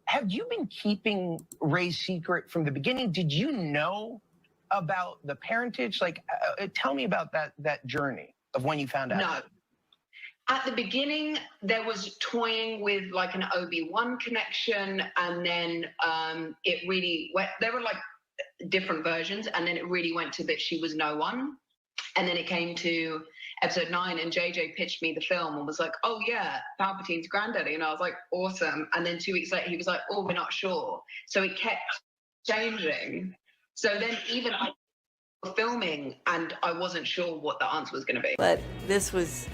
have you been keeping Rey's secret from the beginning? Did you know about the parentage? Like, tell me about that journey of when you found out. No. At the beginning, there was toying with like an Obi-Wan connection, and then it really went, there were like different versions, and then it really went to that she was no one. And then it came to episode 9, and JJ pitched me the film and was like, oh yeah, Palpatine's granddaddy. And I was like, awesome. And then 2 weeks later, he was like, oh, we're not sure. So it kept changing. So then even I was filming and I wasn't sure what the answer was going to be. But this was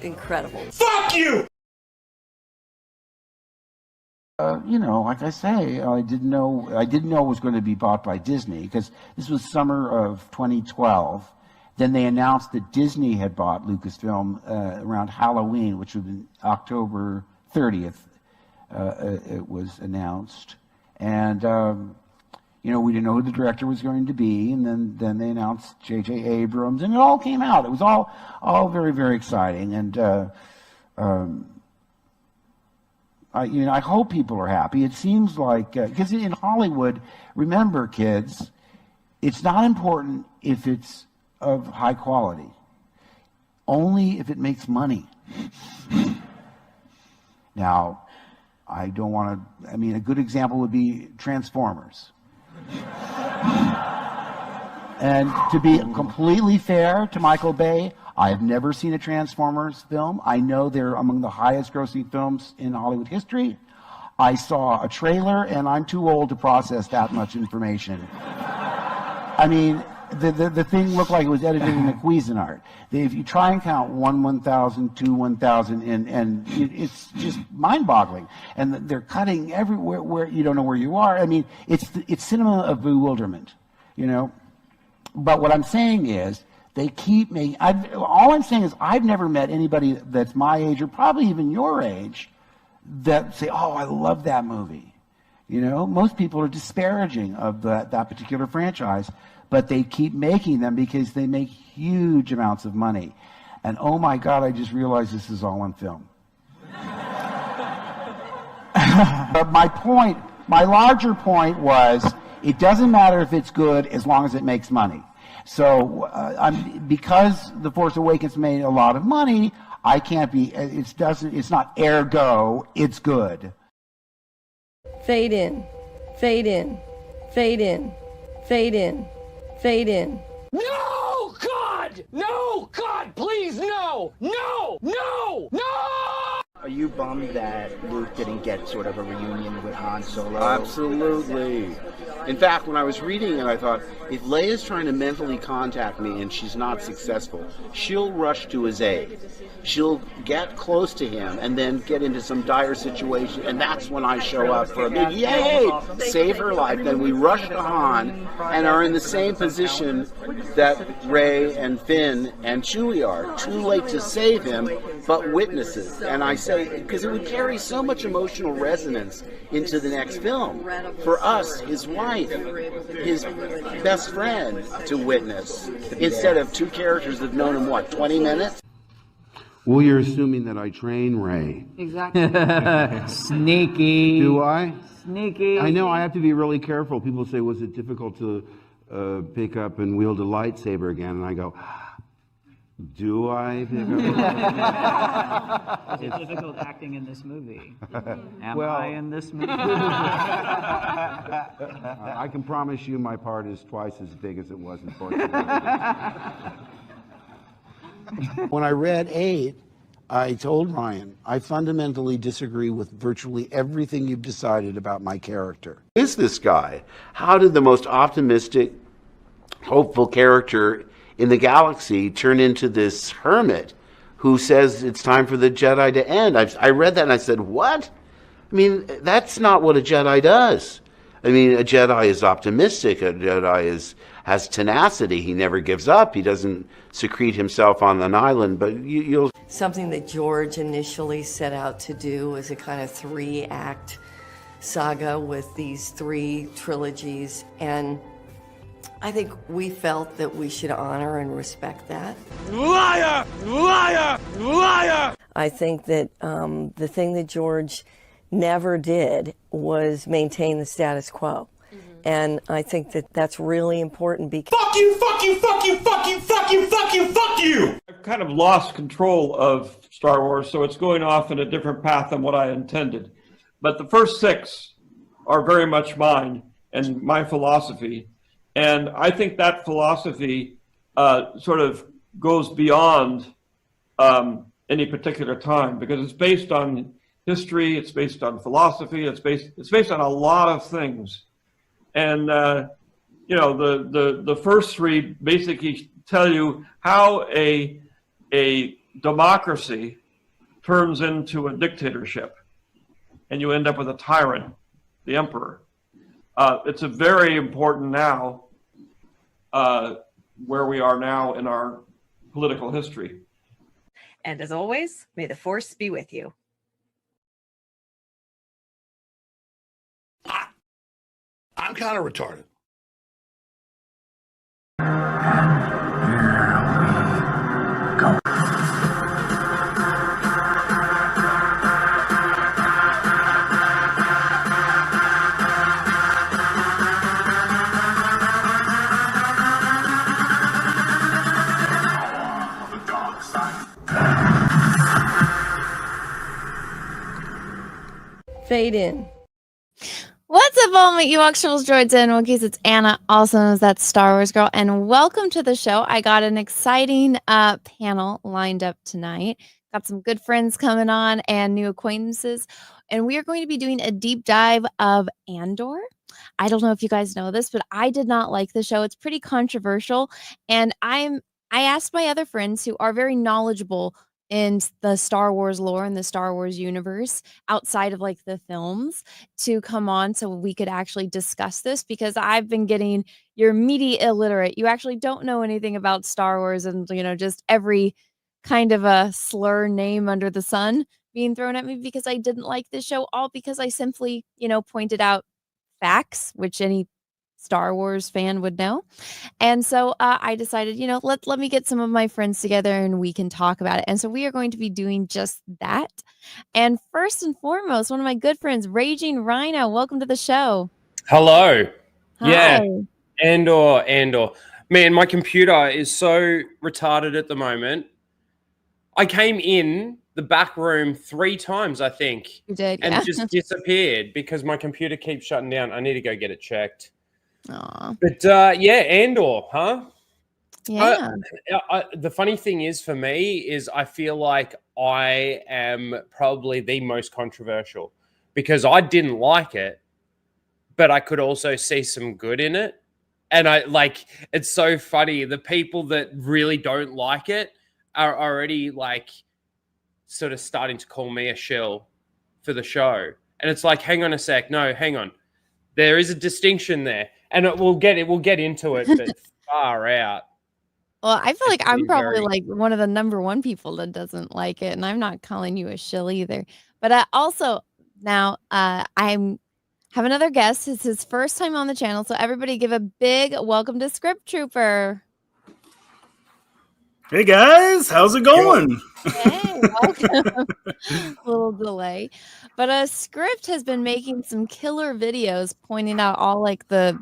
incredible. Fuck you! You know, like I say, I didn't know it was going to be bought by Disney, because this was summer of 2012. Then they announced that Disney had bought Lucasfilm around Halloween, which would be October 30th. It was announced, and you know, we didn't know who the director was going to be, and then they announced J.J. Abrams, and it all came out. It was all very, very exciting, and I hope people are happy. It seems like, because in Hollywood, remember, kids, it's not important if it's of high quality, only if it makes money. Now, I don't want to, I mean, a good example would be Transformers. And to be completely fair to Michael Bay, I have never seen a Transformers film. I know they're among the highest grossing films in Hollywood history. I saw a trailer, and I'm too old to process that much information. I mean, the thing looked like it was edited in a Cuisinart. If you try and count 1 1,000, 2 1,000, and it's just mind-boggling. And they're cutting everywhere where you don't know where you are. I mean, it's cinema of bewilderment, you know. But what I'm saying is, they keep making. All I'm saying is, I've never met anybody that's my age, or probably even your age, that say, "Oh, I love that movie." You know, most people are disparaging of that particular franchise, but they keep making them because they make huge amounts of money. And oh my God, I just realized this is all on film. But my larger point was, it doesn't matter if it's good as long as it makes money. So because The Force Awakens made a lot of money, I can't be. It's not ergo. It's good. Fade in, fade in, fade in, fade in, fade in. No, God! No, God, please, no! No! No! No! Are you bummed that Luke didn't get sort of a reunion with Han Solo? Absolutely. In fact, when I was reading it, I thought, if Leia's trying to mentally contact me and she's not successful, she'll rush to his aid. She'll get close to him and then get into some dire situation, and that's when I show up for a big yay! Save her life. Then we rush to Han and are in the same position that Rey and Finn and Chewie are. Too late to save him, but witnesses. And I say, because it would carry so much emotional resonance into the next film. For us, his wife, his best friend, to witness, instead of two characters that have known him, what, 20 minutes? Well, you're assuming that I train Rey. Exactly. Sneaky. Do I? Sneaky. I know, I have to be really careful. People say, was it difficult to pick up and wield a lightsaber again? And I go, do I pick up? Is it difficult acting in this movie? Am Well, I in this movie? I can promise you my part is twice as big as it was in Force Awakens. When I read 8, I told Ryan, I fundamentally disagree with virtually everything you've decided about my character. Who is this guy? How did the most optimistic, hopeful character in the galaxy turn into this hermit who says it's time for the Jedi to end? I read that and I said, what? I mean, that's not what a Jedi does. I mean, a Jedi is optimistic. A Jedi has tenacity. He never gives up. He doesn't secrete himself on an island. But you'll... Something that George initially set out to do was a kind of 3-act saga with these 3 trilogies. And I think we felt that we should honor and respect that. Liar! Liar! Liar! I think that the thing that George never did was maintain the status quo. And I think that that's really important because fuck you, fuck you, fuck you, fuck you, fuck you, fuck you, fuck you. I've kind of lost control of Star Wars, so it's going off in a different path than what I intended. But the first 6 are very much mine and my philosophy. And I think that philosophy sort of goes beyond any particular time, because it's based on history, it's based on philosophy, it's based on a lot of things. And you know, the first 3 basically tell you how a democracy turns into a dictatorship, and you end up with a tyrant, the emperor. It's a very important now, where we are now in our political history. And as always, may the force be with you. I'm kind of retarded. fade in. What's up, all my Ewoks, trolls, droids, and Wookiees? It's Anna, also known as that Star Wars girl, and welcome to the show. I got an exciting panel lined up tonight. Got some good friends coming on and new acquaintances, and we are going to be doing a deep dive of Andor. I don't know if you guys know this, but I did not like the show. It's pretty controversial, and I asked my other friends who are very knowledgeable in the Star Wars lore and the Star Wars universe outside of like the films to come on so we could actually discuss this, because I've been getting you're media illiterate. You actually don't know anything about Star Wars, and just every kind of a slur name under the sun being thrown at me because I didn't like this show, all because I simply, pointed out facts, which any Star Wars fan would know. And so I decided, let me get some of my friends together and we can talk about it. And so we are going to be doing just that. And first and foremost, one of my good friends, Raging Ryno, welcome to the show. Hello. Hi. Yeah. Andor. Man, my computer is so retarded at the moment. I came in the back room 3 times, I think. You did, and yeah. just disappeared because my computer keeps shutting down. I need to go get it checked. Aww. But yeah, Andor, huh? Yeah. The funny thing is for me is I feel like I am probably the most controversial because I didn't like it, but I could also see some good in it. And it's so funny. The people that really don't like it are already sort of starting to call me a shill for the show. And it's like, hang on a sec. No, hang on. There is a distinction there. And we'll get into it, but far out. Well, I feel like I'm probably one of the number 1 people that doesn't like it, and I'm not calling you a shill either. But also now I have another guest. It's his first time on the channel, so everybody give a big welcome to Script Trooper. Hey guys, how's it going? Hey, welcome. Little delay, but Script has been making some killer videos pointing out all the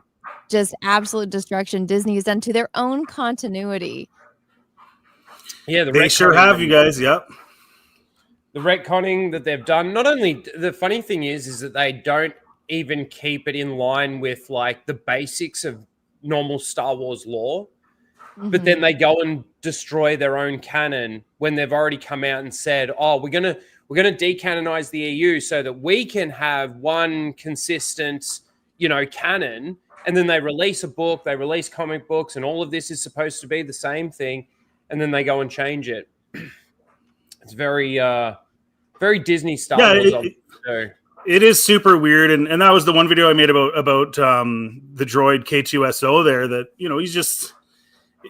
just absolute destruction Disney has done to their own continuity. Yeah, they sure have, you guys. Yep. The retconning that they've done. Not only the funny thing is that they don't even keep it in line with the basics of normal Star Wars lore, but then they go and destroy their own canon when they've already come out and said, "Oh, we're gonna decanonize the EU so that we can have one consistent, canon." And then they release a book, they release comic books, and all of this is supposed to be the same thing. And then they go and change it. It's very, very Disney Star Wars. It is super weird. And that was the one video I made about the droid K2SO there that, he's just,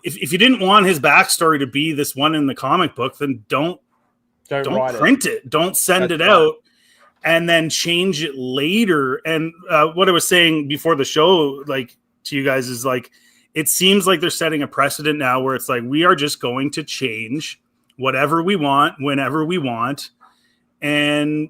if you didn't want his backstory to be this one in the comic book, then don't print it. Don't send it out. And then change it later. And what I was saying before the show, to you guys, is it seems like they're setting a precedent now where it's we are just going to change whatever we want, whenever we want. And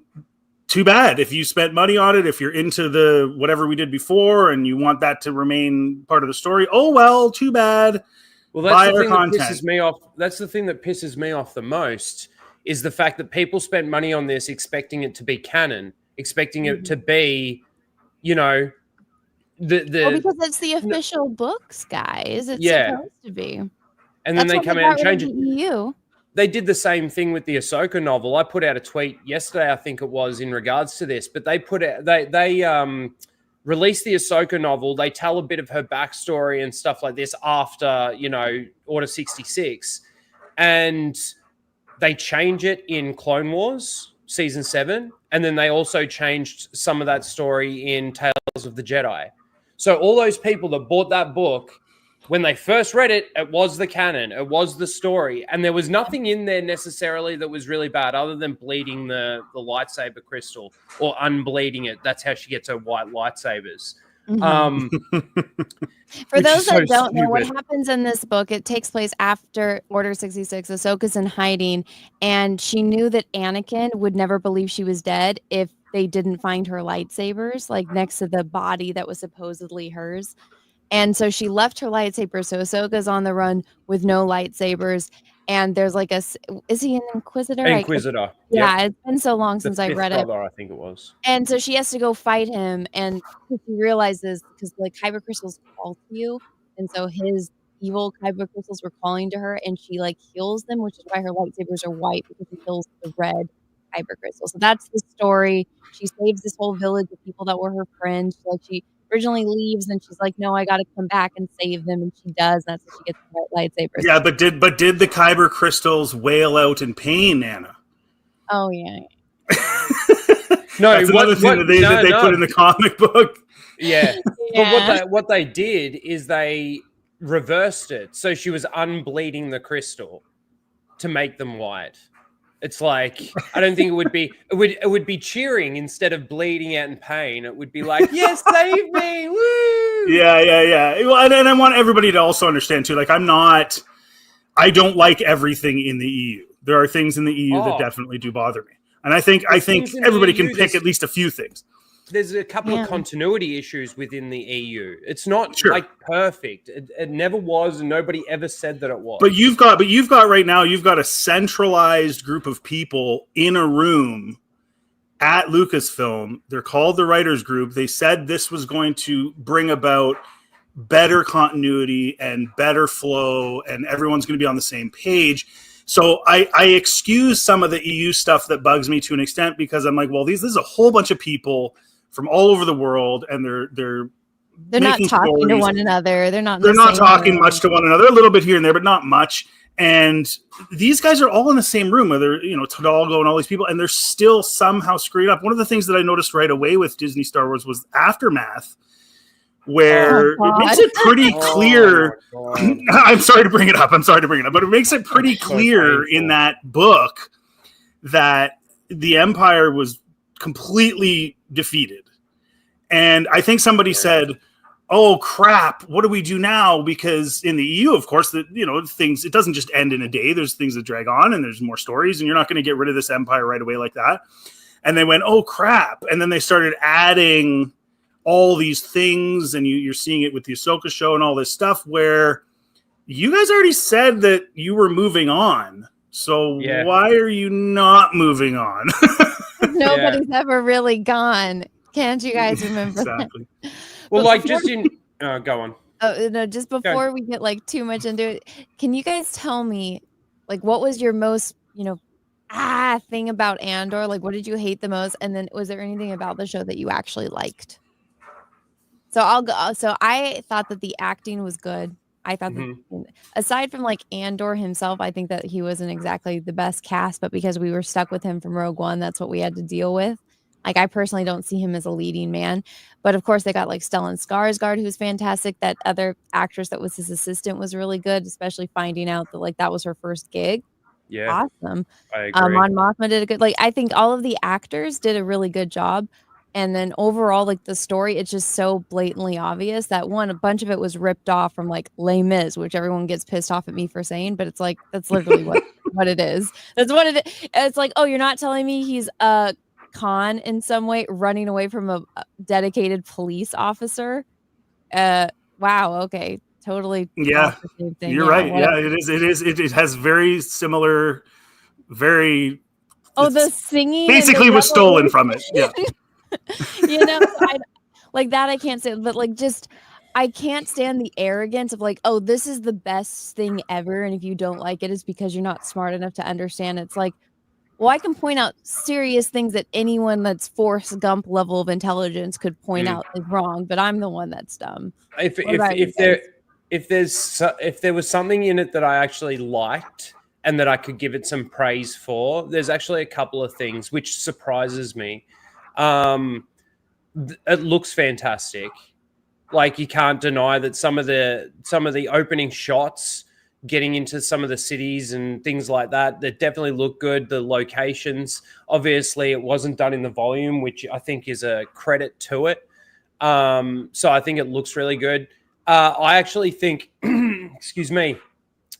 too bad. If you spent money on it, if you're into the whatever we did before and you want that to remain part of the story, oh well, too bad. Well, that's Buy the our thing that content. pisses me off. That's the thing that pisses me off the most is the fact that people spend money on this expecting it to be canon, expecting it to be, you know, because it's the official books, guys. It's supposed to be. And then they come out and change it. EU. They did the same thing with the Ahsoka novel. I put out a tweet yesterday, I think it was, in regards to this. But they released the Ahsoka novel. They tell a bit of her backstory and stuff like this after, you know, Order 66, and they change it in Clone Wars season 7, and then they also changed some of that story in Tales of the Jedi. So all those people that bought that book, when they first read it, it was the canon, it was the story, and there was nothing in there necessarily that was really bad other than bleeding the lightsaber crystal or unbleeding it. That's how she gets her white lightsabers. For those that don't know what happens in this book, it takes place after Order 66. Ahsoka's in hiding, and she knew that Anakin would never believe she was dead if they didn't find her lightsabers, like next to the body that was supposedly hers. And so she left her lightsaber. So Ahsoka's on the run with no lightsabers. And there's like is he an Inquisitor? Inquisitor. Yeah, it's been so long since I read it. I think it was. And so she has to go fight him. And she realizes, because like kyber crystals call to you. And so his evil kyber crystals were calling to her. And she like heals them, which is why her lightsabers are white, because he heals the red kyber crystal. So that's the story. She saves this whole village of people that were her friends. She originally leaves and she's like, no, I gotta come back and save them, and she does. And that's how she gets the white lightsabers. Yeah, but did the kyber crystals wail out in pain, Anna? Oh yeah. No, that's another thing that they put in the comic book. Yeah. But what they did is they reversed it, so she was unbleeding the crystal to make them white. It's like, I don't think it would be cheering instead of bleeding out in pain. It would be like, yes, save me, woo! Yeah. Well, and I want everybody to also understand too, like I don't like everything in the EU. There are things in the EU that definitely do bother me. And I think everybody can pick at least a few things. There's a couple of continuity issues within the EU. It's not like perfect. It never was, and nobody ever said that it was. But you've got right now, you've got a centralized group of people in a room at Lucasfilm. They're called the Writers Group. They said this was going to bring about better continuity and better flow, and everyone's going to be on the same page. So I excuse some of the EU stuff that bugs me to an extent, because I'm like, well, this is a whole bunch of people from all over the world, and they're not talking to one another. They're not talking much to one another. A little bit here and there, but not much. And these guys are all in the same room, whether Tadalgo and all these people, and they're still somehow screwed up. One of the things that I noticed right away with Disney Star Wars was Aftermath, where it makes it pretty clear. I'm sorry to bring it up, but it makes it pretty clear in that book that the Empire was completely defeated. And I think somebody said, oh crap, what do we do now? Because in the EU, of course, things, it doesn't just end in a day. There's things that drag on, and there's more stories, and you're not going to get rid of this empire right away like that. And they went, oh crap. And then they started adding all these things, and you're seeing it with the Ahsoka show and all this stuff, where you guys already said that you were moving on. So why are you not moving on? Nobody's ever really gone. Can't you guys remember exactly that? Well, like just in go on. Oh no, just before we get like too much into it, can you guys tell me like what was your most thing about Andor? Like what did you hate the most? And then was there anything about the show that you actually liked? So I'll go. So I thought that the acting was good. I thought that, aside from like Andor himself, I think that he wasn't exactly the best cast, but because we were stuck with him from Rogue One, that's what we had to deal with. Like, I personally don't see him as a leading man, but of course they got like Stellan Skarsgård, who's fantastic. That other actress that was his assistant was really good, especially finding out that like that was her first gig. Yeah, awesome. I agree. Mon Mothma did a good. Like, I think all of the actors did a really good job. And then overall, like the story, it's just so blatantly obvious that a bunch of it was ripped off from like Les Mis, which everyone gets pissed off at me for saying, but it's like, that's literally what it is. That's what it is. It's like, oh, you're not telling me he's a retcon in some way, running away from a dedicated police officer. Wow. Okay. Totally. Yeah, the same thing. you're right. Yeah, it is. It is. It has very similar, very. Oh, the singing basically was stolen from it. Yeah. You know, like that I can't say, but like just I can't stand the arrogance of like, oh, this is the best thing ever, and if you don't like it, it's because you're not smart enough to understand. It's like, well, I can point out serious things that anyone that's Forrest Gump level of intelligence could point out is wrong, but I'm the one that's dumb. If there was something in it that I actually liked and that I could give it some praise for, there's actually a couple of things which surprises me. It looks fantastic. Like, you can't deny that some of the opening shots, getting into some of the cities and things like that definitely look good. The locations, obviously, it wasn't done in the volume, which I think is a credit to it. So I think it looks really good. I actually think, excuse me,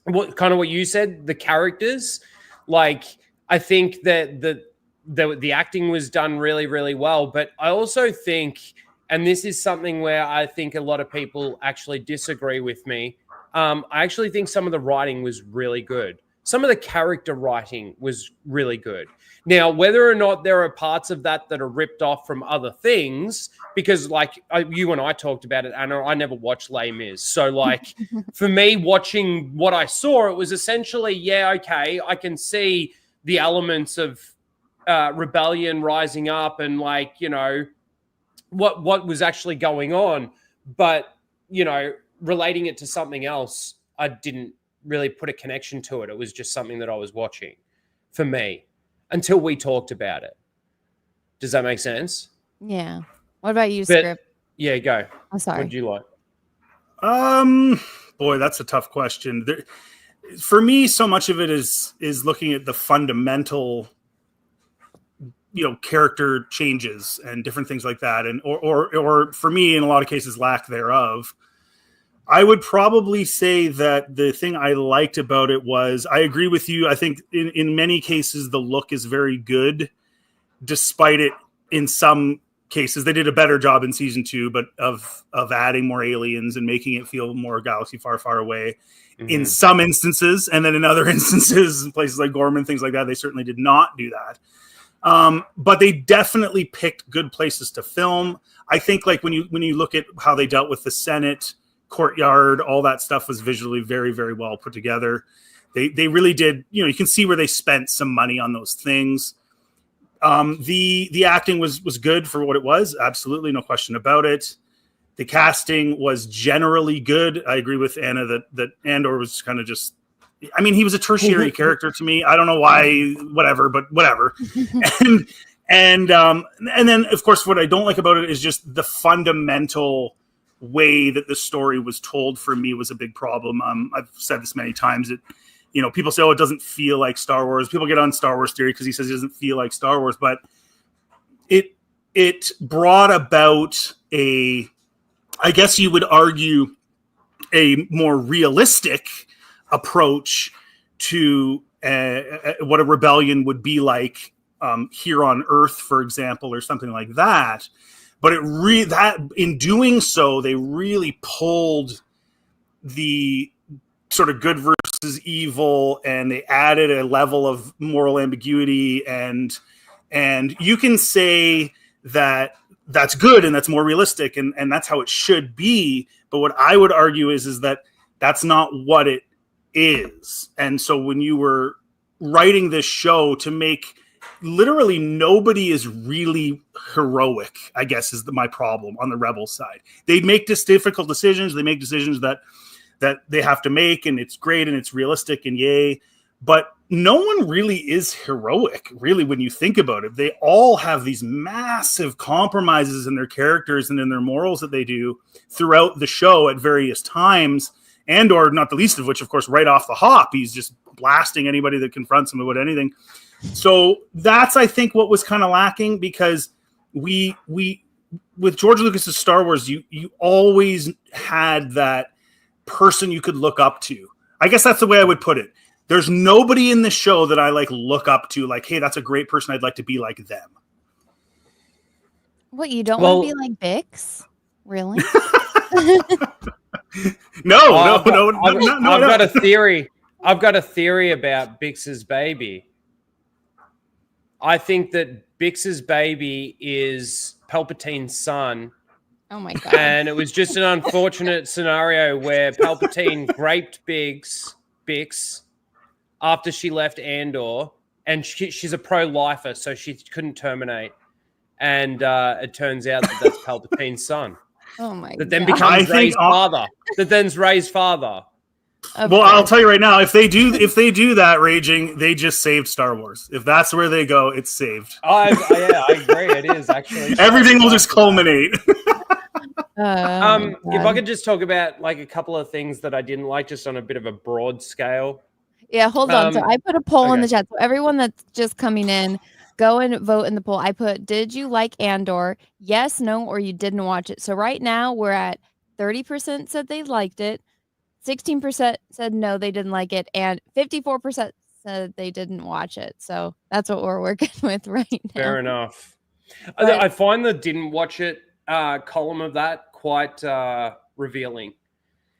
what you said, the characters, like, I think that the acting was done really, really well. But I also think, and this is something where I think a lot of people actually disagree with me, I actually think some of the writing was really good. Some of the character writing was really good. Now, whether or not there are parts of that are ripped off from other things, because like you and I talked about it, Anna, I never watched Les Mis. So like for me, watching what I saw, it was essentially, yeah, okay, I can see the elements of rebellion rising up and like, you know, what was actually going on. But, you know, relating it to something else, I didn't really put a connection to it. It was just something that I was watching for me until we talked about it. Does that make sense? Yeah. What about you, Script? Yeah, go. I'm sorry. What did you like? Boy, that's a tough question. For me, so much of it is looking at the fundamental, you know, character changes and different things like that, and or for me, in a lot of cases, lack thereof. I would probably say that the thing I liked about it was, I agree with you. I think in many cases, the look is very good, despite it in some cases, they did a better job in season 2, but of adding more aliens and making it feel more galaxy far, far away in some instances. And then in other instances, places like Gorman, things like that, they certainly did not do that. But they definitely picked good places to film. I think like when you look at how they dealt with the Senate, courtyard, all that stuff was visually very, very well put together. They really did, you know, you can see where they spent some money on those things. The acting was good for what it was. Absolutely. No question about it. The casting was generally good. I agree with Anna that Andor was kind of just, I mean, he was a tertiary character to me. I don't know why, but whatever. and then of course, what I don't like about it is just the fundamental way that the story was told. For me, was a big problem. I've said this many times. That, you know, people say, "Oh, it doesn't feel like Star Wars." People get on Star Wars theory because he says it doesn't feel like Star Wars, but it brought about I guess you would argue, a more realistic approach to what a rebellion would be like here on Earth, for example, or something like that. But in doing so, they really pulled the sort of good versus evil, and they added a level of moral ambiguity. And you can say that that's good and that's more realistic and that's how it should be. But what I would argue is that that's not what it is. And so when you were writing this show to make literally nobody is really heroic, I guess is my problem on the Rebel side. They make this difficult decisions. They make decisions that they have to make, and it's great and it's realistic and yay. But no one really is heroic, really, when you think about it. They all have these massive compromises in their characters and in their morals that they do throughout the show at various times. Andor, not the least of which, of course, right off the hop, he's just blasting anybody that confronts him about anything. So that's, I think, what was kind of lacking, because we with George Lucas's Star Wars, you always had that person you could look up to. I guess that's the way I would put it. There's nobody in the show that I look up to, like, hey, that's a great person. I'd like to be like them. What, you don't want to be like Bix? Really? No, I've no. got a theory. I've got a theory about Bix's baby. I think that Bix's baby is Palpatine's son. Oh my god! And it was just an unfortunate scenario where Palpatine raped Bix after she left Andor, and she's a pro-lifer, so she couldn't terminate. And it turns out that that's Palpatine's son. Oh my god! That then becomes Rey's father. That then's Rey's father. Well, I'll tell you right now, if they do that, Raging, they just saved Star Wars. If that's where they go, it's saved. I agree. It is actually. Everything will just culminate. If I could just talk about like a couple of things that I didn't like, just on a bit of a broad scale. Yeah, hold on. So I put a poll in the chat. So everyone that's just coming in, go and vote in the poll. I put, did you like Andor? Yes, no, or you didn't watch it. So right now we're at 30% said they liked it, 16% said no, they didn't like it, and 54% said they didn't watch it. So that's what we're working with right now. Fair enough. I find the didn't watch it column of that quite revealing.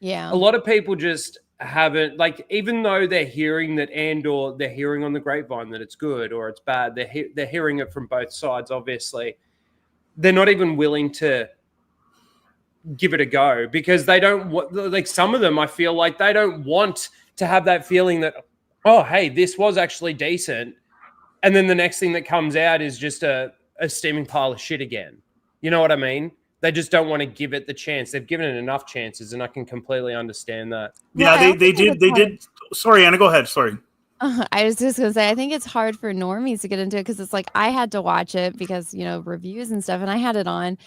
Yeah. A lot of people just haven't, like, even though they're hearing that Andor, they're hearing on the grapevine that it's good or it's bad, they're hearing it from both sides, obviously. They're not even willing to give it a go because they don't, like, some of them, I feel like they don't want to have that feeling that, oh, hey, this was actually decent. And then the next thing that comes out is just a steaming pile of shit again. You know what I mean? They just don't want to give it the chance. They've given it enough chances, and I can completely understand that. Yeah, they did. Sorry, Anna, go ahead. Sorry. I was just going to say, I think it's hard for normies to get into it because it's like I had to watch it because, you know, reviews and stuff, and I had it on.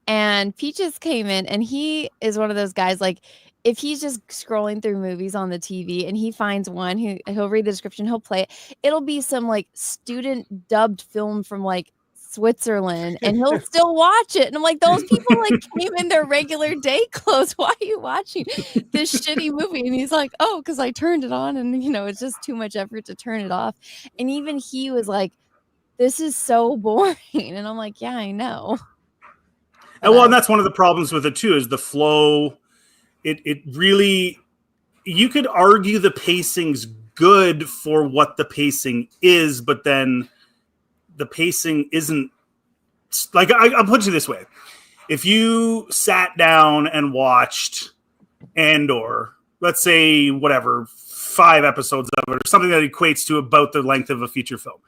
And Peaches came in, and he is one of those guys, like, if he's just scrolling through movies on the TV and he finds one, he'll read the description, he'll play it. It'll be some, like, student dubbed film from, like, Switzerland, and he'll still watch it. And I'm like, those people like came in their regular day clothes. Why are you watching this shitty movie? And he's like, oh, because I turned it on, and you know, it's just too much effort to turn it off. And even he was like, this is so boring. And I'm like, yeah, I know. And well, and that's one of the problems with it too, is the flow. It really, you could argue the pacing's good for what the pacing is, but then the pacing isn't, like, I'll put it this way. If you sat down and watched Andor, let's say, whatever, 5 episodes of it, or something that equates to about the length of a feature film,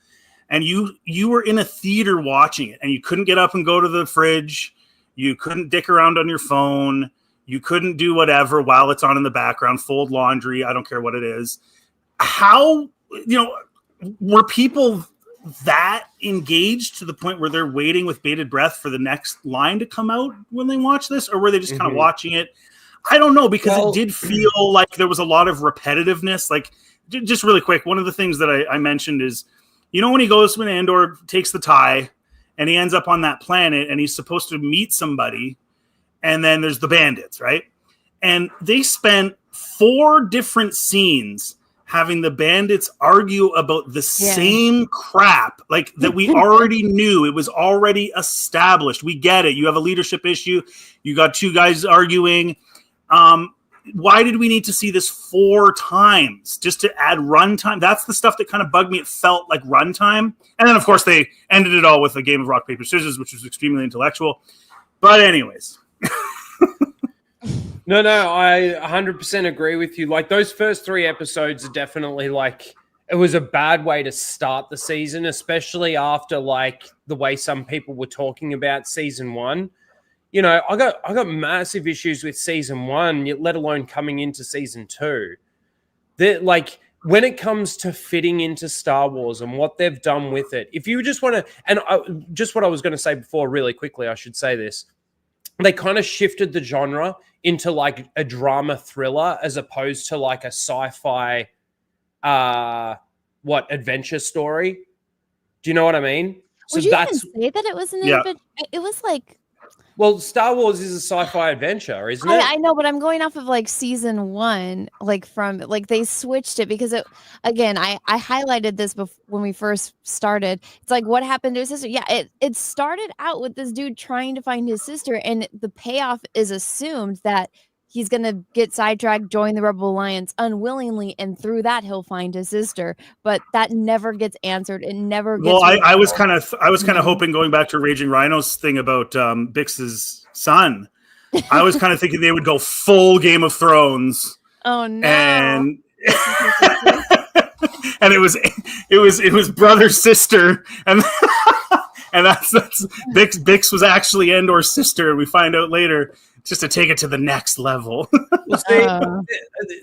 and you were in a theater watching it, and you couldn't get up and go to the fridge, you couldn't dick around on your phone, you couldn't do whatever while it's on in the background, fold laundry, I don't care what it is. How, you know, were people that engaged to the point where they're waiting with bated breath for the next line to come out when they watch this, or were they just kind of watching it? I don't know, because it did feel like there was a lot of repetitiveness. Like, just really quick, one of the things that I mentioned is, you know, when Andor takes the tie and he ends up on that planet and he's supposed to meet somebody, and then there's the bandits, right? And they spent 4 different scenes having the bandits argue about the same crap, like that we already knew. It was already established. We get it. You have a leadership issue. You got 2 guys arguing. Why did we need to see this 4 times just to add runtime? That's the stuff that kind of bugged me. It felt like runtime. And then, of course, they ended it all with a game of rock, paper, scissors, which was extremely intellectual. But anyways. No, I 100% agree with you. Like, those first 3 episodes are definitely, like, it was a bad way to start the season, especially after, like, the way some people were talking about season 1. You know, I got massive issues with season 1, let alone coming into season 2. Like, when it comes to fitting into Star Wars and what they've done with it, if you just want to, and just what I was going to say before, really quickly, I should say this. They kind of shifted the genre into like a drama thriller as opposed to like a sci-fi, adventure story. Do you know what I mean? Would you even say that it was an adventure? It was like Well, Star Wars is a sci-fi adventure, isn't it? I know, but I'm going off of like season 1, like from like they switched it because it again. I highlighted this when we first started. It's like what happened to his sister. Yeah, it started out with this dude trying to find his sister, and the payoff is assumed that he's gonna get sidetracked, join the Rebel Alliance unwillingly, and through that he'll find his sister. But that never gets answered. It never gets. Well, I was kind of hoping, going back to Raging Rhino's thing about Bix's son. I was kind of thinking they would go full Game of Thrones. Oh no! And and it was brother sister, and and that's Bix was actually Andor's sister. We find out later, just to take it to the next level. Well, see,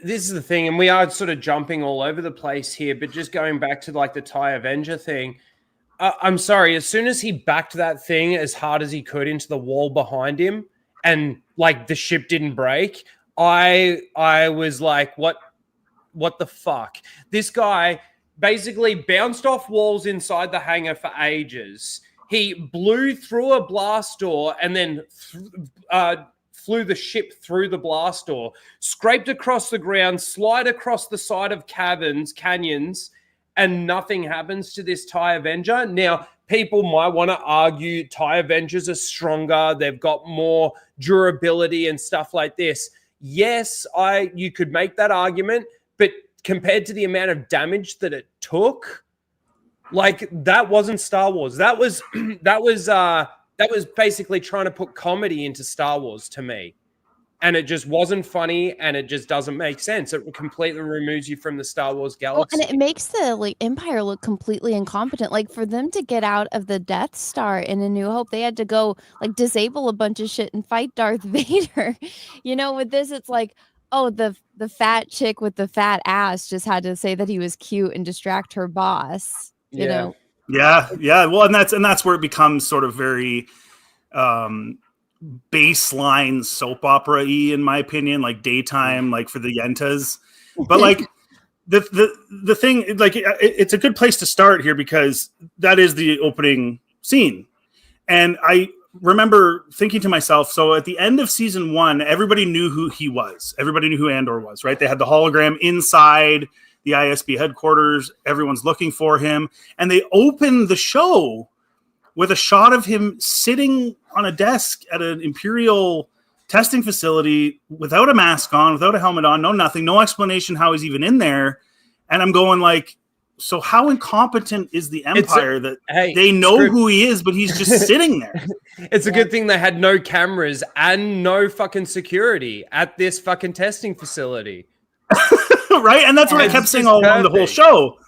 this is the thing, and we are sort of jumping all over the place here, but just going back to like the TIE Avenger thing, I'm sorry, as soon as he backed that thing as hard as he could into the wall behind him and like the ship didn't break, I was like, what the fuck? This guy basically bounced off walls inside the hangar for ages. He blew through a blast door and then flew the ship through the blast door, scraped across the ground, slide across the side of canyons, and nothing happens to this TIE Avenger. Now, people might want to argue TIE Avengers are stronger, they've got more durability and stuff like this. Yes, you could make that argument, but compared to the amount of damage that it took, like that wasn't Star Wars. That was basically trying to put comedy into Star Wars to me. And it just wasn't funny, and it just doesn't make sense. It completely removes you from the Star Wars galaxy. Well, and it makes the Empire look completely incompetent. Like for them to get out of the Death Star in A New Hope, they had to go like disable a bunch of shit and fight Darth Vader. With this, it's like, oh, the fat chick with the fat ass just had to say that he was cute and distract her boss. You know. Yeah. Well, and that's where it becomes sort of very baseline soap opera-y, in my opinion, like daytime, like for the Yentas. But like the thing, like it's a good place to start here because that is the opening scene. And I remember thinking to myself, so at the end of season 1, everybody knew who he was. Everybody knew who Andor was, right? They had the hologram inside the ISB headquarters. Everyone's looking for him. And they opened the show with a shot of him sitting on a desk at an Imperial testing facility without a mask on, without a helmet on, no nothing, no explanation how he's even in there. And I'm going like, so how incompetent is the Empire they know who he is, but he's just sitting there? It's a good thing they had no cameras and no fucking security at this fucking testing facility. Right? And that's what I kept saying all along the whole show.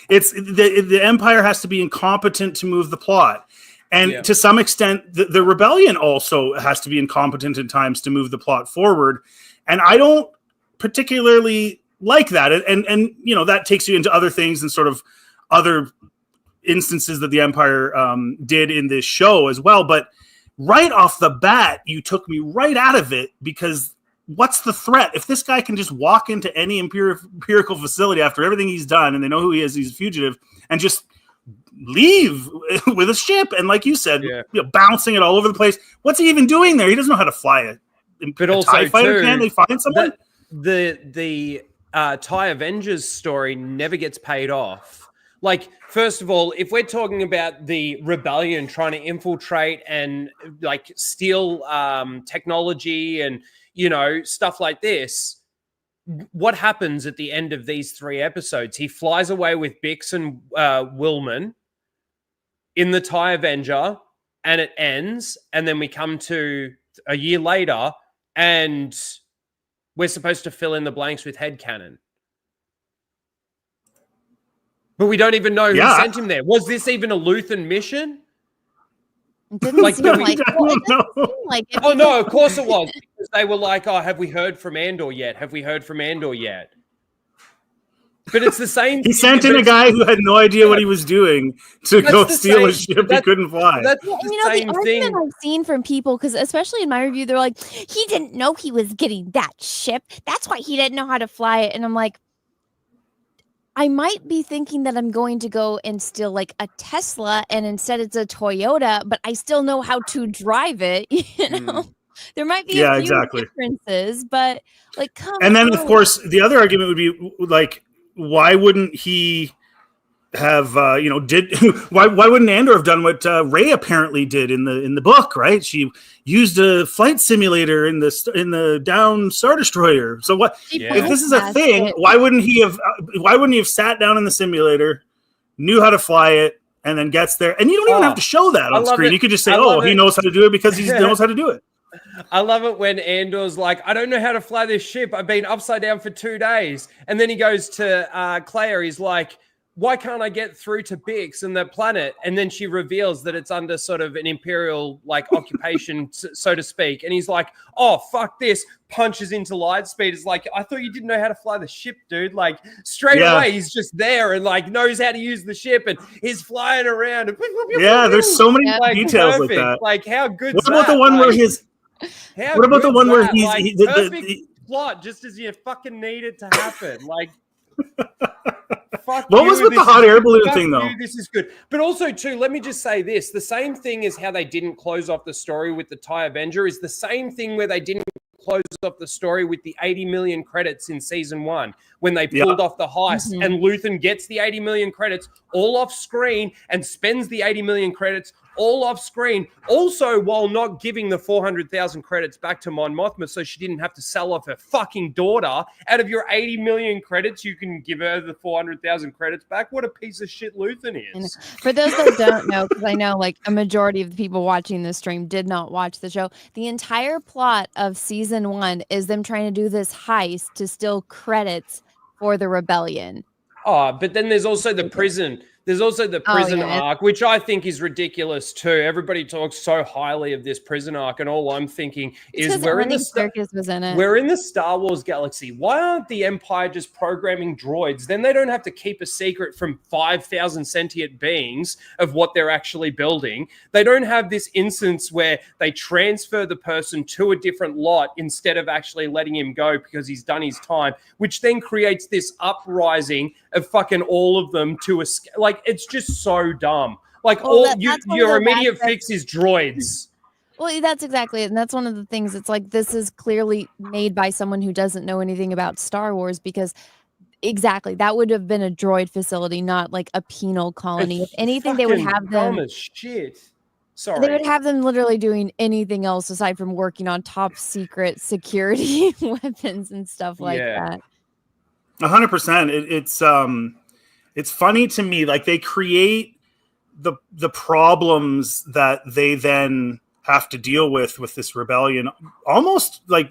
It's the Empire has to be incompetent to move the plot. And to some extent, the rebellion also has to be incompetent at times to move the plot forward. And I don't particularly like that. And that takes you into other things and sort of other instances that the Empire did in this show as well. But right off the bat, you took me right out of it because what's the threat? If this guy can just walk into any empirical facility after everything he's done and they know who he is, he's a fugitive, and just leave with a ship and, like you said, bouncing it all over the place. What's he even doing there? He doesn't know how to fly a TIE fighter. Can they find someone? The TIE Avengers story never gets paid off. Like, first of all, if we're talking about the rebellion trying to infiltrate and like steal technology and stuff like this, what happens at the end of these 3 episodes? He flies away with Bix and Willman in the TIE Avenger, and it ends, and then we come to a year later, and we're supposed to fill in the blanks with headcanon. But we don't even know who sent him there. Was this even a Luthen mission? It didn't seem like oh, no, of course it was. Because they were like, oh, have we heard from Andor yet? Have we heard from Andor yet? But it's the same. He sent in a guy who had no idea what he was doing to go steal a ship he couldn't fly. That's the same thing. Argument I've seen from people, because especially in my review, they're like, he didn't know he was getting that ship. That's why he didn't know how to fly it. And I'm like, I might be thinking that I'm going to go and steal like a Tesla, and instead it's a Toyota, but I still know how to drive it. You know, there might be a Yeah, few exactly. differences, but like, come And then, on. of course, the other argument would be like, why wouldn't he have why wouldn't Andor have done what Rey apparently did in the book, right? She used a flight simulator in the down Star Destroyer. So what if this is a thing? Why wouldn't he have sat down in the simulator, knew how to fly it, and then gets there? And you don't even have to show that on screen. You could just say, he knows how to do it because he knows how to do it. I love it when Andor's like, I don't know how to fly this ship. I've been upside down for 2 days. And then he goes to Claire. He's like, why can't I get through to Bix and the planet? And then she reveals that it's under sort of an Imperial like occupation, so to speak. And he's like, oh, fuck this. Punches into light speed. It's like, I thought you didn't know how to fly the ship, dude. Like straight away, he's just there and like knows how to use the ship and he's flying around. And there's so many details like that. Like how good. What about the one where his? What about the one where he's like, perfect plot, just as you fucking need it to happen? Like, what was with the hot air balloon thing, though? This is good, but also too. Let me just say this: the same thing as how they didn't close off the story with the TIE Avenger is the same thing where they didn't close off the story with the 80 million credits in season 1 when they pulled off the heist, and Luthen gets the 80 million credits all off screen and spends the 80 million credits all off screen, also while not giving the 400,000 credits back to Mon Mothma so she didn't have to sell off her fucking daughter. Out of your 80 million credits, you can give her the 400,000 credits back. What a piece of shit Luthen is. For those that don't know, because I know like a majority of the people watching this stream did not watch the show, the entire plot of season 1 is them trying to do this heist to steal credits for the rebellion. Oh, but then there's also the prison. There's also the prison arc, which I think is ridiculous too. Everybody talks so highly of this prison arc, and all I'm thinking is we're in the Star Wars galaxy. Why aren't the Empire just programming droids? Then they don't have to keep a secret from 5,000 sentient beings of what they're actually building. They don't have this instance where they transfer the person to a different lot instead of actually letting him go because he's done his time, which then creates this uprising of fucking all of them to escape. Like, it's just so dumb. Like, your immediate fix is droids. Well, that's exactly it. And that's one of the things. It's like, this is clearly made by someone who doesn't know anything about Star Wars, because exactly, that would have been a droid facility, not like a penal colony. If anything, they would have them. Dumb as shit. Sorry. They would have them literally doing anything else aside from working on top secret security weapons and stuff like that. 100%. It's funny to me, like they create the problems that they then have to deal with this rebellion. Almost like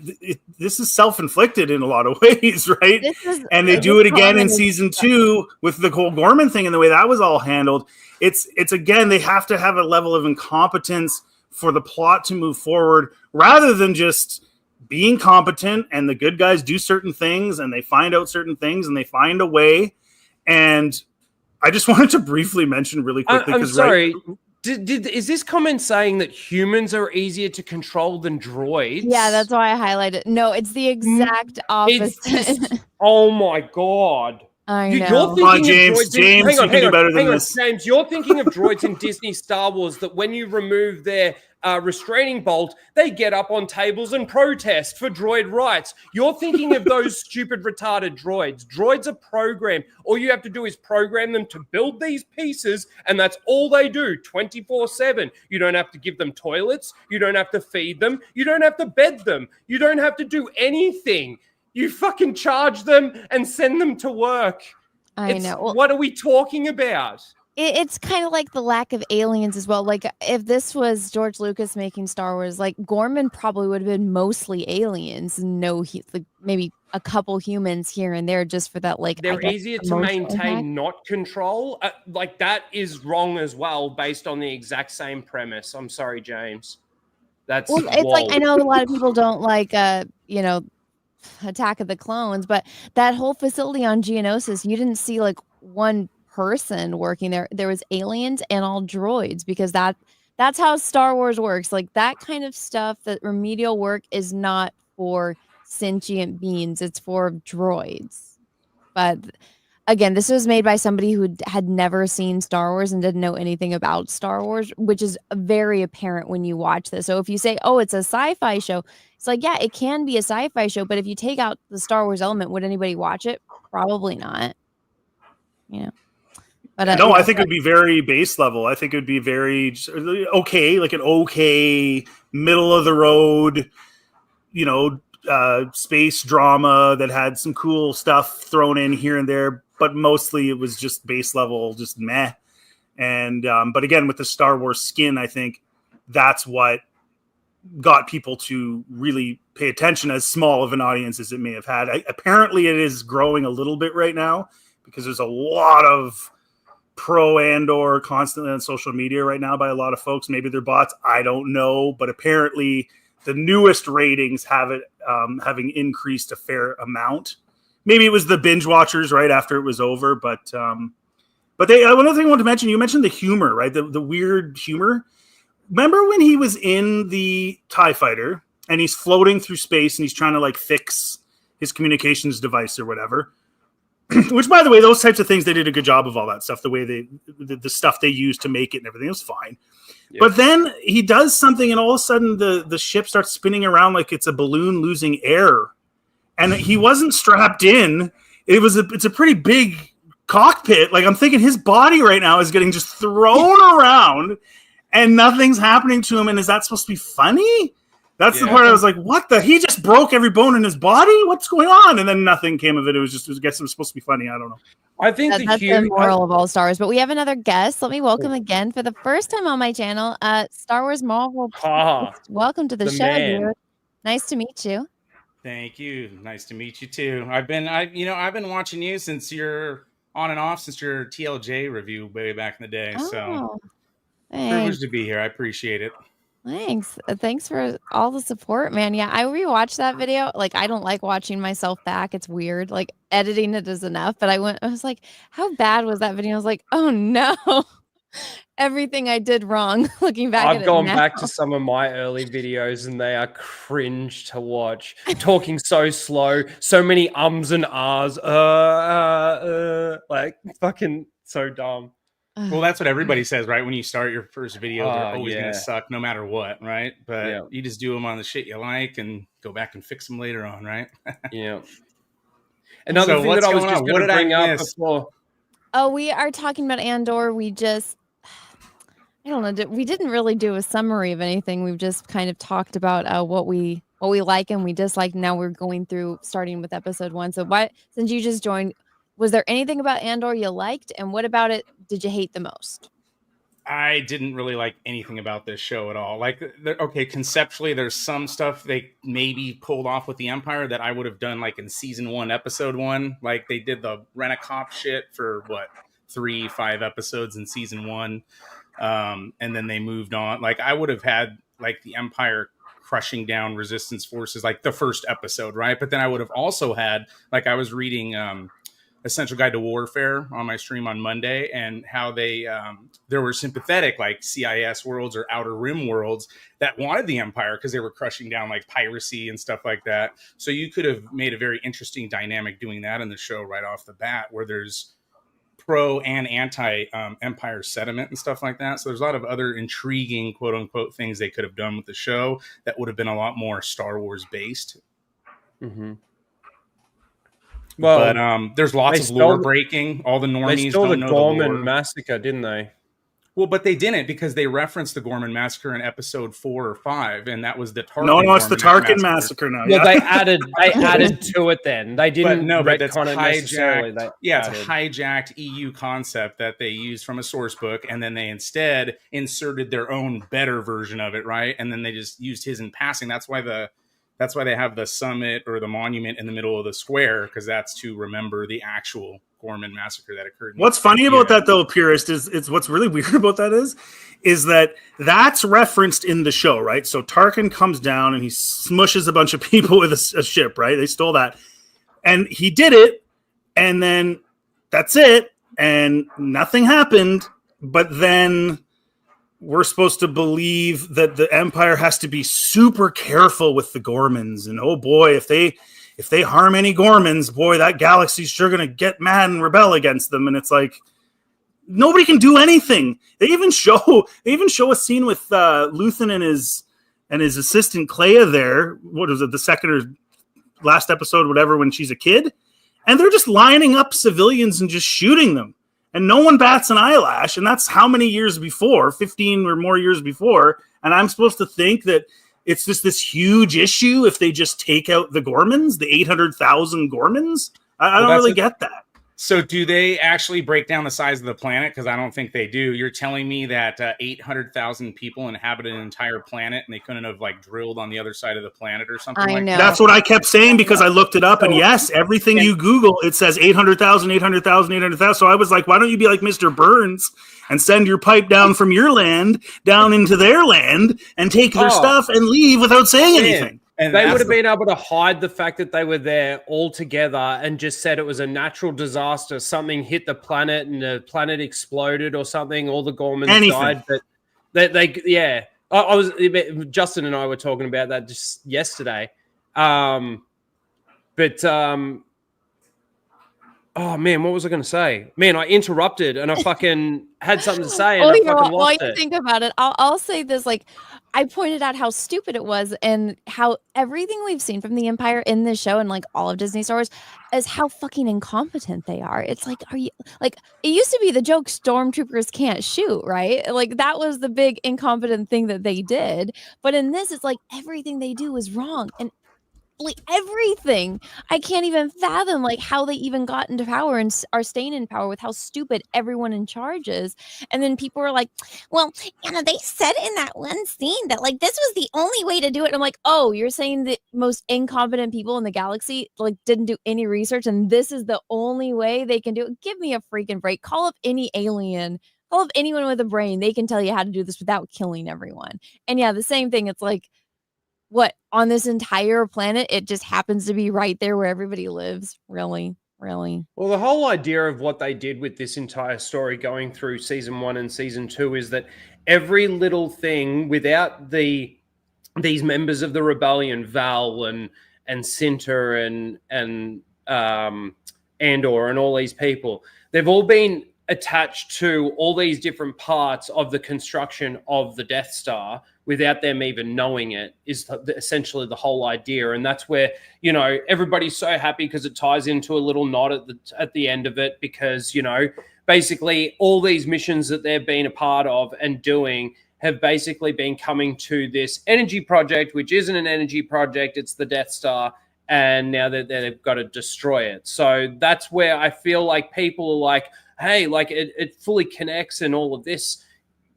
this is self-inflicted in a lot of ways, right? And they do it again in season 2 with the whole Gorman thing and the way that was all handled. It's again, they have to have a level of incompetence for the plot to move forward, rather than just being competent and the good guys do certain things and they find out certain things and they find a way. And I just wanted to briefly mention really quickly. I'm sorry. Is this comment saying that humans are easier to control than droids? Yeah, that's why I highlighted. No, it's the exact opposite. Oh my God. I know. You're thinking James, of droids James, you can do better than this. James, you're thinking of droids in Disney Star Wars that when you remove their restraining bolt, they get up on tables and protest for droid rights. You're thinking of those stupid, retarded droids. Droids are programmed. All you have to do is program them to build these pieces, and that's all they do 24/7. You don't have to give them toilets. You don't have to feed them. You don't have to bed them. You don't have to do anything. You fucking charge them and send them to work. I know. Well, what are we talking about? It's kind of like the lack of aliens as well. Like, if this was George Lucas making Star Wars, like Gorman probably would have been mostly aliens. No, like maybe a couple humans here and there, just for that. Like, they're easier to maintain, not control. Like, that is wrong as well, based on the exact same premise. I'm sorry, James. That's it's like, I know a lot of people don't like, Attack of the Clones, but that whole facility on Geonosis, you didn't see like one person working there. There was aliens and all droids, because that's how Star Wars works. Like, that kind of stuff, that remedial work is not for sentient beings, it's for droids. But again, this was made by somebody who had never seen Star Wars and didn't know anything about Star Wars, which is very apparent when you watch this. So if you say, oh, it's a sci-fi show, it's like, yeah, it can be a sci-fi show, but if you take out the Star Wars element, would anybody watch it? Probably not. You know. But no, I think it would be very base level. I think it would be very okay, like an okay, middle of the road, you know, space drama that had some cool stuff thrown in here and there, but mostly it was just base level, just meh. And but again, with the Star Wars skin, I think that's what got people to really pay attention, as small of an audience as it may have had. Apparently, it is growing a little bit right now because there's a lot of pro Andor constantly on social media right now by a lot of folks. Maybe they're bots, I don't know, but apparently the newest ratings have it having increased a fair amount. Maybe it was the binge watchers right after it was over, but they another thing I want to mention, you mentioned the humor, right? The weird humor. Remember when he was in the TIE fighter and he's floating through space and he's trying to like fix his communications device or whatever? Which, by the way, those types of things, they did a good job of all that stuff. The way the stuff they used to make it and everything was fine. Yeah. But then he does something, and all of a sudden the ship starts spinning around like it's a balloon losing air, and he wasn't strapped in. It's a pretty big cockpit. Like, I'm thinking his body right now is getting just thrown around, and nothing's happening to him. And is that supposed to be funny? That's the part I was like, what the? He just broke every bone in his body? What's going on? And then nothing came of it. It was I guess it was supposed to be funny. I don't know. I think that's the moral of all Star Wars. But we have another guest. Let me welcome again for the first time on my channel, Star Wars Marvel. Welcome to the show, dude. Nice to meet you. Thank you. Nice to meet you too. I've been watching you since you're on and off since your TLJ review way back in the day. So privileged to be here. I appreciate it. Thanks for all the support, man. Yeah, I rewatched that video. Like, I don't like watching myself back. It's weird. Like, editing it is enough. But I was like, how bad was that video? I was like, oh no, everything I did wrong. Looking back, I've gone back to some of my early videos, and they are cringe to watch. Talking so slow, so many ums and ahs, like fucking so dumb. Well, that's what everybody says, right? When you start your first video, they're always going to suck no matter what, right? But you just do them on the shit you like and go back and fix them later on, right? Yeah. Another thing that I was just going to bring up before. Oh, we are talking about Andor. We just, I don't know. We didn't really do a summary of anything. We've just kind of talked about what we like and we dislike. Now we're going through starting with episode 1. So since you just joined, was there anything about Andor you liked? And what about it did you hate the most? I didn't really like anything about this show at all. Like, okay, conceptually, there's some stuff they maybe pulled off with the Empire that I would have done like in season 1, episode 1. Like, they did the Rent-A-Cop shit for 3-5 episodes in season 1. And then they moved on. Like, I would have had like the Empire crushing down resistance forces, like the first episode, right? But then I would have also had, like, I was reading Essential Guide to Warfare on my stream on Monday, and how they there were sympathetic like CIS worlds or Outer Rim worlds that wanted the Empire because they were crushing down like piracy and stuff like that. So you could have made a very interesting dynamic doing that in the show right off the bat, where there's pro and anti Empire sentiment and stuff like that. So there's a lot of other intriguing quote unquote things they could have done with the show that would have been a lot more Star Wars based. Mm-hmm. Well, but there's lots of lore breaking. All the normies they stole don't the know Gorman massacre, didn't they? Well, but they didn't, because they referenced the Gorman massacre in episode 4 or 5, and that was the Tarkin. No, it's the Tarkin massacre now. Well, they added to it. Then they didn't. But that's hijacked. It's a hijacked EU concept that they used from a source book, and then they instead inserted their own better version of it, right? And then they just used his in passing. That's why they have the summit or the monument in the middle of the square, because that's to remember the actual Gorman massacre that occurred. What's funny about that, though, Purist, is what's really weird about that is that that's referenced in the show, right? So Tarkin comes down and he smushes a bunch of people with a ship, right? They stole that. And he did it, and then that's it, and nothing happened. But then we're supposed to believe that the Empire has to be super careful with the Gormans, and oh boy, if if they harm any Gormans, boy, that galaxy's sure going to get mad and rebel against them. And it's like, nobody can do anything. They even show a scene with Luthen and his assistant Clea there. What was it, the second or last episode, whatever, when she's a kid? And they're just lining up civilians and just shooting them. And no one bats an eyelash. And that's how many years before, 15 or more years before. And I'm supposed to think that it's just this huge issue if they just take out the Gormans, the 800,000 Gormans. I don't really get that. So do they actually break down the size of the planet? Because I don't think they do. You're telling me that 800,000 people inhabited an entire planet and they couldn't have like drilled on the other side of the planet or something like that? That's what I kept saying because I looked it up. And yes, everything you Google, it says 800,000, 800,000, 800,000. So I was like, why don't you be like Mr. Burns and send your pipe down from your land down into their land and take their stuff and leave without saying anything? And they would have been able to hide the fact that they were there all together and just said it was a natural disaster. Something hit the planet and the planet exploded or something. All the Gormans died. But I was Justin and I were talking about that just yesterday. Oh man, what was I going to say? Man, I interrupted and I fucking had something to say and I fucking lost it. While you think about it, I'll say this, like, I pointed out how stupid it was and how everything we've seen from the Empire in this show and like all of Disney Star Wars is how fucking incompetent they are. It's like, are you like, it used to be the joke stormtroopers can't shoot, right? Like that was the big incompetent thing that they did. But in this, it's like everything they do is wrong. And like everything, I can't even fathom like how they even got into power and are staying in power with how stupid everyone in charge is. And then people are like, well, they said in that one scene that like this was the only way to do it. And I'm like, oh, you're saying the most incompetent people in the galaxy like didn't do any research and this is the only way they can do it? Give me a freaking break. Call up any alien, call up anyone with a brain. They can tell you how to do this without killing everyone. And yeah, the same thing. It's like, what, on this entire planet, it just happens to be right there where everybody lives. Really? Well, the whole idea of what they did with this entire story going through season 1 and season 2 is that every little thing without these members of the rebellion, Val and Cinta and Andor and all these people, they've all been attached to all these different parts of the construction of the Death Star without them even knowing it is essentially the whole idea. And that's where, everybody's so happy because it ties into a little nod at the end of it because, basically all these missions that they've been a part of and doing have basically been coming to this energy project, which isn't an energy project, it's the Death Star. And now that they've got to destroy it. So that's where I feel like people are like, hey, like it fully connects and all of this,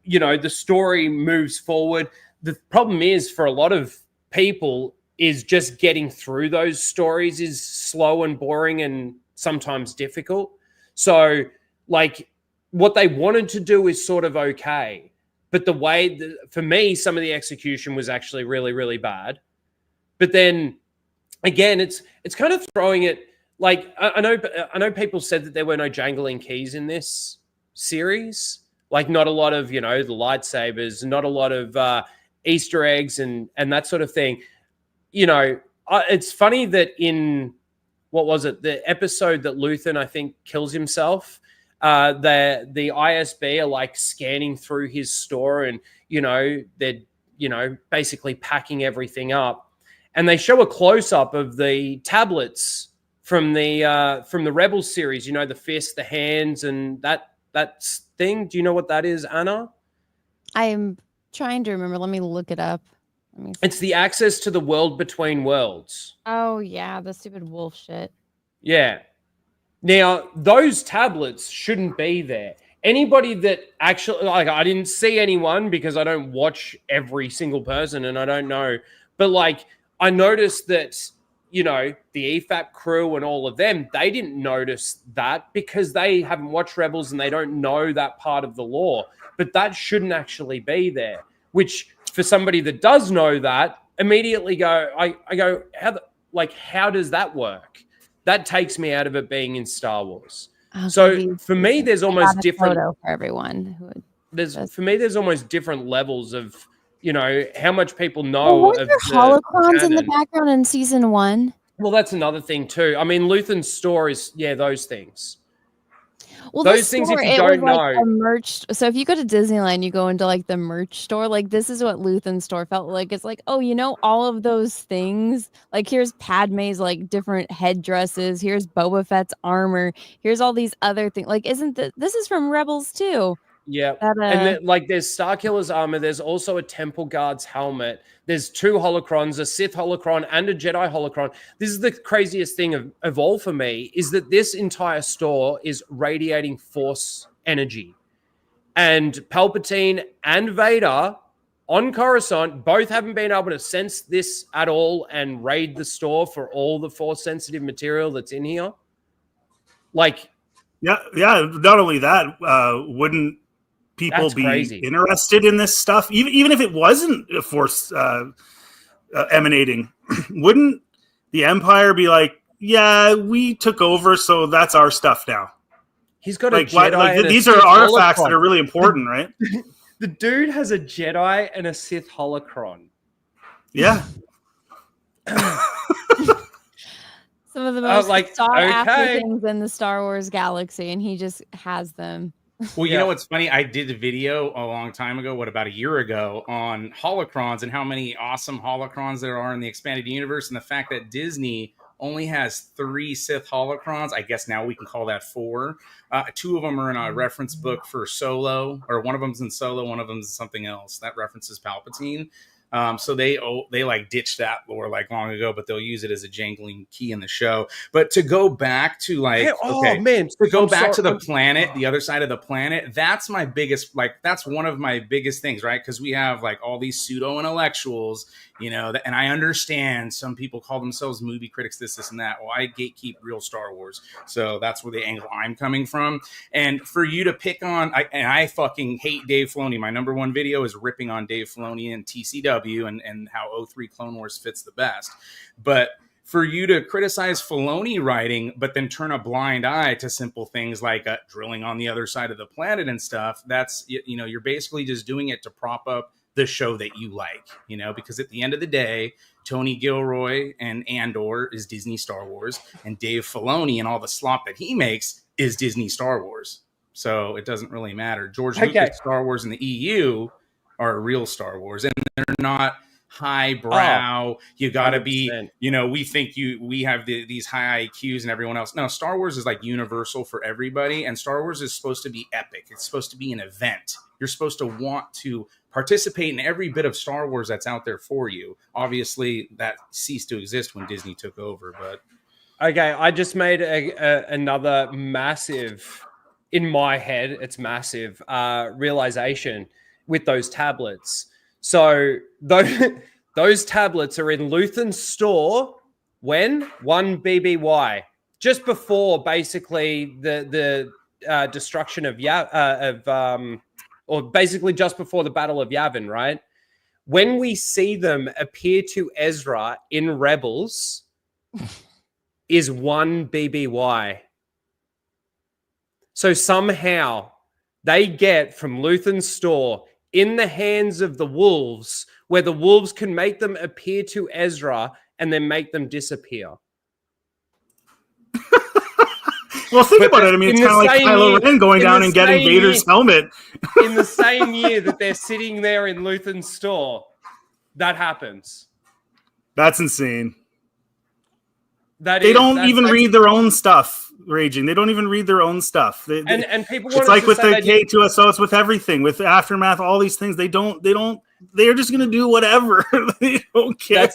the story moves forward. The problem is for a lot of people is just getting through those stories is slow and boring and sometimes difficult. So like what they wanted to do is sort of okay. But the way, for me, some of the execution was actually really, really bad. But then again, it's kind of throwing it, like, I know people said that there were no jangling keys in this series. Like not a lot of, the lightsabers, not a lot of Easter eggs and that sort of thing. It's funny that in, what was it? The episode that Luthen, I think, kills himself. The ISB are like scanning through his store and, they're, basically packing everything up. And they show a close-up of the tablets from the Rebels series, the fist, the hands, and that thing. Do you know what that is, Anna? I'm trying to remember. Let me look it up. It's the access to the world between worlds. Oh, yeah, the stupid wolf shit. Yeah. Now, those tablets shouldn't be there. Anybody that actually, like, I didn't see anyone because I don't watch every single person and I don't know. But, like, I noticed that, the EFAP crew and all of them, they didn't notice that because they haven't watched Rebels and they don't know that part of the lore. But that shouldn't actually be there, which for somebody that does know that, immediately I go, how does that work? That takes me out of it being in Star Wars. So for me, there's almost different photo for everyone. For me, there's almost different levels of, how much people know of the holocrons in the background in season 1. Well, that's another thing too. I mean, Luthen's store is those things. Well, those this things, store, if you it don't was like know, a merch. So if you go to Disneyland, you go into like the merch store. Like this is what Luthen's store felt like. It's like, oh, all of those things. Like here's Padme's like different headdresses. Here's Boba Fett's armor. Here's all these other things. Like, this is from Rebels too? Yeah, That, and then, like there's Starkiller's armor. There's also a Temple Guard's helmet. There's 2 holocrons, a Sith holocron and a Jedi holocron. This is the craziest thing of all for me, is that this entire store is radiating Force energy. And Palpatine and Vader on Coruscant both haven't been able to sense this at all and raid the store for all the Force-sensitive material that's in here. Like... Yeah. Not only that, wouldn't people be interested in this stuff, even if it wasn't a Force emanating? Wouldn't the Empire be like, yeah, we took over, so that's our stuff now? He's got a Jedi and these a are Sith artifacts holocron. that are really important, right? The dude has a Jedi and a Sith holocron. Yeah. Some of the most like, sought after okay. things in the Star Wars galaxy, and he just has them. Well, you know what's funny? I did a video a long time ago, about a year ago, on holocrons and how many awesome holocrons there are in the expanded universe, and the fact that Disney only has 3 Sith holocrons. I guess now we can call that 4. 2 of them are in a reference book for Solo, or one of them's in Solo, one of them's something else. That references Palpatine. So they like ditched that lore like long ago, but they'll use it as a jangling key in the show. But to go back to like, to go back to the planet, the other side of the planet, that's my biggest, that's one of my biggest things, right? Because we have like all these pseudo intellectuals, and I understand some people call themselves movie critics, this and that. Well, I gatekeep real Star Wars, so that's where the angle I'm coming from. And for you to pick on, I fucking hate Dave Filoni. My number 1 video is ripping on Dave Filoni and TCW. And how 03 Clone Wars fits the best. But for you to criticize Filoni writing, but then turn a blind eye to simple things like drilling on the other side of the planet and stuff, that's, you're basically just doing it to prop up the show that you like, because at the end of the day, Tony Gilroy and Andor is Disney Star Wars, and Dave Filoni and all the slop that he makes is Disney Star Wars. So it doesn't really matter. George Lucas Star Wars in the EU are real Star Wars, and they're not highbrow. You got to be, we think we have these high IQs and everyone else. No, Star Wars is like universal for everybody, and Star Wars is supposed to be epic. It's supposed to be an event. You're supposed to want to participate in every bit of Star Wars that's out there for you. Obviously, that ceased to exist when Disney took over, but okay, I just made another massive, in my head, it's massive realization with those tablets. So those tablets are in Luthen's store when 1 BBY, just before basically the destruction of or basically just before the Battle of Yavin, right? When we see them appear to Ezra in Rebels, is 1 BBY. So somehow they get from Luthen's store in the hands of the wolves, where the wolves can make them appear to Ezra and then make them disappear. Well, think about it. I mean, it's kind of like Kylo Ren going down and getting Vader's helmet. In the same year that they're sitting there in Luthen's store, that happens. That's insane. They don't even read their own stuff. Raging, they don't even read their own stuff. And people, it's like with the K2SO, it's with everything, with Aftermath, all these things. They're just gonna do whatever. They don't care.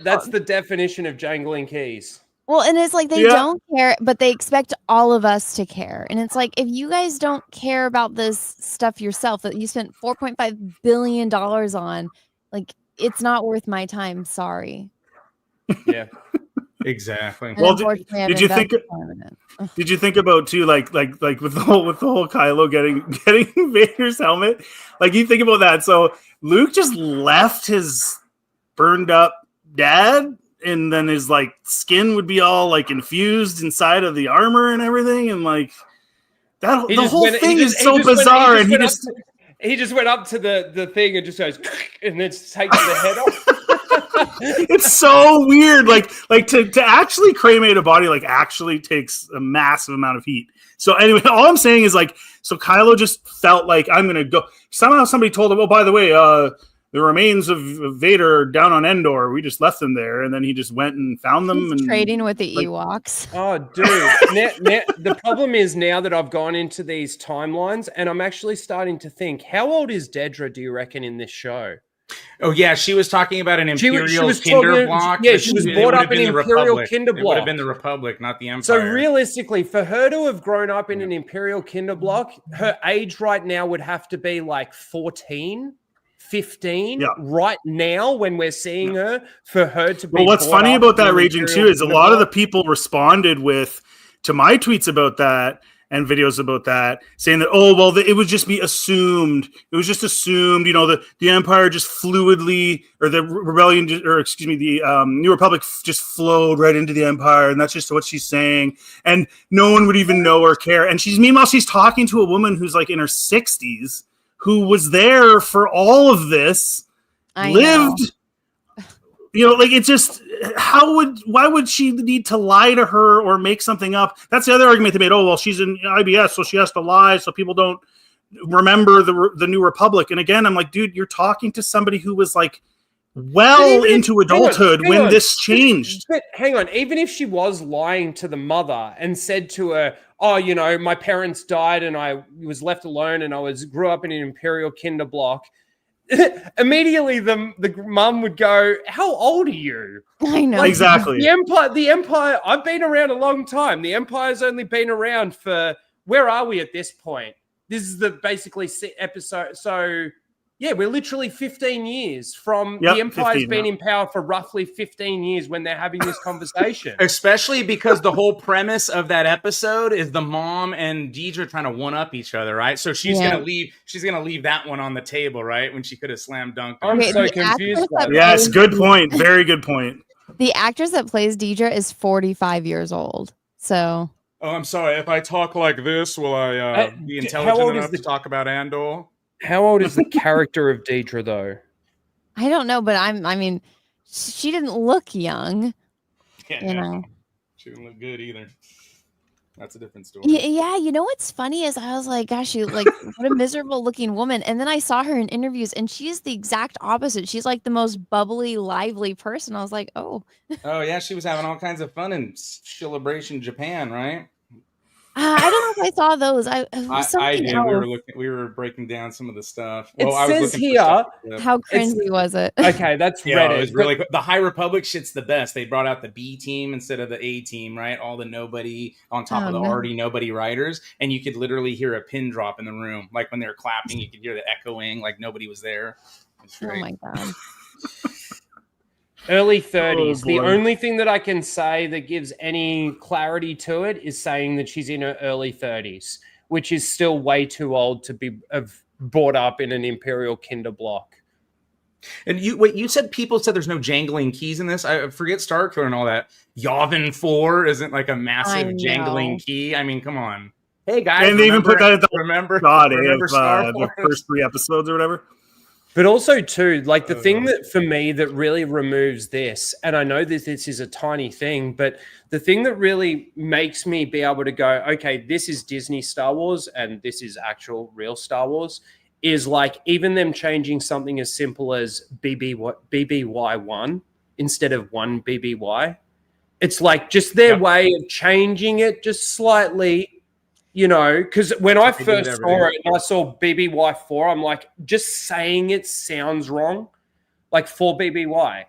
That's the definition of jangling keys. Well, and it's like they don't care, but they expect all of us to care. And it's like, if you guys don't care about this stuff yourself that you spent $4.5 billion on, like, it's not worth my time. Sorry. Yeah. Exactly. Well, did you think about too, like with the whole Kylo getting Vader's helmet? Like, you think about that. So Luke just left his burned up dad, and then his like skin would be all like infused inside of the armor and everything, and like that. The whole thing is so bizarre. He just went up to the thing and just goes, and then takes the head off. It's so weird. Like to actually cremate a body like actually takes a massive amount of heat. So anyway, all I'm saying is like, so Kylo just felt like I'm gonna go. Somehow somebody told him, oh, by the way, the remains of Vader are down on Endor. We just left them there, and then he just went and found them. He's and trading with the Ewoks. Oh, dude. The problem is now that I've gone into these timelines, and I'm actually starting to think, how old is Dedra, do you reckon, in this show? Oh yeah, she was talking about an Imperial she was Kinder talking, block. Yeah, she was brought up in Imperial Kinder block. It would have been the Republic, not the Empire. So realistically, for her to have grown up in an Imperial Kinder block, her age right now would have to be like 14, 15 right now when we're seeing her, for her to be. Well, what's funny about that, Raging, too, is a lot of the people responded to my tweets about that and videos about that, saying that, oh, well, it would just be assumed. It was just assumed, the Empire just fluidly, or the rebellion, the New Republic just flowed right into the Empire, and that's just what she's saying. And no one would even know or care. And meanwhile, she's talking to a woman who's like in her 60s, who was there for all of this, lived. It's just, why would she need to lie to her or make something up? That's the other argument they made. Oh, well, she's in IBS, so she has to lie so people don't remember the New Republic. And again, I'm like, dude, you're talking to somebody who was like into adulthood when this changed. But hang on, even if she was lying to the mother and said to her, oh, my parents died and I was left alone and grew up in an Imperial Kinder block, immediately the mum would go, how old are you? I know. Exactly. The Empire, I've been around a long time. The Empire's only been around for, where are we at this point? This is the basically episode. So yeah, we're literally 15 years from the Empire's been in power for roughly 15 years when they're having this conversation. Especially because the whole premise of that episode is the mom and Dedra trying to one up each other, right? So she's gonna leave that one on the table, right? When she could have slam dunked. I'm so confused. Yes, good point. Very good point. The actress that plays Dedra is 45 years old. So. Oh, I'm sorry. If I talk like this, will I be intelligent enough to talk about Andor? How old is the character of Dedra, though? I don't know, but I mean, she didn't look young. Yeah, she didn't look good either. That's a different story. Yeah, what's funny is I was like, gosh, what a miserable looking woman. And then I saw her in interviews, and she's the exact opposite. She's like the most bubbly, lively person. I was like, oh. Oh yeah, she was having all kinds of fun in Celebration Japan, right? I don't know if I saw those. I did. We were breaking down some of the stuff. It says here, how cringy was it? Okay, that's Reddit. It was really the High Republic shit's the best. They brought out the B team instead of the A team, right? All the nobody on top of the already nobody writers, and you could literally hear a pin drop in the room. Like when they were clapping, you could hear the echoing, like nobody was there. Oh my god. Early 30s. The only thing that I can say that gives any clarity to it is saying that she's in her early 30s, which is still way too old to be brought up in an Imperial Kinder block. And you said people said there's no jangling keys in this. I forget Starkiller and all that. Yavin 4 isn't like a massive jangling key. I mean, come on. Hey guys, and they even put that at the remember the first 3 episodes or whatever. But also, too, like the thing that for me that really removes this, and I know that this is a tiny thing, but the thing that really makes me be able to go, okay, this is Disney Star Wars and this is actual real Star Wars, is like even them changing something as simple as BBY1 instead of 1 BBY. It's like just their way of changing it just slightly. Because when I first saw it and I saw BBY4, I'm like, just saying it sounds wrong. Like 4 BBY.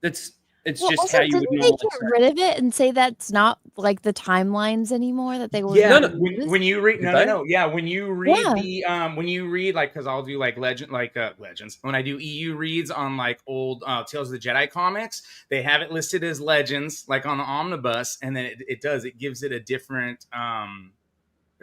It's just also, how you would normally get rid of it and say that's not like the timelines anymore that they were. Yeah, when you read Yeah, when you read like, because I'll do like legends. When I do EU reads on like old Tales of the Jedi comics, they have it listed as legends, like on the omnibus, and then it gives it a different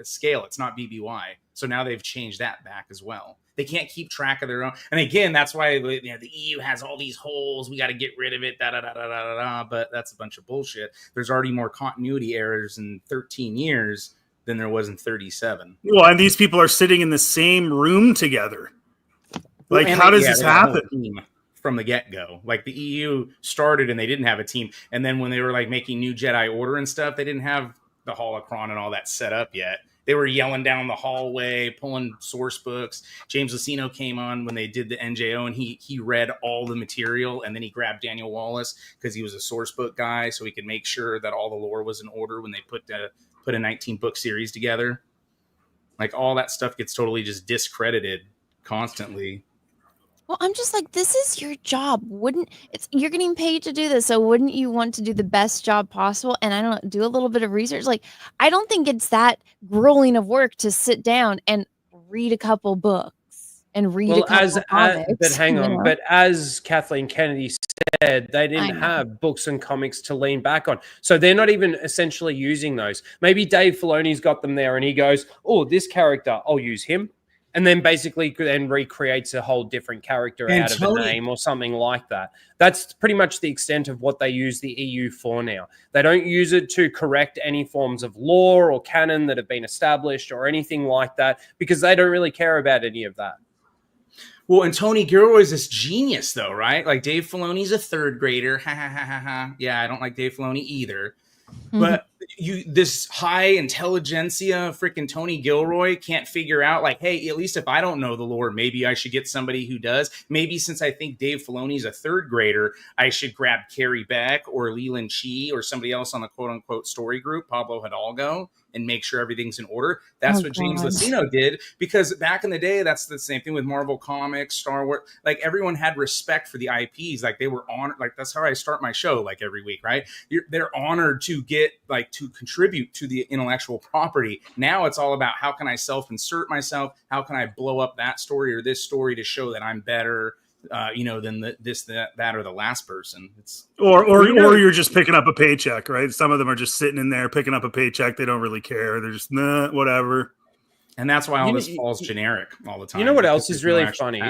scale. It's not BBY. So now they've changed that back as well. They can't keep track of their own. And again, that's why the EU has all these holes. We got to get rid of it. But that's a bunch of bullshit. There's already more continuity errors in 13 years than there was in 37. Well, and these people are sitting in the same room together. Like, how does this happen? from the get-go. Like the EU started and they didn't have a team, and then when they were like making new Jedi Order and stuff, they didn't have the holocron and all that set up yet. They were yelling down the hallway, pulling source books. James Luceno came on when they did the NJO, and he read all the material, and then he grabbed Daniel Wallace because he was a source book guy, so he could make sure that all the lore was in order when they put a 19-book series together. Like, all that stuff gets totally just discredited constantly. Well, I'm just like, this is your job. You're getting paid to do this, so wouldn't you want to do the best job possible? And I don't know, do a little bit of research. Like, I don't think it's that grueling of work to sit down and read a couple books and read a couple comics. But hang on, but as Kathleen Kennedy said, they didn't have books and comics to lean back on. So they're not even essentially using those. Maybe Dave Filoni's got them there and he goes, oh, this character, I'll use him. And then basically then recreates a whole different character out of a name or something like that. That's pretty much the extent of what they use the EU for now. They don't use it to correct any forms of lore or canon that have been established or anything like that, because they don't really care about any of that. Well, and Tony Gilroy is this genius, though, right? Like, Dave Filoni's a third grader. Ha, ha, ha, ha, ha. Yeah, I don't like Dave Filoni either. But this high intelligentsia freaking Tony Gilroy can't figure out, like, hey, at least if I don't know the lore, maybe I should get somebody who does. Maybe since I think Dave Filoni's a third grader, I should grab Carrie Beck or Leland Chee or somebody else on the quote unquote story group, Pablo Hidalgo, and make sure everything's in order. That's what James Luceno did, because back in the day, that's the same thing with Marvel Comics, Star Wars. Like, everyone had respect for the IPs. Like, they were honored. Like, that's how I start my show, like, every week, right? They're honored to get, like, to contribute to the intellectual property. Now it's all about, how can I self-insert myself? How can I blow up that story or this story to show that I'm better, than that, or the last person. Or you're just picking up a paycheck, right? Some of them are just sitting in there picking up a paycheck. They don't really care. They're just, nah, whatever. And that's why all this falls generic all the time. You know what else is really funny?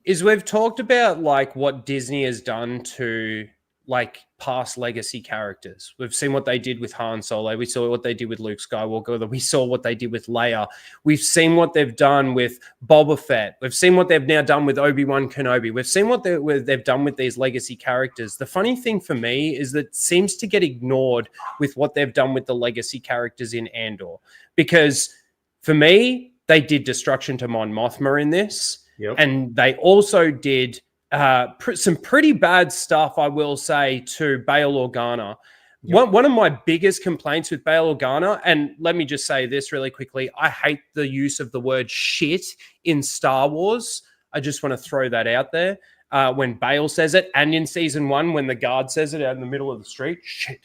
Is we've talked about, like, what Disney has done to, like, past legacy characters. We've seen what they did with Han Solo. We saw what they did with Luke Skywalker. We saw what they did with Leia. We've seen what they've done with Boba Fett. We've seen what they've now done with Obi-Wan Kenobi. We've seen what they've done with these legacy characters. The funny thing for me is that it seems to get ignored with what they've done with the legacy characters in Andor. Because for me, they did destruction to Mon Mothma in this. Yep. And they also did some pretty bad stuff, I will say, to Bail Organa. Yep. One of my biggest complaints with Bail Organa, and let me just say this really quickly, I hate the use of the word shit in Star Wars. I just want to throw that out there. When Bail says it, and in season 1, when the guard says it out in the middle of the street, shit.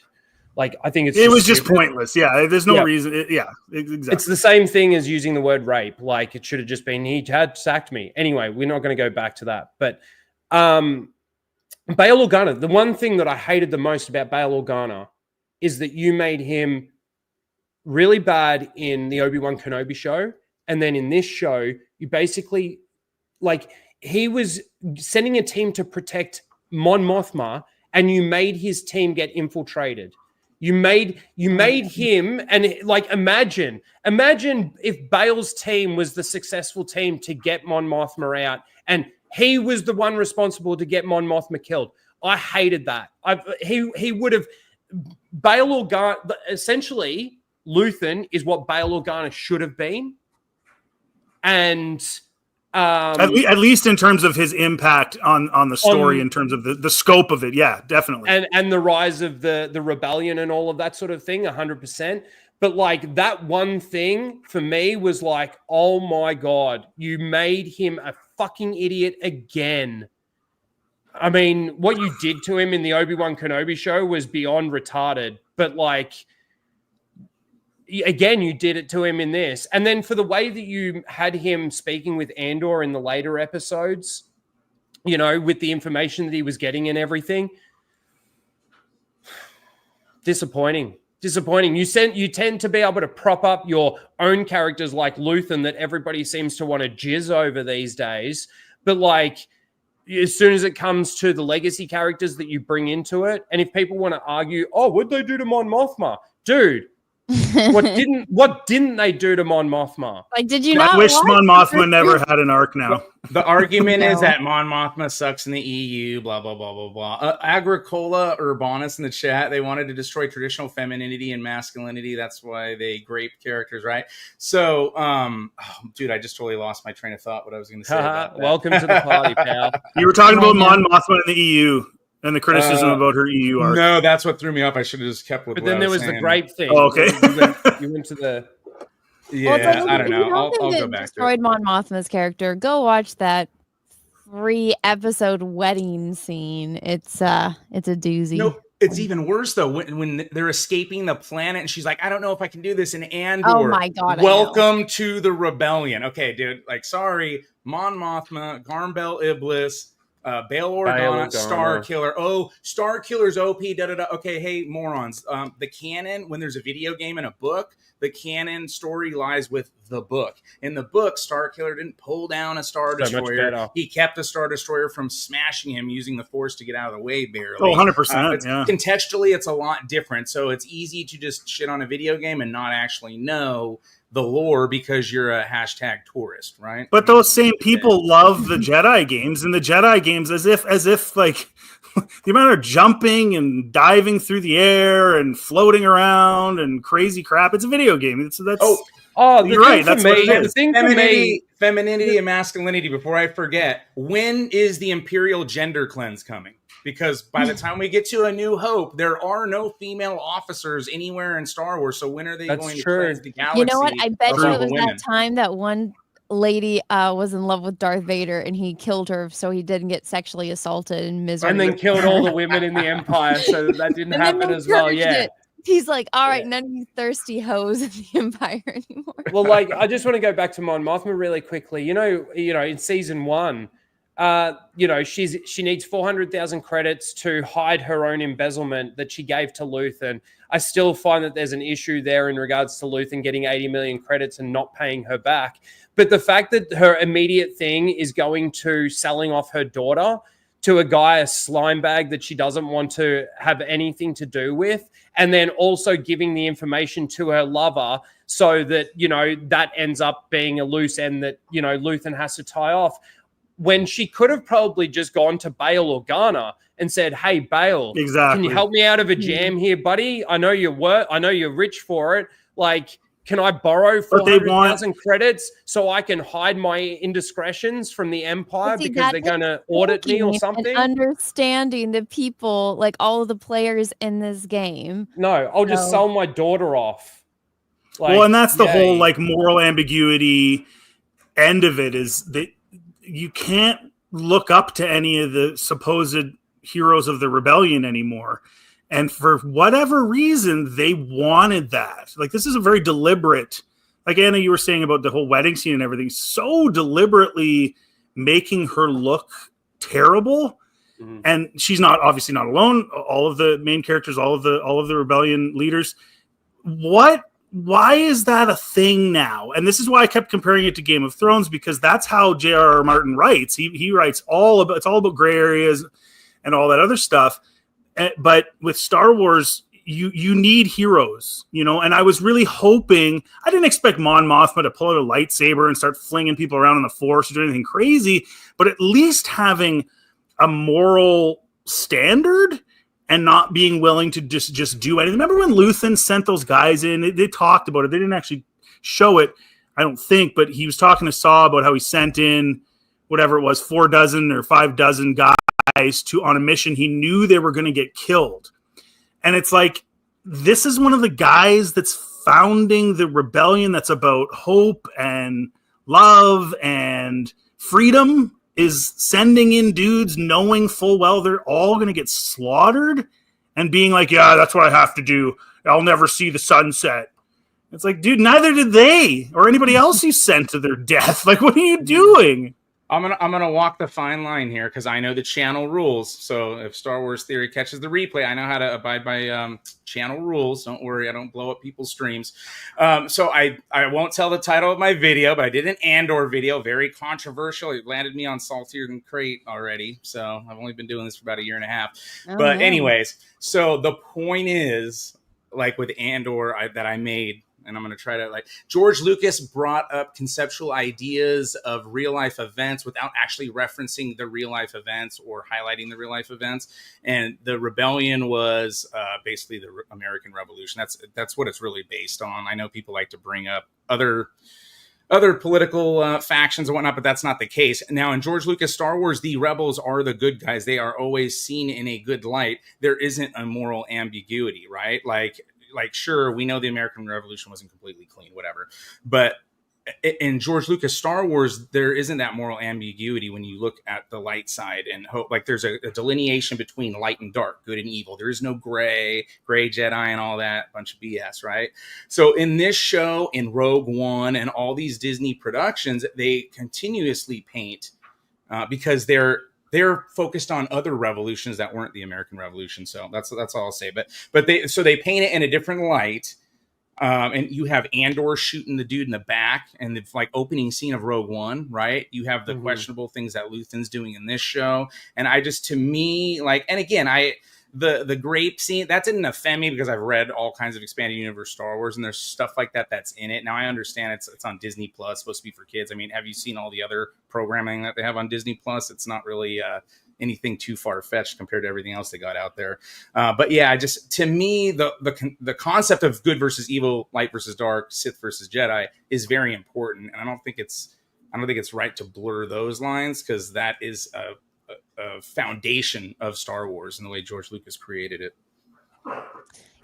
Like, I think it was just pointless. Yeah, there's no reason. Exactly. It's the same thing as using the word rape. Like, it should have just been, he had sacked me. Anyway, we're not going to go back to that. But Bail Organa, the one thing that I hated the most about Bail Organa is that you made him really bad in the Obi-Wan Kenobi show. And then in this show, you basically, like, he was sending a team to protect Mon Mothma, and you made his team get infiltrated. You made him, and, like, imagine if Bail's team was the successful team to get Mon Mothma out, and he was the one responsible to get Mon Mothma killed. I hated that. He would have, Bail Organa, essentially, Luthen is what Bail Organa should have been. And at least in terms of his impact on the story, in terms of the scope of it. Yeah, definitely. And the rise of the rebellion and all of that sort of thing, 100%. But, like, that one thing for me was like, oh my God, you made him a fucking idiot again. I mean, what you did to him in the Obi-Wan Kenobi show was beyond retarded. But, like, again, you did it to him in this. And then for the way that you had him speaking with Andor in the later episodes, you know, with the information that he was getting and everything, disappointing. You tend to be able to prop up your own characters like Luthen that everybody seems to want to jizz over these days. But, like, as soon as it comes to the legacy characters that you bring into it, and if people want to argue, oh, what'd they do to Mon Mothma? Dude, What didn't they do to Mon Mothma? Like, did you I not? wish watch Mon the Mothma first never season? had an arc now. The argument is No. that Mon Mothma sucks in the EU, blah, blah, blah, blah, blah. Agricola Urbanus in the chat, they wanted to destroy traditional femininity and masculinity. That's why they grape characters, right? So, dude, I just totally lost my train of thought, what I was going to say about that. Welcome to the party, pal. You were talking about Mon Mothma in the EU and the criticism about her EU arc. No, that's what threw me off. I should have just kept with But what then I there was saying. the grape thing. Oh, okay. You went to the... Yeah, Well, it's like, I don't if you know. I'll think go it back to it. destroyed Mon Mothma's character, go watch that 3-episode wedding scene. It's a doozy. No, it's even worse though when they're escaping the planet and she's like, I don't know if I can do this in Andor. Oh my God, I Welcome to the rebellion. Okay, dude. Like, sorry, Mon Mothma, Garmbel Iblis, Bail Organa, Star Killer. Oh, Star Killer's OP. Da da da. Okay, hey morons. The canon, when there's a video game and a book, the canon story lies with the book. In the book, Star Killer didn't pull down a Star Destroyer. He kept a Star Destroyer from smashing him using the Force to get out of the way barely. Oh, 100%. Yeah. Contextually, it's a lot different. So it's easy to just shit on a video game and not actually know the lore because you're a hashtag tourist, right? But those same people love the Jedi games, and the Jedi games as if like the amount of jumping and diving through the air and floating around and crazy crap. It's a video game. You're right. That's what it is. Femininity and masculinity. Before I forget, when is the Imperial gender cleanse coming? Because by the time we get to A New Hope, there are no female officers anywhere in Star Wars. So when are they going to cleanse the galaxy? You know what? I bet you it was women? that time that one lady was in love with Darth Vader and he killed her so he didn't get sexually assaulted and misery. And then killed all the women in the Empire, so that didn't happen as well. Yeah. It. He's like, all right, none of you thirsty hoes in the Empire anymore. Well, like, I just want to go back to Mon Mothma really quickly. You know, in season 1, she needs 400,000 credits to hide her own embezzlement that she gave to Luthen. I still find that there's an issue there in regards to Luthen getting 80 million credits and not paying her back. But the fact that her immediate thing is going to selling off her daughter to a guy, a slime bag that she doesn't want to have anything to do with, and then also giving the information to her lover so that, that ends up being a loose end that, Luthen has to tie off. When she could have probably just gone to Bail Organa and said, hey, Bail, exactly, can you help me out of a jam here, buddy? I know you're rich for it. Like, can I borrow 400,000 credits so I can hide my indiscretions from the Empire because they're going to audit me or something? Understanding the people, like all of the players in this game. No, I'll just sell my daughter off. Like, and that's the whole like moral ambiguity end of it, is that you can't look up to any of the supposed heroes of the rebellion anymore. And for whatever reason, they wanted that. Like, this is a very deliberate, like Anna, you were saying about the whole wedding scene and everything, so deliberately making her look terrible. Mm-hmm. And she's obviously not alone. All of the main characters, all of the rebellion leaders. Why is that a thing now? And this is why I kept comparing it to Game of Thrones, because that's how J.R.R. Martin writes. He writes it's all about gray areas and all that other stuff. But with Star Wars, you need heroes, and I was really hoping, I didn't expect Mon Mothma to pull out a lightsaber and start flinging people around in the Force or do anything crazy, but at least having a moral standard and not being willing to just do anything. Remember when Luthen sent those guys in? They talked about it. They didn't actually show it, I don't think, but he was talking to Saw about how he sent in whatever it was, 4 dozen or 5 dozen guys on a mission. He knew they were going to get killed. And it's like, this is one of the guys that's founding the rebellion that's about hope and love and freedom, is sending in dudes knowing full well they're all going to get slaughtered and being like, yeah, that's what I have to do. I'll never see the sunset. It's like, dude, neither did they or anybody else you sent to their death. Like, what are you doing? I'm gonna walk the fine line here because I know the channel rules. So if Star Wars Theory catches the replay, I know how to abide by channel rules. Don't worry, I don't blow up people's streams. So I won't tell the title of my video, but I did an Andor video, very controversial. It landed me on Saltier than Crate already. So I've only been doing this for about 1.5 years. But anyways, so the point is, like with Andor that I made, and I'm going to try to like George Lucas brought up conceptual ideas of real life events without actually referencing the real life events or highlighting the real life events. And the rebellion was basically the American Revolution. That's what it's really based on. I know people like to bring up other political factions and whatnot, but that's not the case. Now, in George Lucas Star Wars, the rebels are the good guys. They are always seen in a good light. There isn't a moral ambiguity, right? Like sure, we know the American Revolution wasn't completely clean, whatever. But in George Lucas Star Wars, there isn't that moral ambiguity when you look at the light side and hope. Like there's a delineation between light and dark, good and evil. There is no gray Jedi and all that bunch of BS, right? So in this show, in Rogue One, and all these Disney productions, they continuously paint because they're focused on other revolutions that weren't the American Revolution. So that's all I'll say. But they paint it in a different light. And you have Andor shooting the dude in the back, and the like opening scene of Rogue One, right? You have the questionable things that Luthen's doing in this show, and to me, like, and again, the grape scene that didn't offend me because I've read all kinds of expanded universe Star Wars, and there's stuff like that's in it. Now I understand it's on Disney Plus, supposed to be for kids. I mean, have you seen all the other programming that they have on Disney Plus? It's not really anything too far-fetched compared to everything else they got out there. But yeah, to me, the concept of good versus evil, light versus dark, Sith versus Jedi is very important, and I don't think it's right to blur those lines, because that is a foundation of Star Wars and the way George Lucas created it.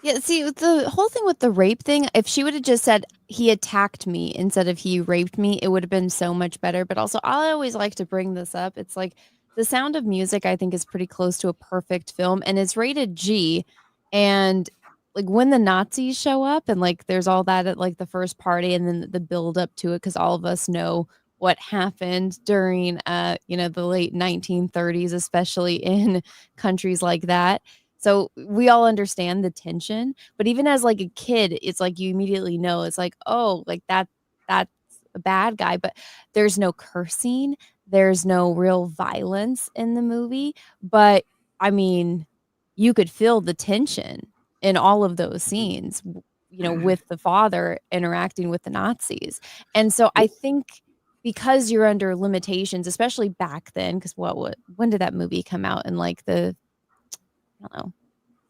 Yeah, see, the whole thing with the rape thing, if she would have just said he attacked me instead of he raped me, it would have been so much better. But also, I always like to bring this up. It's like The Sound of Music, I think, is pretty close to a perfect film, and it's rated G. And like when the Nazis show up and like there's all that at like the first party, and then the build up to it, because all of us know what happened during the late 1930s, especially in countries like that. So we all understand the tension, but even as like a kid, it's like you immediately know it's like, oh, like that's a bad guy. But there's no cursing, there's no real violence in the movie, but I mean, you could feel the tension in all of those scenes, with the father interacting with the Nazis. And so I think, because you're under limitations, especially back then, because when did that movie come out? In like I don't know,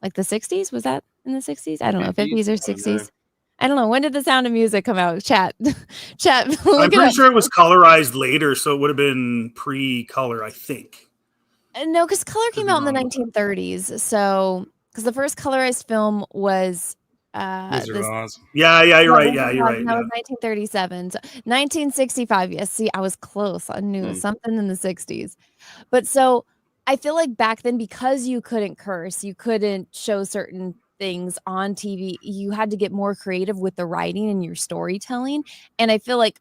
like the 60s? Was that in the 60s? I don't know, 50s or 60s. I don't know. When did The Sound of Music come out? Chat. I'm pretty sure it was colorized later, so it would have been pre-color, I think. No, because color came out in the 1930s. So, because the first colorized film was Wizard of Oz. Yeah, you're right. Yeah, you're right. That was 1937. So 1965. Yes, see, I was close. I knew something in the 60s. But so I feel like back then, because you couldn't curse, you couldn't show certain things on TV, you had to get more creative with the writing and your storytelling. And I feel like,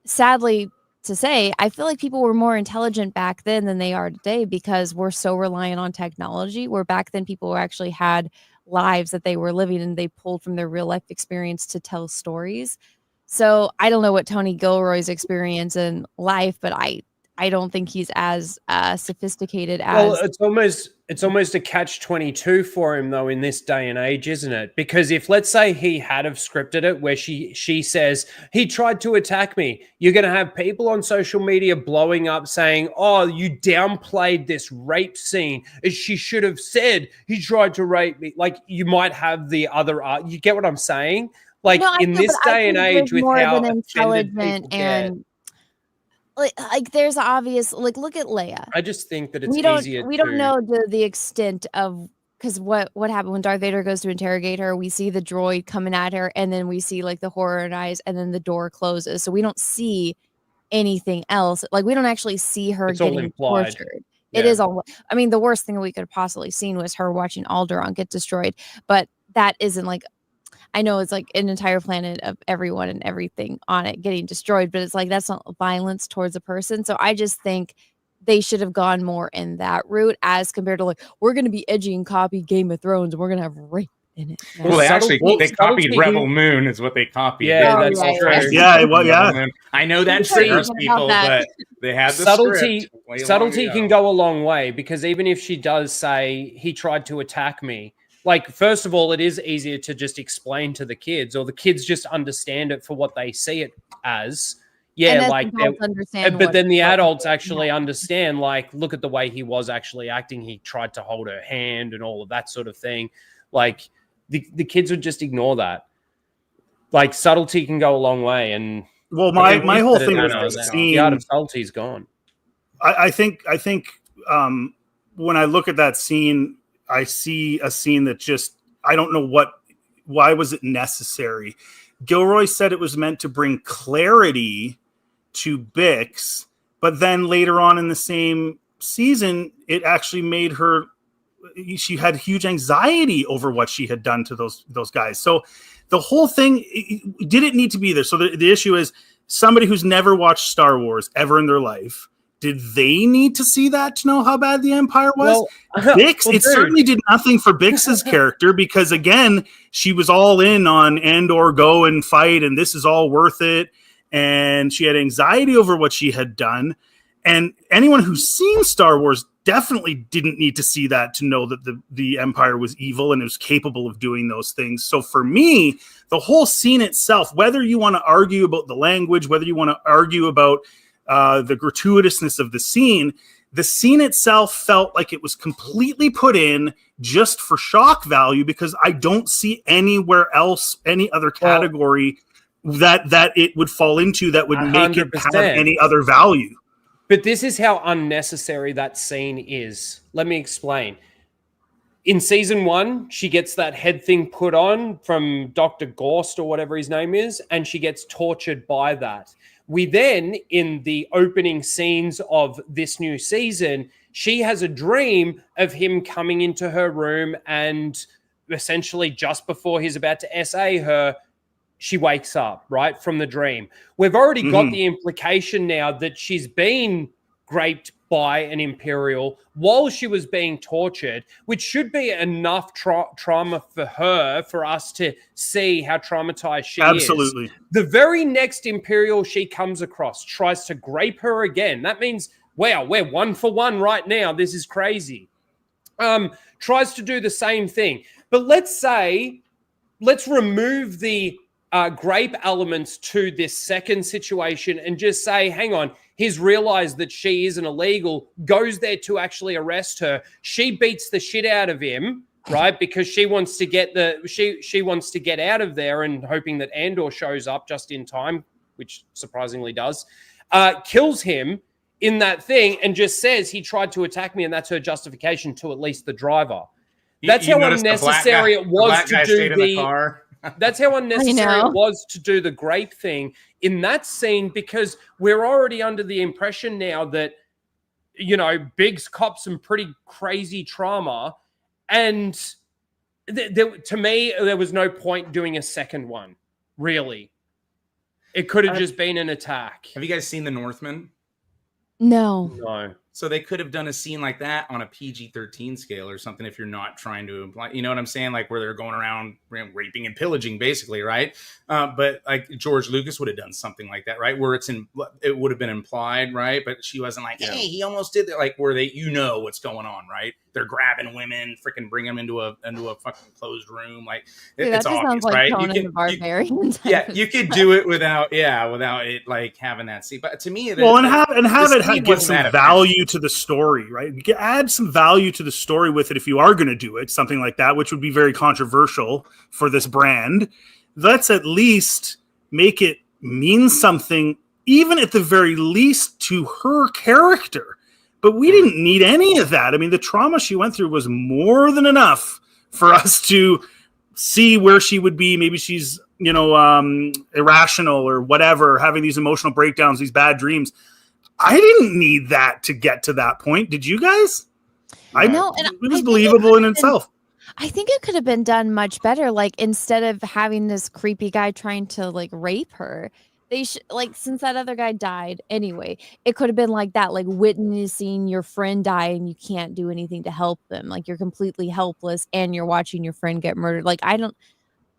sadly to say, I feel like people were more intelligent back then than they are today, because we're so reliant on technology, where back then people actually had lives that they were living, and they pulled from their real life experience to tell stories. So I don't know what Tony Gilroy's experience in life, but I don't think he's as sophisticated as. Well, it's almost a catch-22 for him though in this day and age, isn't it? Because if, let's say, he had have scripted it where she says he tried to attack me, you're going to have people on social media blowing up saying, "Oh, you downplayed this rape scene. She should have said he tried to rape me." Like, you might have the other. You get what I'm saying? Like, no, in this day and age, with how intelligent and. Like there's obvious, like, look at Leia. I just think that it's easier. We don't know the extent of, because what happened when Darth Vader goes to interrogate her, we see the droid coming at her, and then we see like the horror in her eyes, and then the door closes, so we don't see anything else. Like, we don't actually see her getting tortured. Yeah. It is all. I mean, the worst thing we could have possibly seen was her watching Alderaan get destroyed, but that isn't like. I know it's like an entire planet of everyone and everything on it getting destroyed, but it's like, that's not violence towards a person. So I just think they should have gone more in that route, as compared to like, we're going to be edgy and copy Game of Thrones, and we're going to have rape in it. Well, they copied Rebel Moon is what they copied. Yeah, that's true. Yeah, well, yeah. I know that triggers people, but they had the subtlety can go a long way, because even if she does say he tried to attack me, like, first of all, it is easier to just explain to the kids, or the kids just understand it for what they see it as. Yeah, like, understand but then the adults actually understand, like, look at the way he was actually acting. He tried to hold her hand and all of that sort of thing. Like, the kids would just ignore that. Like, subtlety can go a long way. And well, my whole thing was the art of subtlety is gone. I think when I look at that scene, I see a scene that just, I don't know why was it necessary? Gilroy said it was meant to bring clarity to Bix, but then later on in the same season, it actually made her, she had huge anxiety over what she had done to those guys. So the whole thing, did it need to be there? So the issue is, somebody who's never watched Star Wars ever in their life, did they need to see that to know how bad the Empire was? Bix, it certainly did nothing for Bix's character, because again, she was all in on Andor, go and fight, and this is all worth it. And she had anxiety over what she had done. And anyone who's seen Star Wars definitely didn't need to see that to know that the Empire was evil and it was capable of doing those things. So for me, the whole scene itself, whether you want to argue about the language, whether you want to argue about the gratuitousness of the scene itself felt like it was completely put in just for shock value, because I don't see anywhere else, any other category that it would fall into that would 100%. Make it have any other value. But this is how unnecessary that scene is. Let me explain. In season 1, she gets that head thing put on from Dr. Gorst or whatever his name is, and she gets tortured by that. We then, in the opening scenes of this new season, she has a dream of him coming into her room, and essentially just before he's about to SA her, she wakes up, right, from the dream. We've already got the implication now that she's been raped by an Imperial while she was being tortured, which should be enough trauma for her, for us to see how traumatized she is. Absolutely. The very next Imperial she comes across tries to grape her again. That means, wow, we're 1 for 1 right now. This is crazy. Tries to do the same thing. But let's remove the grape elements to this second situation and just say, hang on, he's realized that she isn't illegal, goes there to actually arrest her. She beats the shit out of him, right? Because she wants to get she wants to get out of there, and hoping that Andor shows up just in time, which surprisingly does, kills him in that thing and just says he tried to attack me, and that's her justification to at least the driver. That's how unnecessary it was to do the that's how unnecessary it was to do the grape thing in that scene, because we're already under the impression now that, you know, Biggs copped some pretty crazy trauma, and to me, there was no point doing a second one, really. It could have just been an attack. Have you guys seen The Northman? No. So they could have done a scene like that on a PG-13 scale or something, if you're not trying to imply, you know what I'm saying? Like, where they're going around raping and pillaging, basically, right? But like George Lucas would have done something like that, right? Where it would have been implied, right? But she wasn't like, hey, he almost did that. Like, where you know what's going on, right? They're grabbing women, freaking bring them into a fucking closed room. Like, it's obvious, like right? Conan the Barbarian. You could do it without it like having that scene. But to me, have it give some value to the story, right? You can add some value to the story with it if you are going to do it, something like that, which would be very controversial for this brand. Let's at least make it mean something, even at the very least, to her character. But we didn't need any of that. I mean, the trauma she went through was more than enough for us to see where she would be. Maybe she's, irrational or whatever, having these emotional breakdowns, these bad dreams. I didn't need that to get to that point. Did you guys? It was believable in itself. I think it could have been done much better. Like, instead of having this creepy guy trying to like rape her, they should, like, since that other guy died anyway, it could have been like that, like witnessing your friend die and you can't do anything to help them. Like, you're completely helpless and you're watching your friend get murdered. Like, I don't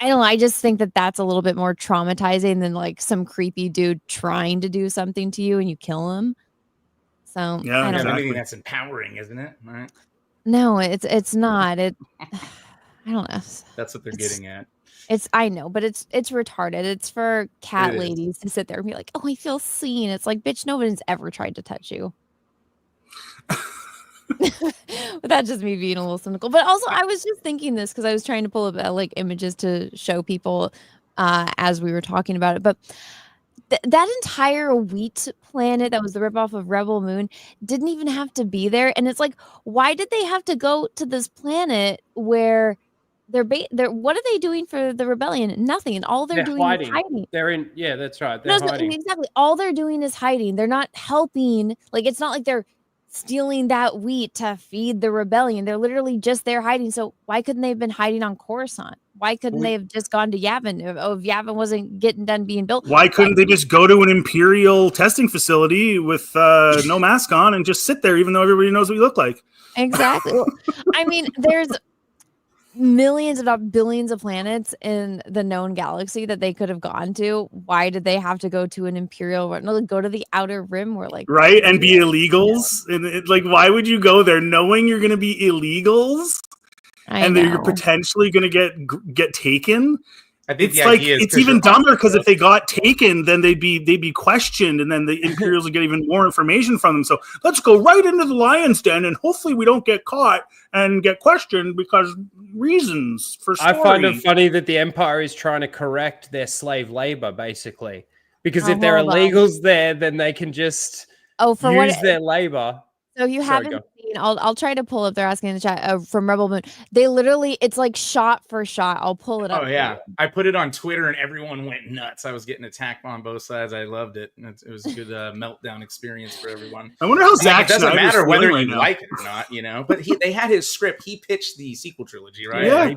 know. I just think that that's a little bit more traumatizing than like some creepy dude trying to do something to you and you kill him. So I think that's empowering, isn't it? Right? No, it's not. I don't know. That's what they're getting at. I know, but it's retarded. It's for cat It is. ladies to sit there and be like, "Oh, I feel seen." It's like, bitch, nobody's ever tried to touch you. But that's just me being a little cynical. But also, I was just thinking this because I was trying to pull up like images to show people as we were talking about it. But that entire wheat planet that was the ripoff of Rebel Moon didn't even have to be there. And it's like, why did they have to go to this planet where they're what are they doing for the rebellion? Nothing. And all they're doing is hiding. They're in. Yeah, that's right. They're hiding. Exactly. All they're doing is hiding. They're not helping. Like, it's not like they're stealing that wheat to feed the rebellion. They're literally just there hiding. So why couldn't they have been hiding on Coruscant? Why couldn't they have just gone to Yavin? If Yavin wasn't getting done being built, why couldn't they just go to an Imperial testing facility with no mask on and just sit there, even though everybody knows what you look like? Exactly. Well, I mean, there's millions, if not billions, of planets in the known galaxy that they could have gone to. Why did they have to go to an Imperial? No, go to the Outer Rim, where like right and be illegals, and like, why would you go there knowing you're going to be illegals and that you're potentially going to get taken? I think it's like it's even dumber because if they got taken, then they'd be questioned, and then the Imperials would get even more information from them. So let's go right into the lion's den, and hopefully we don't get caught and get questioned because reasons for story. I find it funny that the Empire is trying to correct their slave labor, basically, because if there are illegals there, then they can just use their labor. So you haven't seen, I'll try to pull up, they're asking in the chat from Rebel Moon. They literally, it's like shot for shot. I'll pull it up. Oh, yeah. I put it on Twitter and everyone went nuts. I was getting attacked on both sides. I loved it. It was a good meltdown experience for everyone. I wonder how Zack it doesn't Snyder's matter whether feeling you right like it or not, you know. But they had his script. He pitched the sequel trilogy, right? Yeah.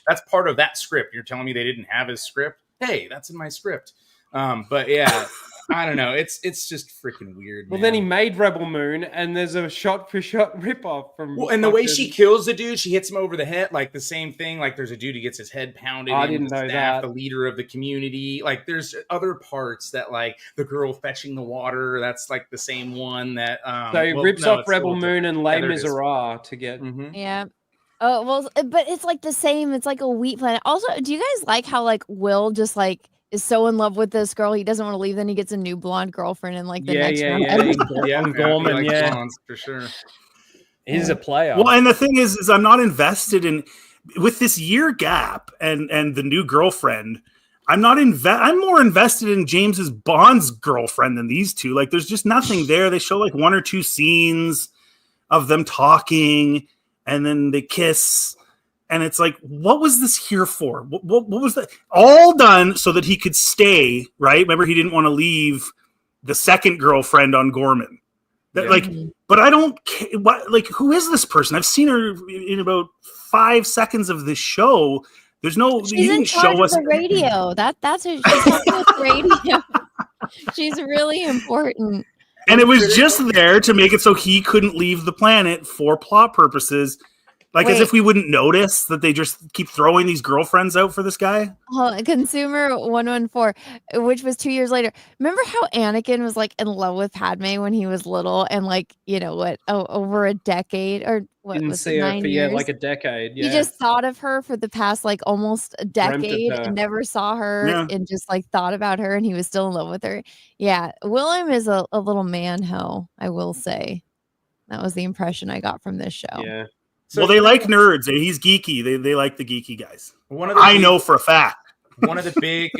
That's part of that script. You're telling me they didn't have his script? Hey, that's in my script. But yeah. I don't know. It's just freaking weird. Well, then he made Rebel Moon, and there's a shot-for-shot ripoff from. Well, and the way she kills the dude, she hits him over the head, like the same thing. Like there's a dude who gets his head pounded. I didn't know that. The leader of the community. Like there's other parts that, like the girl fetching the water. That's like the same one that. So he rips off Rebel Moon and Les Miserables to get. Yeah. Oh well, but it's like the same. It's like a wheat planet. Also, do you guys like how like Will just like is so in love with this girl he doesn't want to leave, then he gets a new blonde girlfriend in like the next round. Gorman, blondes, for sure. He's a player. Well, and the thing is I'm not invested in with this year gap and the new girlfriend. I'm more invested in James's Bond's girlfriend than these two. Like there's just nothing there. They show like one or two scenes of them talking and then they kiss. And it's like, what was this here for? What was that? All done so that he could stay, right? Remember, he didn't want to leave the second girlfriend on Gorman. But I don't care. Who is this person? I've seen her in about 5 seconds of this show. There's no. She's in charge of the radio. That's who she's helping with radio. She's really important. And it was just there to make it so he couldn't leave the planet for plot purposes. Like, as if we wouldn't notice that they just keep throwing these girlfriends out for this guy. Consumer 114, which was 2 years later. Remember how Anakin was like in love with Padme when he was little, and like, you know what, over a decade or what? Didn't was see it, her 9 for years? like a decade. Yeah. He just thought of her for the past like almost a decade and never saw her and just like thought about her, and he was still in love with her. Yeah, William is a little man-ho, I will say. That was the impression I got from this show. Yeah. So they like nerds. He's geeky. They like the geeky guys. I know for a fact. One of the big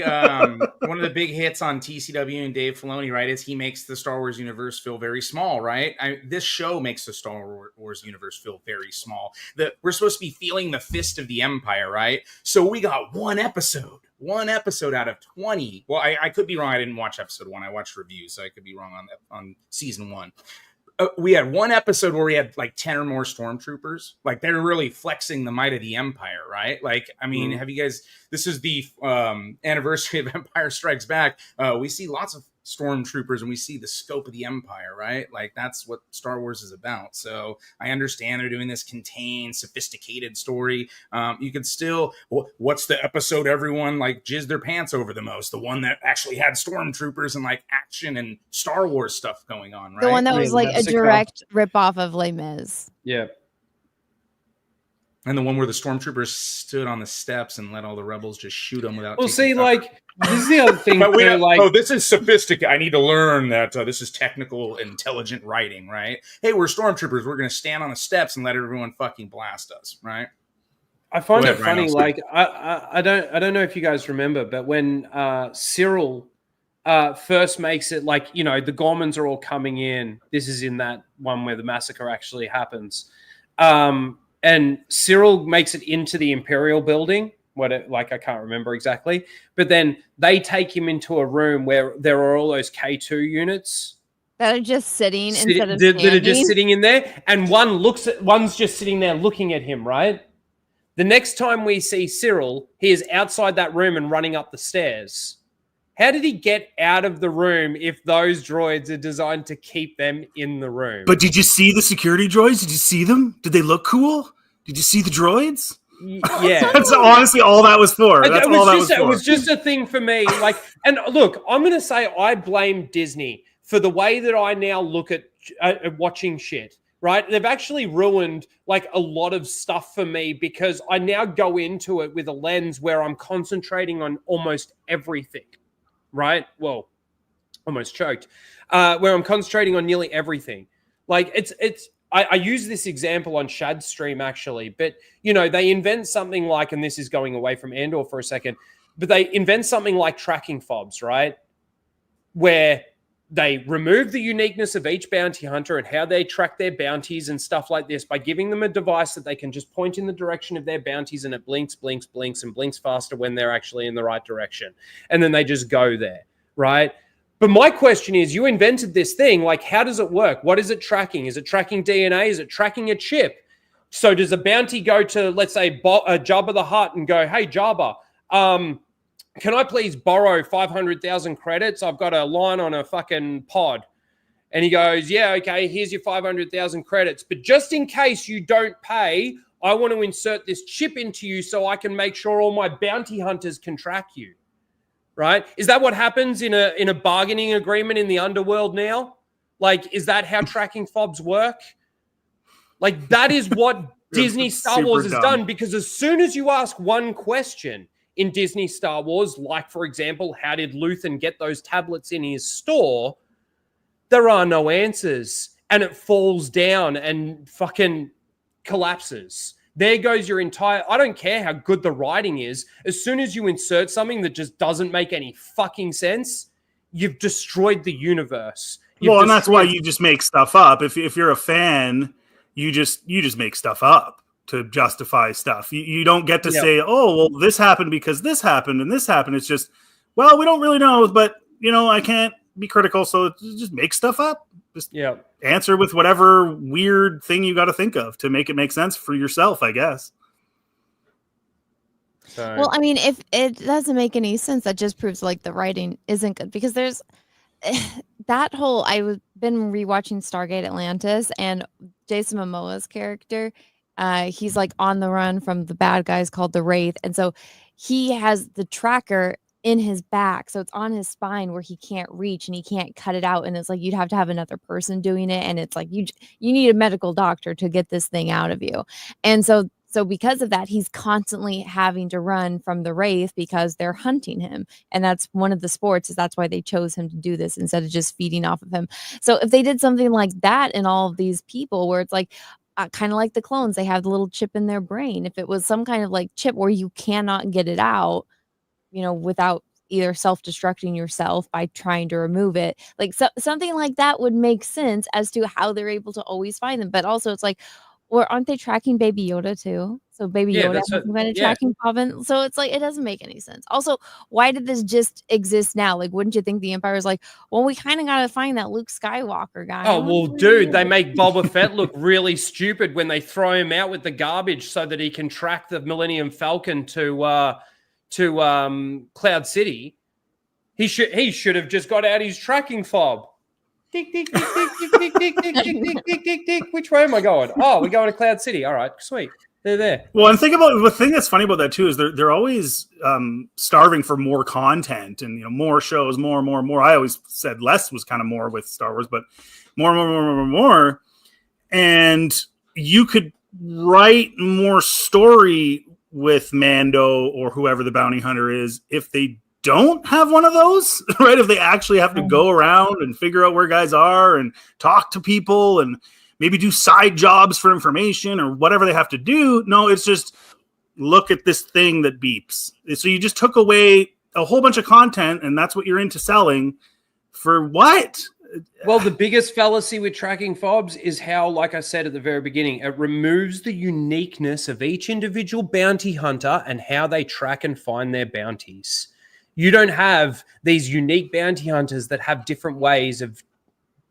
hits on TCW and Dave Filoni, right, is he makes the Star Wars universe feel very small, right? this show makes the Star Wars universe feel very small. We're supposed to be feeling the fist of the Empire, right? So we got one episode out of 20. Well, I could be wrong. I didn't watch episode 1. I watched reviews, so I could be wrong on season 1. We had one episode where we had like 10 or more stormtroopers. Like they're really flexing the might of the Empire, right? Like, I mean, have you guys, this is the anniversary of Empire Strikes Back. We see lots of stormtroopers and we see the scope of the Empire, right? Like that's what Star Wars is about. So I understand they're doing this contained, sophisticated story. You could still, what's the episode everyone like jizzed their pants over the most? The one that actually had stormtroopers and like action and Star Wars stuff going on, right? The one that was like a direct ripoff of Les Mis. Yeah. And the one where the stormtroopers stood on the steps and let all the rebels just shoot them without. Well, taking see, cover. like this is the other thing. But we too, don't, like, oh, this is sophisticated. I need to learn that this is technical, intelligent writing, right? Hey, we're stormtroopers. We're going to stand on the steps and let everyone fucking blast us, right? I find Go it ahead, funny. Ryno, Like, I don't know if you guys remember, but when Cyril first makes it, like, you know, the Gormans are all coming in. This is in that one where the massacre actually happens. And Cyril makes it into the Imperial building. I can't remember exactly. But then they take him into a room where there are all those K2 units that are just sitting instead of that are just standing. sitting in there. And one's just sitting there looking at him, right? The next time we see Cyril, he is outside that room and running up the stairs. How did he get out of the room if those droids are designed to keep them in the room? But did you see the security droids? Did you see them? Did they look cool? Did you see the droids? Yeah. That's honestly all that was for. That's all that was for. It was just a thing for me. Like, and look, I'm going to say I blame Disney for the way that I now look at watching shit. Right? They've actually ruined like a lot of stuff for me because I now go into it with a lens where I'm concentrating on almost everything. Right? Well, almost choked. Where I'm concentrating on nearly everything. Like I use this example on Shad's stream actually, but you know, they invent something like, and this is going away from Andor for a second, but they invent something like tracking fobs, right? Where they remove the uniqueness of each bounty hunter and how they track their bounties and stuff like this by giving them a device that they can just point in the direction of their bounties and it blinks, blinks, blinks, and blinks faster when they're actually in the right direction. And then they just go there, right? But my question is, you invented this thing, like how does it work? What is it tracking? Is it tracking DNA? Is it tracking a chip? So does a bounty go to, let's say, Jabba the Hutt and go, hey, Jabba, can I please borrow 500,000 credits? I've got a line on a fucking pod. And he goes, yeah, okay, here's your 500,000 credits. But just in case you don't pay, I want to insert this chip into you so I can make sure all my bounty hunters can track you. Right? Is that what happens in a bargaining agreement in the underworld now? Like, is that how tracking fobs work? Like, that is what Disney Star Wars has done, because as soon as you ask one question in Disney Star Wars, like, for example, how did Luthen get those tablets in his store? There are no answers. And it falls down and fucking collapses. There goes your entire... I don't care how good the writing is. As soon as you insert something that just doesn't make any fucking sense, you've destroyed the universe. Well, and that's why you just make stuff up. If you're a fan, you just make stuff up to justify stuff. You don't get to say, oh, well, this happened because this happened and this happened. It's just, well, we don't really know, but, you know, I can't be critical, so just make stuff up. Just answer with whatever weird thing you got to think of to make it make sense for yourself, I guess. So. Well, I mean, if it doesn't make any sense, that just proves like the writing isn't good, because there's that whole... I've been rewatching Stargate Atlantis, and Jason Momoa's character, he's like on the run from the bad guys called the Wraith, and so he has the tracker in his back, so it's on his spine where he can't reach and he can't cut it out, and it's like you'd have to have another person doing it, and it's like you need a medical doctor to get this thing out of you. And so because of that, he's constantly having to run from the Wraith because they're hunting him, and that's one of the sports, is that's why they chose him to do this instead of just feeding off of him. So if they did something like that in all of these people, where it's like kind of like the clones, they have the little chip in their brain. If it was some kind of like chip where you cannot get it out, you know, without either self-destructing yourself by trying to remove it, like something like that would make sense as to how they're able to always find them. But also it's like, or aren't they tracking Baby Yoda too? So Baby Yoda has some kind of tracking province. So it's like, it doesn't make any sense. Also, why did this just exist now? Like, wouldn't you think the Empire is like, well, we kind of got to find that Luke Skywalker guy. Oh, well, dude, they make Boba Fett look really stupid when they throw him out with the garbage so that he can track the Millennium Falcon to Cloud City. He should have just got out his tracking fob. Dick, dick, dick, dick, dick, dick, dick, dick, dick, dick, dick, dick. Which way am I going? Oh, we're going to Cloud City. All right, sweet. They're there. Well, and the thing that's funny about that too is they're always starving for more content and, you know, more shows, more. I always said less was kind of more with Star Wars, but more. And you could write more story with Mando or whoever the bounty hunter is if they don't have one of those, right? If they actually have to go around and figure out where guys are and talk to people and maybe do side jobs for information or whatever they have to do. No, it's just look at this thing that beeps. So you just took away a whole bunch of content, and that's what you're into selling for what? Well, the biggest fallacy with tracking fobs is how, like I said at the very beginning, it removes the uniqueness of each individual bounty hunter and how they track and find their bounties. You don't have these unique bounty hunters that have different ways of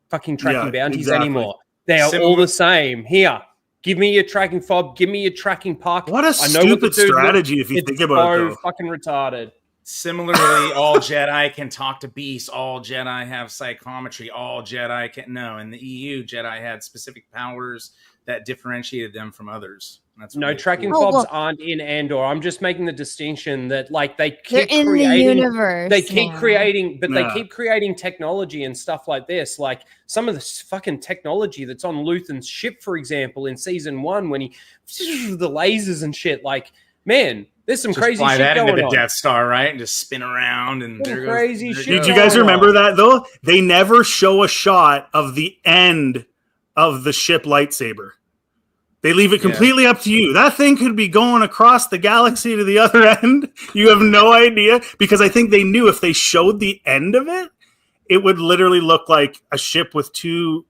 fucking tracking bounties anymore. They are all the same. Here, give me your tracking fob. Give me your tracking puck. What a stupid strategy if you think about it, though. Fucking retarded. Similarly, all Jedi can talk to beasts. All Jedi have psychometry. All Jedi can in the EU, Jedi had specific powers that differentiated them from others. That's no, really tracking cool. fobs aren't in Andor. I'm just making the distinction that like they They're keep in creating the universe. They keep now. creating, but Yeah. they keep creating technology and stuff like this. Like some of this fucking technology that's on Luthen's ship, for example, in season 1, when he the lasers and shit. Like, man, there's some Just crazy fly shit that going into the on. Death Star, right? And just spin around and Some there crazy goes. shit. Did you guys remember that, though? They never show a shot of the end of the ship lightsaber. They leave it completely up to you. That thing could be going across the galaxy to the other end. You have no idea, because I think they knew if they showed the end of it, it would literally look like a ship with two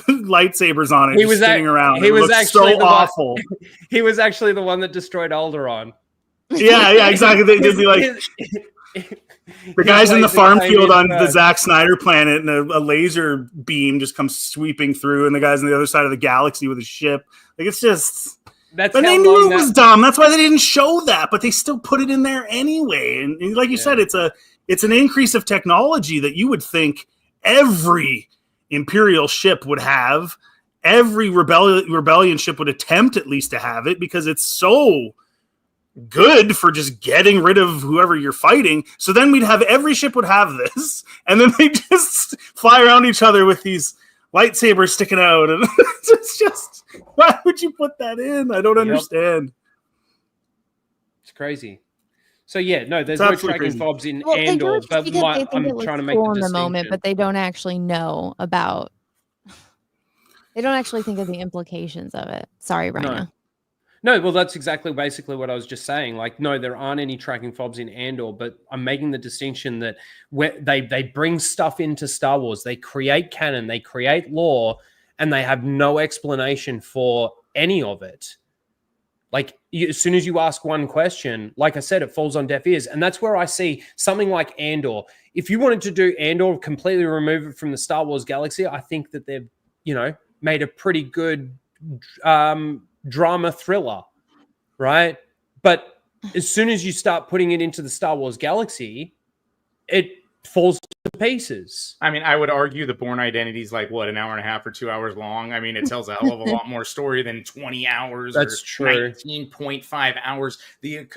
lightsabers on it, just spinning around. He It was looked actually so the awful. One, he was actually the one that destroyed Alderaan. Yeah, exactly. They'd be like the guys in the farm field on the Zack Snyder planet, and a laser beam just comes sweeping through, and the guys on the other side of the galaxy with a ship. Like, it's just. That's but they knew it was dumb. That's why they didn't show that, but they still put it in there anyway. And like you said, it's an increase of technology that you would think every Imperial ship would have. Every rebellion ship would attempt at least to have it, because it's so good for just getting rid of whoever you're fighting. So then we'd have every ship would have this, and then they just fly around each other with these lightsabers sticking out, and it's just, why would you put that in? I don't understand. It's crazy. So yeah, no, there's It's no absolutely tracking crazy. fobs in Well, they do Andor, it just but because they think it I'm looks trying to make cool the in the moment, distinction. but they don't actually know about. They don't actually think of the implications of it. Sorry, Ryno. No, well, that's basically what I was just saying. Like, no, there aren't any tracking fobs in Andor, but I'm making the distinction that they bring stuff into Star Wars. They create canon, they create lore, and they have no explanation for any of it. Like, as soon as you ask one question, like I said, it falls on deaf ears. And that's where I see something like Andor. If you wanted to do Andor, completely remove it from the Star Wars galaxy, I think that they've, made a pretty good drama thriller, right? But as soon as you start putting it into the Star Wars galaxy, it falls to pieces. I mean, I would argue the Bourne Identity is like, what, an hour and a half or 2 hours long? I mean, it tells a hell of a lot more story than 20 hours That's or true. 19.5 hours. The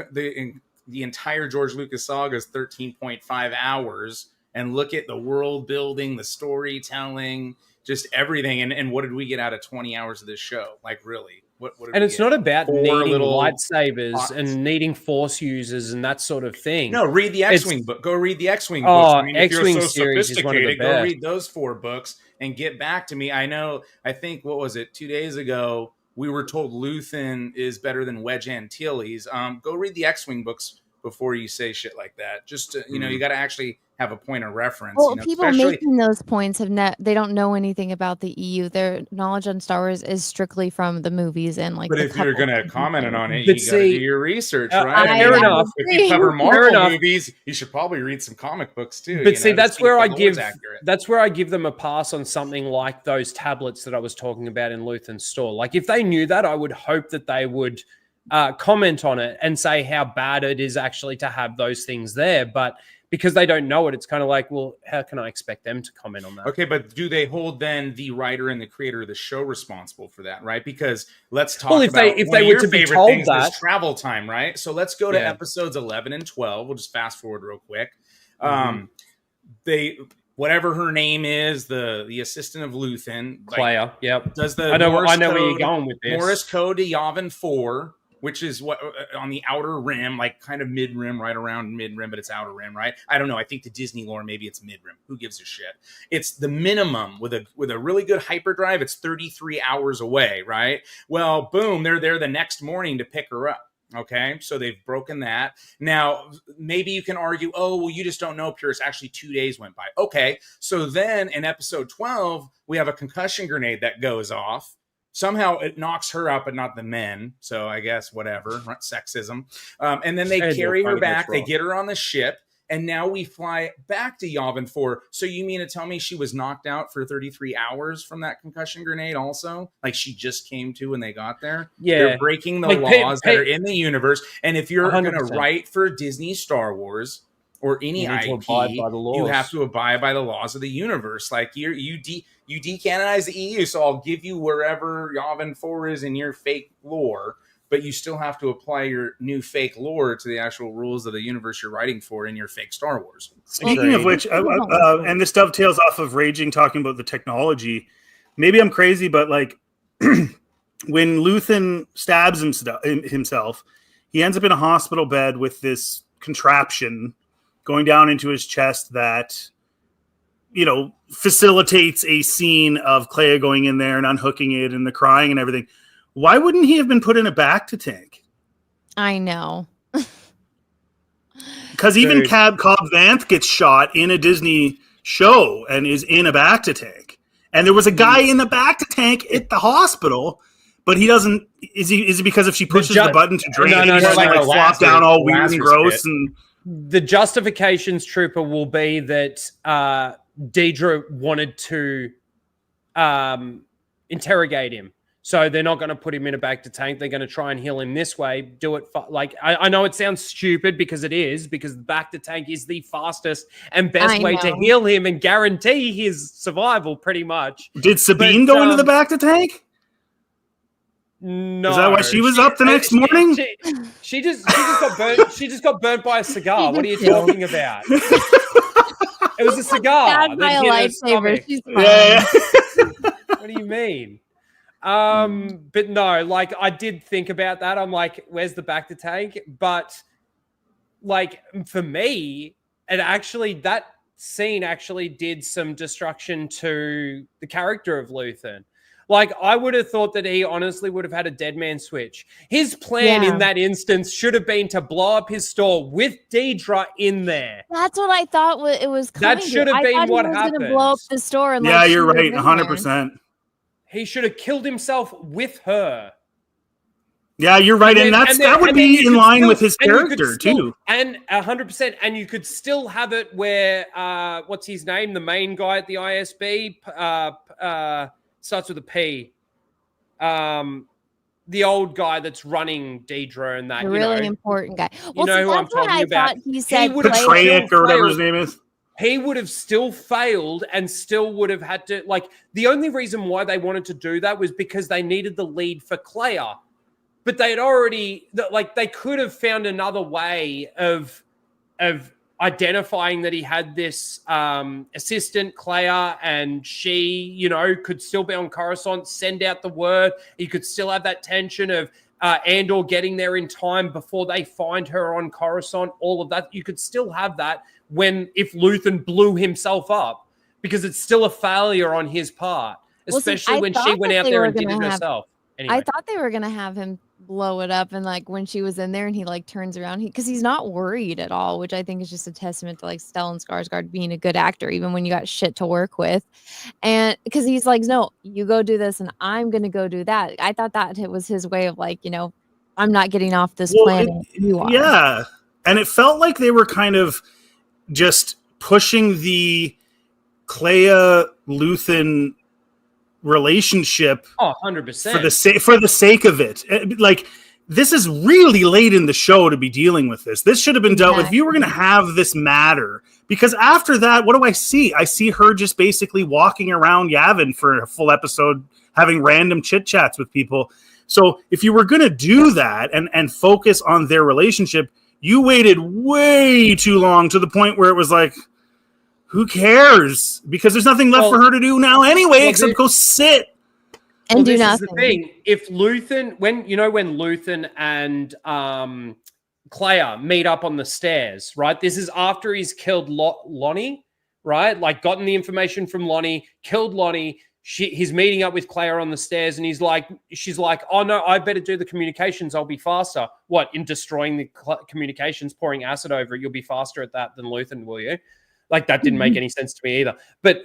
entire George Lucas saga is 13.5 hours. And look at the world building, the storytelling, just everything. And what did we get out of 20 hours of this show? Like, really? What did And we it's get? not about Four needing little lightsabers pots. and needing force users and that sort of thing. No, read the X-Wing book. Go read the X-Wing books. Oh, I mean, if X-Wing you're so series is one of the sophisticated, go best. read those 4 books and get back to me. I think, what was it, 2 days ago, we were told Luthen is better than Wedge Antilles. Go read the X-Wing books before you say shit like that. Just to, you got to actually have a point of reference. Well, people especially making those points they don't know anything about the EU. Their knowledge on Star Wars is strictly from the movies and like. But the if you're couple going to comment on it, But you got to see, do your research, fair right? I mean, enough. If you cover Fair Marvel enough. movies, you should probably read some comic books too. But see, that's where I give accurate. that's where I give them a pass on something like those tablets that I was talking about in Luthen's store. Like, if they knew that, I would hope that they would comment on it and say how bad it is actually to have those things there. But because they don't know it, it's kind of like, well, how can I expect them to comment on that? Okay, but do they hold then the writer and the creator of the show responsible for that, right? Because let's talk Well, if about they one of were your to be favorite told things that- is travel time, right? So let's go to Yeah. episodes 11 and 12. We'll just fast forward real quick. Mm-hmm. whatever her name is, the assistant of Luthen, Claire, yep. does the I know Morse where you're code- going with this. Morse code to Yavin 4, which is what on the outer rim, like kind of mid rim, right around mid rim, but it's outer rim, right? I don't know. I think the Disney lore, maybe it's mid rim. Who gives a shit? It's the minimum with a really good hyperdrive. It's 33 hours away, right? Well, boom, they're there the next morning to pick her up. Okay, so they've broken that. Now, maybe you can argue, oh, well, you just don't know, Purist. Actually, 2 days went by. Okay, so then in episode 12, we have a concussion grenade that goes off. Somehow it knocks her out, but not the men. So I guess whatever, sexism. And then they carry her back. They get her on the ship. And now we fly back to Yavin 4. So you mean to tell me she was knocked out for 33 hours from that concussion grenade also? Like she just came to when they got there? Yeah. They're breaking the laws that are in the universe. And if you're going to write for Disney Star Wars or any IP, you have to abide by the laws of the universe. Like you decanonize the EU, so I'll give you wherever Yavin 4 is in your fake lore. But you still have to apply your new fake lore to the actual rules of the universe you're writing for in your fake Star Wars. Speaking of which, and this dovetails off of Raging talking about the technology. Maybe I'm crazy, but like when Luthen stabs himself, he ends up in a hospital bed with this contraption going down into his chest that, you know, facilitates a scene of Clea going in there and unhooking it and the crying and everything. Why wouldn't he have been put in a back to tank? I know. Because even Cobb Vanth gets shot in a Disney show and is in a back to tank. And there was a guy in the back to tank at the hospital, but he doesn't. Is it because if she pushes the button to drain, he's just like flop down all weird and gross? And the justifications trooper will be that Deidre wanted to interrogate him. So they're not going to put him in a back to tank. They're going to try and heal him this way. Do it like I know it sounds stupid because it is, because the back to tank is the fastest and best way to heal him and guarantee his survival. Pretty much. Did Sabine go into the back to tank? No. Is that why she was up the next morning? She just got burnt. She just got burnt by a cigar. What are you talking about? It was a cigar. By a lifesaver. She's fine. Yeah. What do you mean? But no, like I did think about that. I'm like, where's the back to tank? But like for me, that scene actually did some destruction to the character of Luthen. Like I would have thought that he honestly would have had a dead man switch. His plan in that instance should have been to blow up his store with Deidre in there. That's what I thought it was coming That should have been what happened. Blow up the store and yeah, you're right, 100%. He should have killed himself with her. Yeah, you're right, and that would be in line with his character too. And 100%. And you could still have it where what's his name? The main guy at the ISB starts with a P. The old guy that's running Deidre and that. The really important guy. Well, you know who I'm talking about. He said Petraeus or whatever his name is. He would have still failed and still would have had to, like, the only reason why they wanted to do that was because they needed the lead for Clea. But they had already, like, they could have found another way of identifying that he had this assistant, Clea, and she, you know, could still be on Coruscant, send out the word. You could still have that tension of Andor getting there in time before they find her on Coruscant, all of that. You could still have that if Luthen blew himself up, because it's still a failure on his part, especially when she went out there and did it herself. Anyway. I thought they were going to have him blow it up, and like when she was in there and he like turns around, because he's not worried at all, which I think is just a testament to like Stellan Skarsgård being a good actor, even when you got shit to work with. And because he's like, no, you go do this and I'm going to go do that. I thought that it was his way of like, you know, I'm not getting off this planet. You are. Yeah. And it felt like they were kind of just pushing the Clea Luthen relationship 100% for the sake of it. Like, this is really late in the show to be dealing with this. This should have been dealt with if you were going to have this matter, because after that, what do I see? I see her just basically walking around Yavin for a full episode, having random chit chats with people. So if you were going to do that and focus on their relationship, you waited way too long, to the point where it was like, who cares? Because there's nothing left for her to do now anyway, except go sit and do this nothing. Is the thing. If Luthen, when Luthen and Claire meet up on the stairs, right? This is after he's killed Lonnie, right? Like gotten the information from Lonnie, killed Lonnie. He's meeting up with Claire on the stairs, and she's like, oh no, I better do the communications. I'll be faster. What, in destroying the communications, pouring acid over it, you'll be faster at that than Luthen, will you? Like that didn't make any sense to me either. But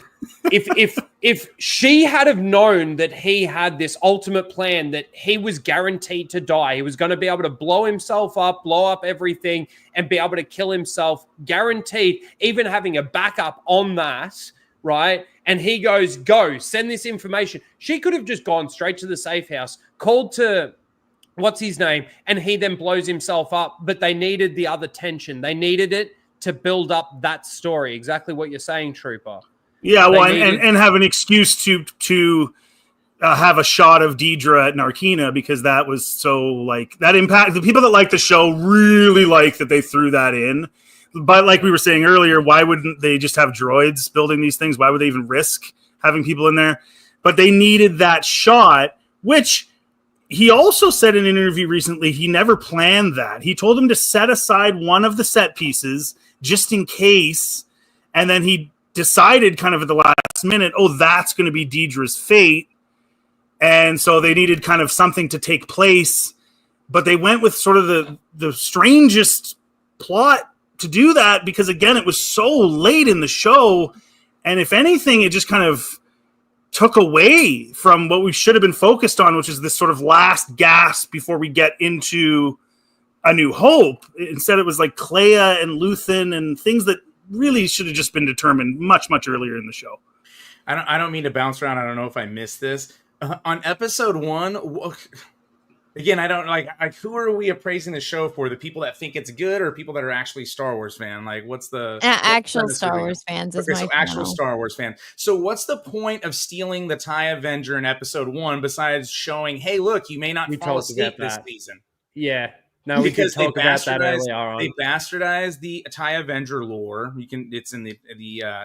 if she had have known that he had this ultimate plan, that he was guaranteed to die, he was going to be able to blow himself up, blow up everything, and be able to kill himself, guaranteed, even having a backup on that, right? And he goes, go, send this information. She could have just gone straight to the safe house, called to what's his name, and he then blows himself up. But they needed the other tension. They needed it to build up that story. Exactly what you're saying, Trooper. Yeah, well, and have an excuse to have a shot of Deidre at Narkina, because that was so like that impact. The people that like the show really like that they threw that in. But like we were saying earlier, why wouldn't they just have droids building these things? Why would they even risk having people in there? But they needed that shot, which he also said in an interview recently, he never planned that. He told him to set aside one of the set pieces just in case. And then he decided kind of at the last minute, oh, that's going to be Deidre's fate. And so they needed kind of something to take place. But they went with sort of the strangest plot to do that, because again, it was so late in the show, and if anything, it just kind of took away from what we should have been focused on, which is this sort of last gasp before we get into A New Hope. Instead, it was like Clea and Luthen and things that really should have just been determined much, much earlier in the show. I don't mean to bounce around. I don't know if I missed this. On episode 1... Again, I don't like who are we appraising the show for? The people that think it's good, or people that are actually Star Wars fan? Like, what's the actual Star Wars fans? Okay, so actual Star Wars fan. So, what's the point of stealing the TIE Avenger in episode 1 besides showing, hey, look, you may not fall asleep this season? Yeah, no, we can talk about that earlier on. They bastardized the TIE Avenger lore. It's in the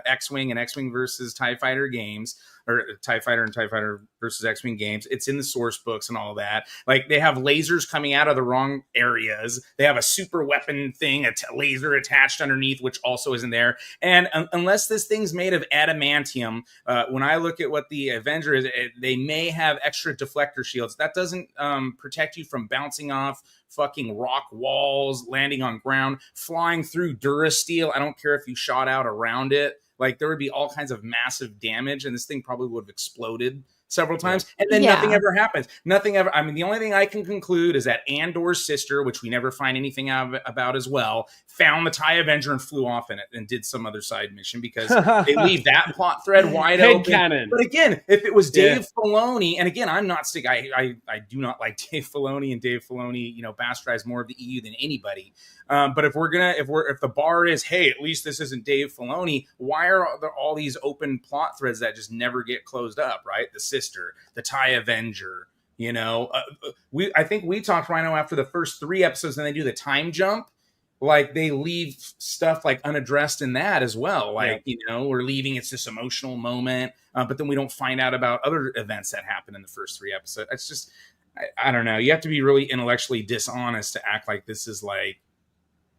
X-Wing and X-Wing versus TIE Fighter games, or TIE Fighter and TIE Fighter versus X-Wing games. It's in the source books and all that. Like, they have lasers coming out of the wrong areas. They have a super weapon thing, a laser attached underneath, which also isn't there. And unless this thing's made of adamantium, when I look at what the Avenger is, they may have extra deflector shields. That doesn't protect you from bouncing off fucking rock walls, landing on ground, flying through Durasteel. I don't care if you shot out around it. Like, there would be all kinds of massive damage, and this thing probably would have exploded several times, and then nothing ever happens. Nothing ever. I mean, the only thing I can conclude is that Andor's sister, which we never find anything about as well, found the TIE Avenger and flew off in it and did some other side mission, because they leave that plot thread wide open. Canon. But again, if it was Dave Filoni, and again, I'm not sick. I do not like Dave Filoni, and Dave Filoni, bastardized more of the EU than anybody. But if the bar is, hey, at least this isn't Dave Filoni, why are there all these open plot threads that just never get closed up, right? The sister, the TIE Avenger, I think we talked, Ryno, after the first 3 episodes, and they do the time jump, like they leave stuff like unaddressed in that as well. Like, we're leaving, it's this emotional moment, but then we don't find out about other events that happen in the first 3 episodes. It's just, I don't know. You have to be really intellectually dishonest to act like this is like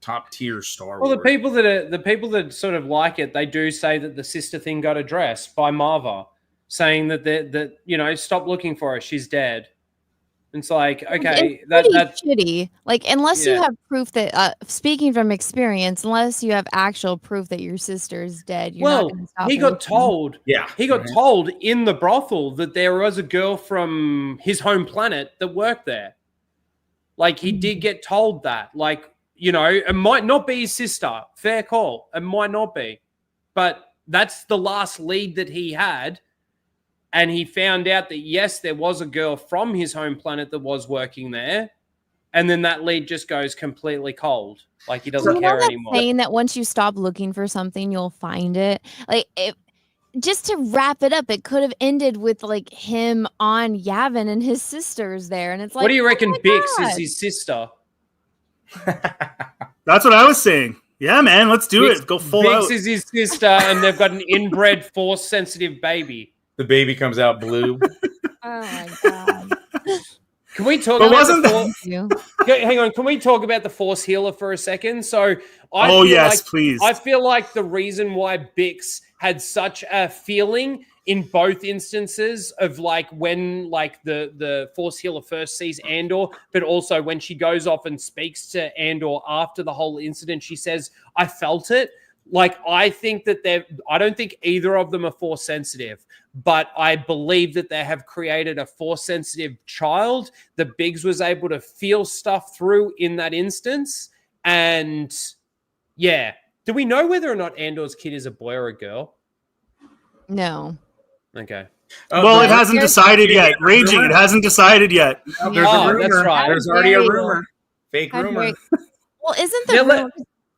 top tier Star Wars. Well, the people that sort of like it, they do say that the sister thing got addressed by Marva, saying that stop looking for her, she's dead. It's like, okay, that's shitty. Like, unless you have proof that, speaking from experience, unless you have actual proof that your sister is dead, you're not going to stop. He got told. Yeah, he got told in the brothel that there was a girl from his home planet that worked there. Like, he did get told that. Like, it might not be his sister. Fair call. It might not be, but that's the last lead that he had. And he found out that, yes, there was a girl from his home planet that was working there. And then that lead just goes completely cold. Like, he doesn't care anymore. Saying that once you stop looking for something, you'll find it. Like, just to wrap it up, it could have ended with, like, him on Yavin and his sisters there. And it's like, what do you reckon Bix is his sister? That's what I was saying. Yeah, man, let's do it. Go full Biggs out. is his sister, and they've got an inbred force-sensitive baby. The baby comes out blue. Oh my god. Can we talk But about wasn't the that- Hang on, can we talk about the Force Healer for a second? So, Oh, yes, please. I feel like the reason why Bix had such a feeling in both instances of like when like the Force Healer first sees Andor, but also when she goes off and speaks to Andor after the whole incident, she says, "I felt it." Like, I think that I don't think either of them are Force sensitive, but I believe that they have created a Force sensitive child that Biggs was able to feel stuff through in that instance. And yeah, do we know whether or not Andor's kid is a boy or a girl? No. Okay. Well, it hasn't decided yet. Raging, it hasn't decided yet. There's a rumor. That's right. There's already a rumor. Fake rumor. Well, isn't there rumor?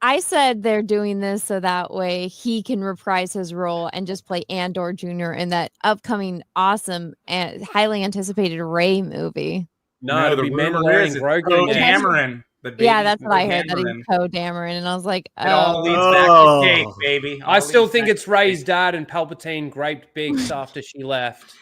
I said they're doing this so that way he can reprise his role and just play Andor Jr. in that upcoming awesome and highly anticipated Rey movie. No, the it'd be rumor is Mandalorian it's Grogu. Dameron. Yeah, that's what I heard. That he's Poe Dameron, and I was like, It all leads Oh. back to cake, baby. I still think it's Rey's dad, and Palpatine graped Biggs after she left.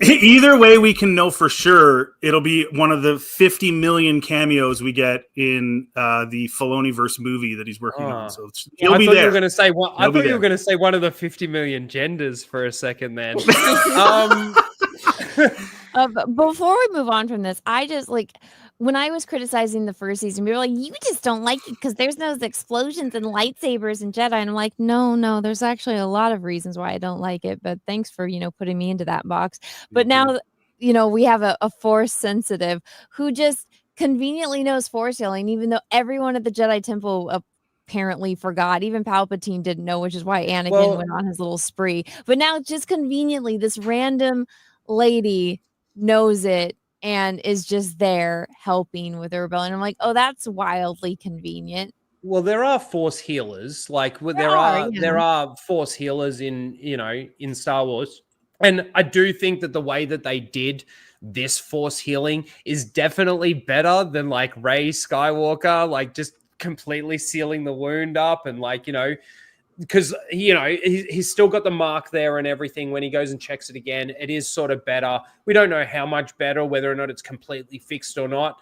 Either way, we can know for sure it'll be one of the 50 million cameos we get in the Filoniverse movie that he's working on. So he'll be I thought there. you were going to say one. I He'll be thought you there. were going to say one of the 50 million genders for a second. Then, before we move on from this, I just like when I was criticizing the first season, we were like, you just don't like it because there's those explosions and lightsabers and Jedi. And I'm like, no, there's actually a lot of reasons why I don't like it. But thanks for, putting me into that box. But now, we have a Force sensitive who just conveniently knows Force healing, even though everyone at the Jedi Temple apparently forgot. Even Palpatine didn't know, which is why Anakin went on his little spree. But now just conveniently, this random lady knows it and is just there helping with the rebellion. I'm like, oh, that's wildly convenient. well, there are Force healers. Like there are Force healers in Star Wars, and I do think that the way that they did this Force healing is definitely better than like Rey Skywalker, like just completely sealing the wound up and because he's still got the mark there and everything. When he goes and checks it again, it is sort of better. We don't know how much better, whether or not it's completely fixed or not.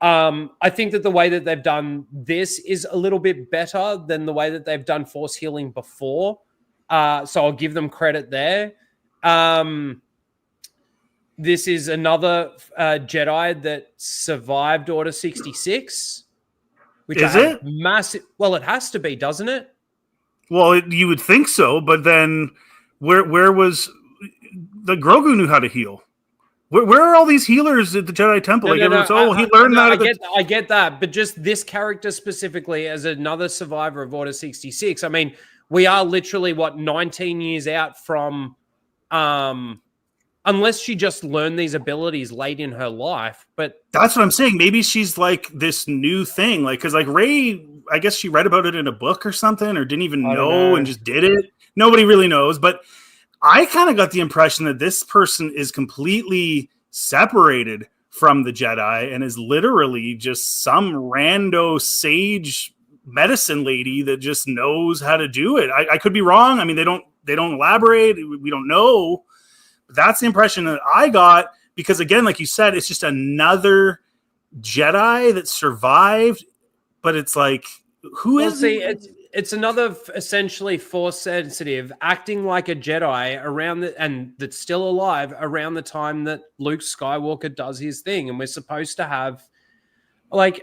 I think that the way that they've done this is a little bit better than the way that they've done Force healing before. So I'll give them credit there. This is another Jedi that survived Order 66. Which Is it? Massive. Well, it has to be, doesn't it? Well, you would think so, but then where was the Grogu knew how to heal? Where are all these healers at the Jedi Temple? He learned that. I get that, but just this character specifically as another survivor of Order 66. I mean, we are literally 19 years out from, unless she just learned these abilities late in her life. But that's what I'm saying. Maybe she's like this new thing, because Rey, I guess she read about it in a book or something, or didn't even know and just did it. Nobody really knows, but I kind of got the impression that this person is completely separated from the Jedi and is literally just some rando sage medicine lady that just knows how to do it. I could be wrong. I mean, they don't elaborate. We don't know. That's the impression that I got, because again, like you said, it's just another Jedi that survived, but it's like, who is it's another essentially Force sensitive acting like a Jedi and that's still alive around the time that Luke Skywalker does his thing. And we're supposed to have I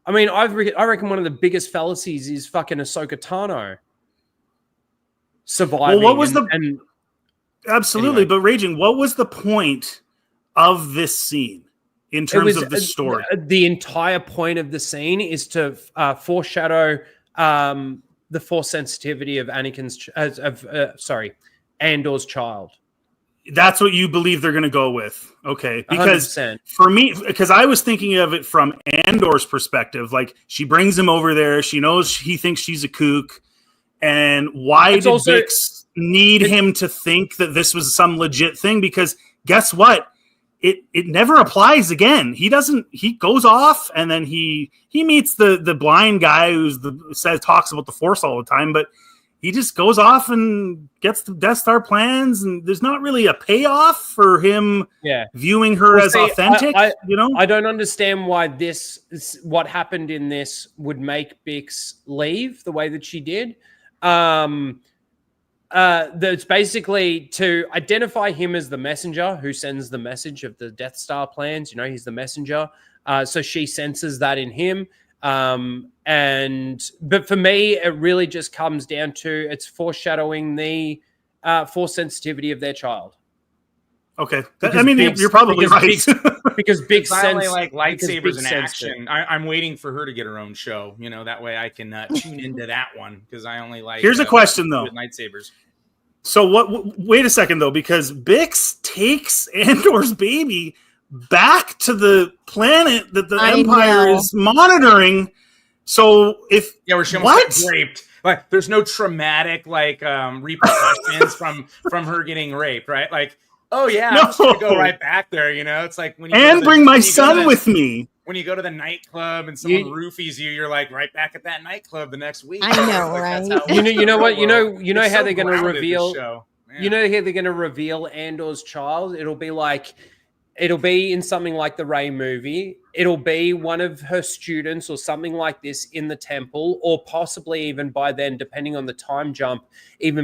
reckon one of the biggest fallacies is fucking Ahsoka Tano surviving. Well, what was absolutely, anyway. But Raging, what was the point of this scene in terms of the story? The entire point of the scene is to foreshadow the Force sensitivity of Andor's child. That's what you believe they're going to go with. Okay. Because 100%. For me, because I was thinking of it from Andor's perspective, like she brings him over there. She knows he thinks she's a kook. And why did Bix need him to think that this was some legit thing? Because guess what? it never applies again. He goes off, and then he meets the blind guy talks about the Force all the time, but he just goes off and gets the Death Star plans, and there's not really a payoff for him viewing her as authentic. I don't understand why what happened in this would make Bix leave the way that she did. That's basically to identify him as the messenger who sends the message of the Death Star plans. He's the messenger. So she senses that in him. But for me, it really just comes down to it's foreshadowing the force sensitivity of their child. Okay, you're probably right. Because Big sense like lightsabers in action. I'm waiting for her to get her own show. That way I can tune into that one because I only like. Here's a question though. Lightsabers. So wait a second though, because Bix takes Andor's baby back to the planet that the Empire is monitoring. So where she almost got raped. Like there's no traumatic repercussions from her getting raped, right? Like, oh yeah, I'm just gonna go right back there. It's like when you bring my son with me. When you go to the nightclub and someone roofies you, you're like right back at that nightclub the next week. I know, right? You know what? You know how they're going to reveal. You know how they're going to reveal Andor's child. It'll be in something like the Rey movie. It'll be one of her students or something like this in the temple, or possibly even by then, depending on the time jump,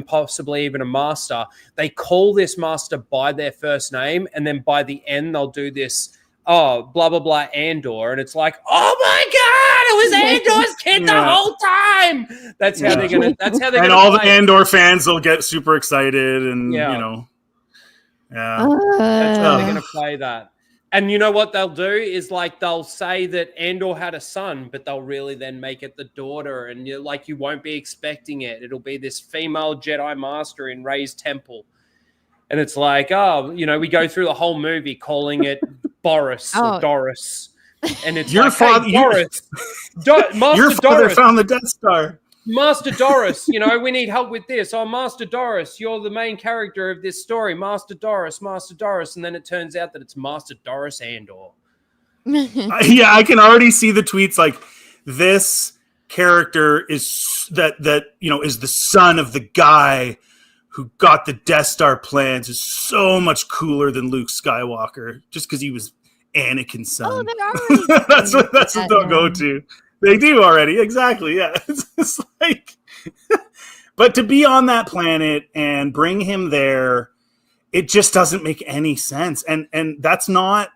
possibly even a master. They call this master by their first name, and then by the end they'll do this. Oh, blah blah blah, Andor, and it's like, oh my god, it was Andor's kid the whole time. That's how they're gonna. That's how they're and gonna. all the Andor fans will get super excited, and that's how they're gonna play that. And you know what they'll do is they'll say that Andor had a son, but they'll really then make it the daughter, and you won't be expecting it. It'll be this female Jedi master in Rey's temple. And it's like, we go through the whole movie calling it Boris or Doris. And it's Your father, Doris. Your father found the Death Star. Master Doris, we need help with this. Oh, Master Doris, you're the main character of this story. Master Doris. And then it turns out that it's Master Doris Andor. I can already see the tweets like, this character is is the son of the guy who got the Death Star plans, is so much cooler than Luke Skywalker just because he was Anakin's son. Oh, that's what they'll go to. They do already. Exactly. Yeah. It's like, but to be on that planet and bring him there, it just doesn't make any sense. And that's not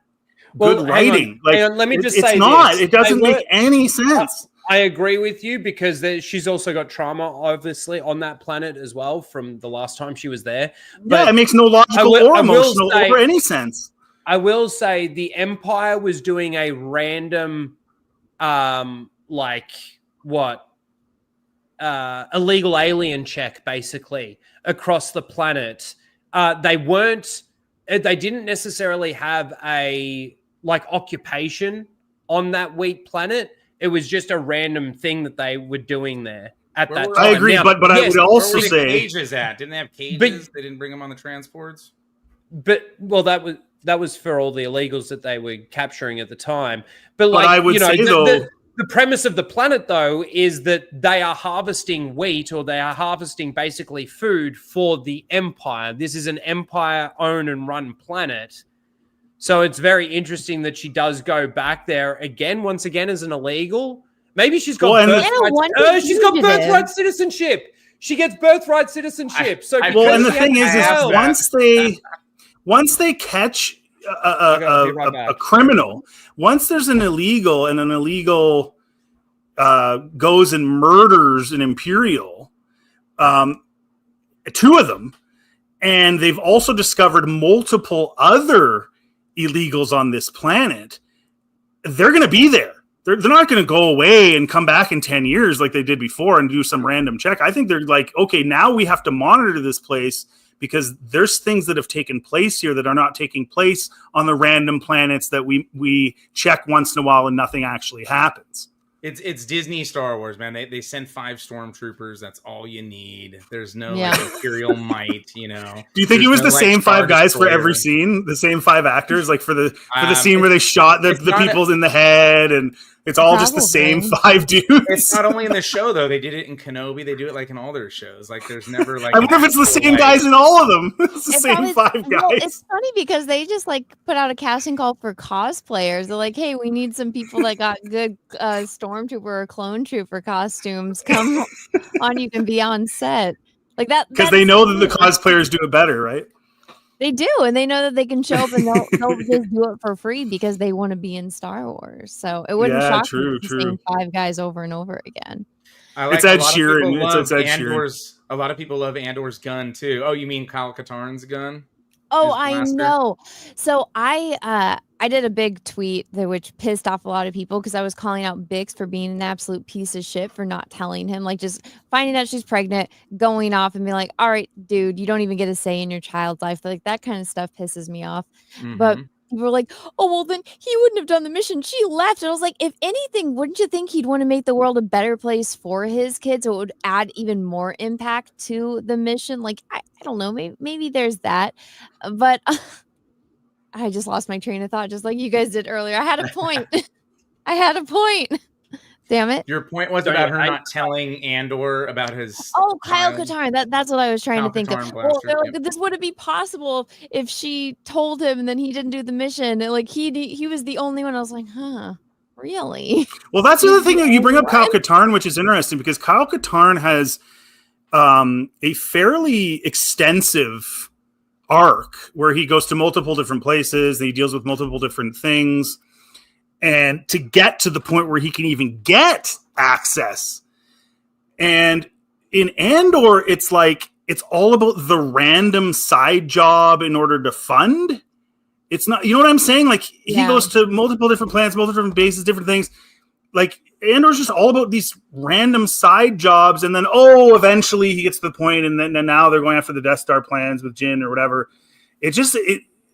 good writing. Hang on. Let me just say it doesn't make any sense. I agree with you because she's also got trauma, obviously, on that planet as well from the last time she was there. But it makes no logical or emotional or any sense. I will say the Empire was doing a random, illegal alien check, basically, across the planet. They didn't necessarily have a, occupation on that wheat planet. It was just a random thing that they were doing there at that time. I agree, but I would also where were the say cages at? Didn't they have cages? They didn't bring them on the transports. But that was for all the illegals that they were capturing at the time. But I would say the premise of the planet though is that they are harvesting wheat, or they are harvesting basically food for the Empire. This is an Empire owned and run planet. So it's very interesting that she does go back there once again as an illegal. Maybe she's got birthright citizenship. She gets birthright citizenship. And the thing is once they catch a criminal, once there's an illegal and an illegal goes and murders an Imperial, two of them, and they've also discovered multiple other illegals on this planet, they're going to be there. They're not going to go away and come back in 10 years like they did before and do some random check. I think they're like, okay, now we have to monitor this place because there's things that have taken place here that are not taking place on the random planets that we check once in a while and nothing actually happens. It's Disney Star Wars, man. They send 5 stormtroopers. That's all you need. There's no Yeah. like Imperial might, you know. Do you think There's it was no, the like, same Star 5 guys for every Destroyer. scene? The same 5 actors, like for the scene It's- where they shot the it's not people in the head, and it's all just the same Probably. 5 dudes. It's not only in the show though. They did it in Kenobi. They do it like in all their shows. Like there's never like. I wonder if it's the actual, same like- guys in all of them. It's the It same probably- 5 guys. Well, it's funny because they just like put out a casting call for cosplayers. They're like, "Hey, we need some people that got good stormtrooper or clone trooper costumes. Come on, you can be on set." Like that Because they know that the cosplayers do it better, right? They do, and they know that they can show up and they'll just do it for free because they want to be in Star Wars. So it wouldn't Yeah, shock true, me if it's the true. same 5 guys over and over again. I like It's Ed a lot of Sheeran. people It's love Ed Sheeran. Andor's. A lot of people love Andor's gun too. Oh, you mean Kyle Katarn's gun? Oh, His I blaster? know. So I did a big tweet which pissed off a lot of people because I was calling out Bix for being an absolute piece of shit for not telling him, like just finding out she's pregnant, going off and being like, all right, dude, you don't even get a say in your child's life. Like that kind of stuff pisses me off. But Mhm. people were like, oh, well, then he wouldn't have done the mission. She left. And I was like, if anything, wouldn't you think he'd want to make the world a better place for his kids? So it would add even more impact to the mission. Like, I don't know. Maybe there's that. But I just lost my train of thought, just like you guys did earlier. I had a point. I had a point. Damn it. Your point was Sorry, about her I- not telling Andor about his. Oh, Kyle child. Katarn. That's what I was trying Kyle to think of. Katarn Well, blaster, they're like, yep. this wouldn't be possible if she told him and then he didn't do the mission. And, like he was the only one. I was like, huh, really? Well, that's the other thing. You bring up Kyle What? Katarn, which is interesting because Kyle Katarn has a fairly extensive arc where he goes to multiple different places and he deals with multiple different things. And to get to the point where he can even get access. And in Andor, it's like, it's all about the random side job in order to fund. It's not, you know what I'm saying? Like he Yeah. goes to multiple different planets, multiple different bases, different things. Like Andor's just all about these random side jobs. And then, eventually he gets to the point and then now they're going after the Death Star plans with Jyn or whatever.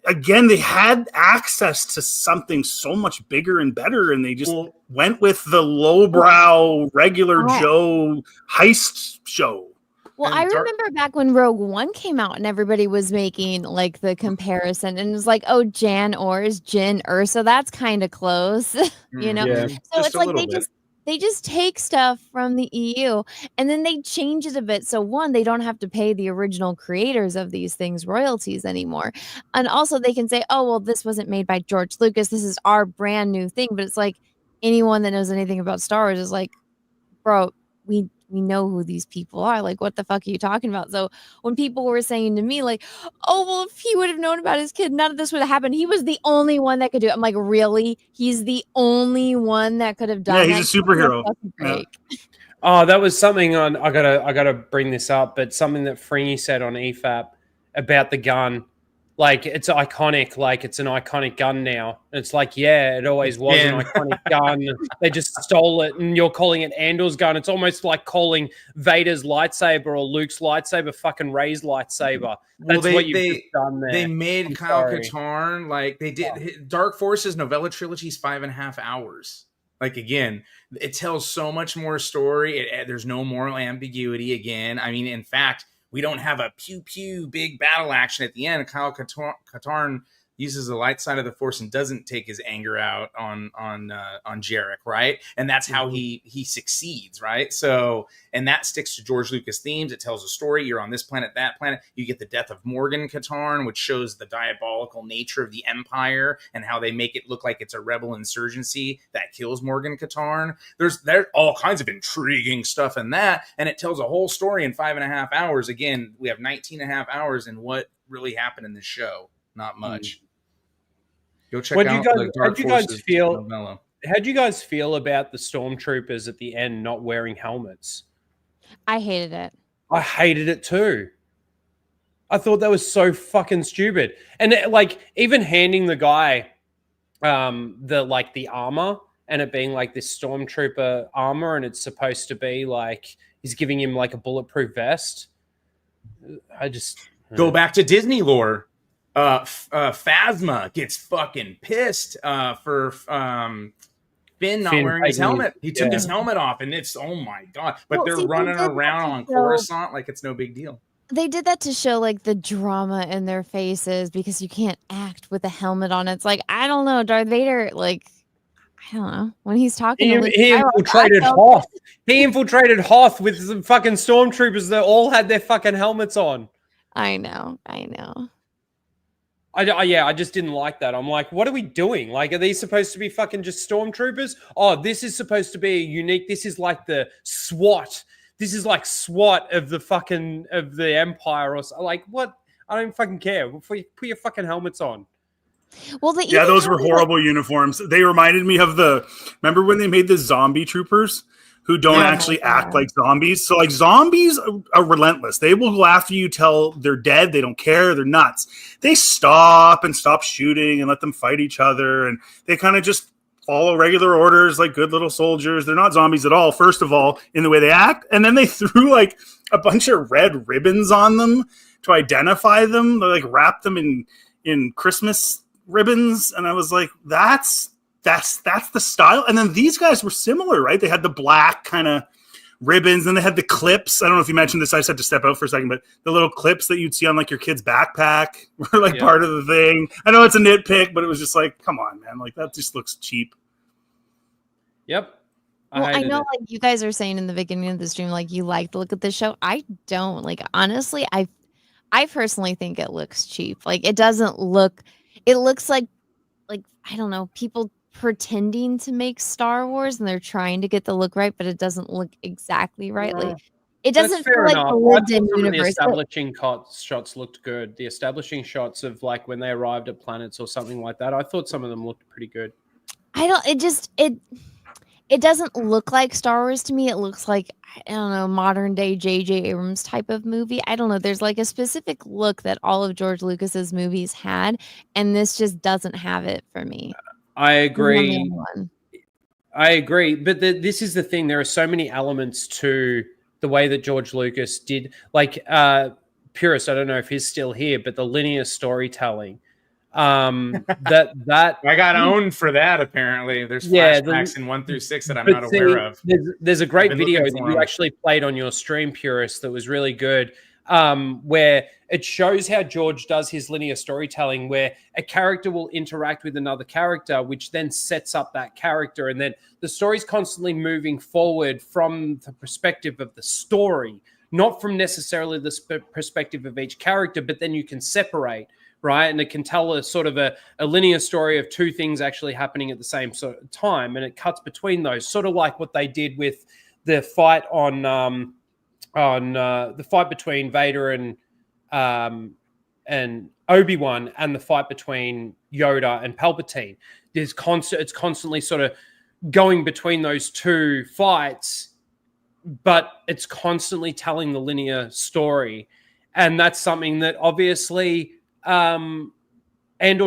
Again, they had access to something so much bigger and better, and they just went with the lowbrow, regular Yeah. Joe heist show. Well, I remember back when Rogue One came out and everybody was making like the comparison and it was like, oh, Jan Ors, Jyn Ursa, that's kind of close, you know? Yeah. So Just it's a like little bit. they just take stuff from the EU and then they change it a bit. So one, they don't have to pay the original creators of these things royalties anymore. And also they can say, oh, well, this wasn't made by George Lucas. This is our brand new thing. But it's like anyone that knows anything about Star Wars is like, bro, we know who these people are. Like, what the fuck are you talking about? So when people were saying to me, like, oh, well, if he would have known about his kid, none of this would have happened. He was the only one that could do it. I'm like, really? He's the only one that could have done Yeah, that? he's a superhero. Give me a fucking break. Oh, that was something on. I gotta bring this up, but something that Fringy said on EFAP about the gun. Like it's iconic. Like it's an iconic gun now. And it's like, yeah, it always was an iconic gun. They just stole it, and you're calling it Andor's gun. It's almost like calling Vader's lightsaber or Luke's lightsaber fucking Rey's lightsaber. That's what you've just done there. They made I'm Kyle sorry. Katarn like they did. Dark Forces novella trilogy is 5.5 hours. Like again, it tells so much more story. There's no moral ambiguity. Again, I mean, in fact, we don't have a pew pew big battle action at the end. Kyle Katarn uses the light side of the Force and doesn't take his anger out on Jarek, right? And that's how he succeeds, right? So, and that sticks to George Lucas themes. It tells a story. You're on this planet, that planet. You get the death of Morgan Katarn, which shows the diabolical nature of the Empire and how they make it look like it's a rebel insurgency that kills Morgan Katarn. There's all kinds of intriguing stuff in that, and it tells a whole story in 5.5 hours. Again, we have 19.5 hours in what really happened in this show. Not much. Go check out the Dark Forces novella. How'd you guys feel about the stormtroopers at the end not wearing helmets? I hated it. I hated it too. I thought that was so fucking stupid. And like even handing the guy the armor and it being like this stormtrooper armor and it's supposed to be like he's giving him like a bulletproof vest. I just go back to Disney lore. Phasma gets fucking pissed for Finn not wearing his helmet. He took his helmet off, and it's, oh my God. But they're running around on Coruscant like it's no big deal. They did that to show like the drama in their faces because you can't act with a helmet on. It's like, I don't know, Darth Vader, like, I don't know. When he's talking to Luke, he infiltrated Hoth. He infiltrated Hoth with some fucking stormtroopers that all had their fucking helmets on. I know. I just didn't like that. I'm like, what are we doing? Like, are these supposed to be fucking just stormtroopers? Oh, this is supposed to be unique. This is like the SWAT. This is like SWAT of the Empire or so. Like, what? I don't fucking care. Put your fucking helmets on. Well, those were horrible uniforms. They reminded me of remember when they made the zombie troopers who don't actually act like zombies? So like zombies are relentless. They will go after you till they're dead. They don't care. They're nuts. They stop shooting and let them fight each other. And they kind of just follow regular orders like good little soldiers. They're not zombies at all, first of all, in the way they act. And then they threw like a bunch of red ribbons on them to identify them. They like wrapped them in Christmas ribbons. And I was like, that's the style. And then these guys were similar, right? They had the black kind of ribbons, and they had the clips. I don't know if you mentioned this. I just had to step out for a second, but the little clips that you'd see on like your kid's backpack were like part of the thing. I know it's a nitpick, but it was just like, come on, man. Like that just looks cheap. Yep. Well, I know like you guys are saying in the beginning of the stream, like you like the look of the show. I don't. Like, honestly, I personally think it looks cheap. Like it doesn't look, it looks like I don't know, people pretending to make Star Wars and they're trying to get the look right, but it doesn't look exactly right. Like it doesn't feel like the lived-in universe. The establishing shots looked good. The establishing shots of like when they arrived at planets or something like that, I thought some of them looked pretty good. It doesn't look like Star Wars to me. It looks like, I don't know, modern day J.J. Abrams type of movie. I don't know. There's like a specific look that all of George Lucas's movies had, and this just doesn't have it for me. I agree. But this is the thing. There are so many elements to the way that George Lucas did. Like, Purist, I don't know if he's still here, but the linear storytelling. That I got owned for that. Apparently, there's flashbacks in 1 through 6 that I'm not aware of. There's a great video that you actually played on your stream, Purist, that was really good. Where it shows how George does his linear storytelling, where a character will interact with another character, which then sets up that character, and then the story's constantly moving forward from the perspective of the story, not from necessarily the perspective of each character, but then you can separate. Right. And it can tell a sort of a linear story of two things actually happening at the same sort of time. And it cuts between those, sort of like what they did with the fight on the fight between Vader and Obi-Wan, and the fight between Yoda and Palpatine. It's constantly sort of going between those two fights, but it's constantly telling the linear story. And that's something that obviously Andor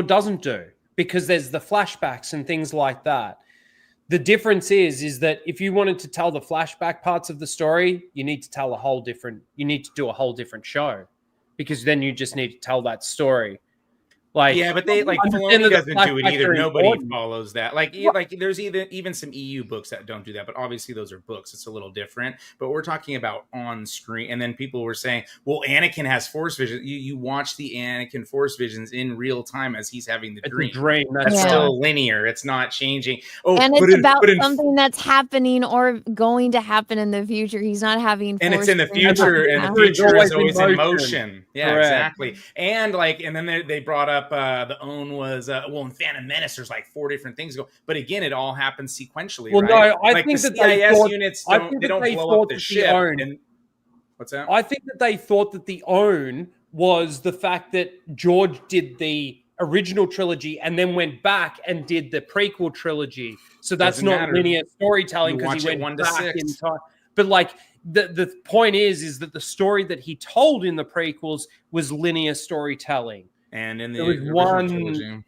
doesn't do, because there's the flashbacks and things like that. The difference is that if you wanted to tell the flashback parts of the story, you need to do a whole different show, because then you just need to tell that story. Like, yeah, but Filoni doesn't do it either. Nobody follows that. Like there's even some EU books that don't do that, but obviously those are books. It's a little different. But we're talking about on screen, and then people were saying, "Well, Anakin has Force vision." You watch the Anakin Force visions in real time as he's having the dream. That's still linear. It's not changing. Oh, and it's about something that's happening or going to happen in the future. He's not having. And it's in the future, and the future is always in motion. Yeah, correct. Exactly. And then they brought up. The own was in Phantom Menace. There's like 4 different things go, but again, it all happens sequentially. Well, right? No, I think the that CIS units don't blow up the ship. What's that? I think that they thought that the own was the fact that George did the original trilogy and then went back and did the prequel trilogy. So that's not linear storytelling, because he went 1 to 6 in time. But like the point is that the story that he told in the prequels was linear storytelling. And in the original trilogy.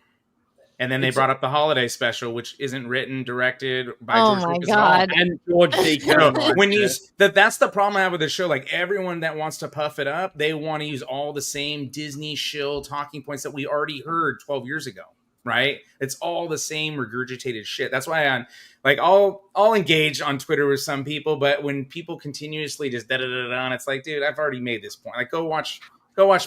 And then they brought up the holiday special, which isn't written, directed by George Lucas at all. And George D. That's the problem I have with the show. Like, everyone that wants to puff it up, they want to use all the same Disney shill talking points that we already heard 12 years ago. right? It's all the same regurgitated shit. That's why I'm like, I'll engage on Twitter with some people, but when people continuously just da-da-da-da, and it's like, dude, I've already made this point. Like, go watch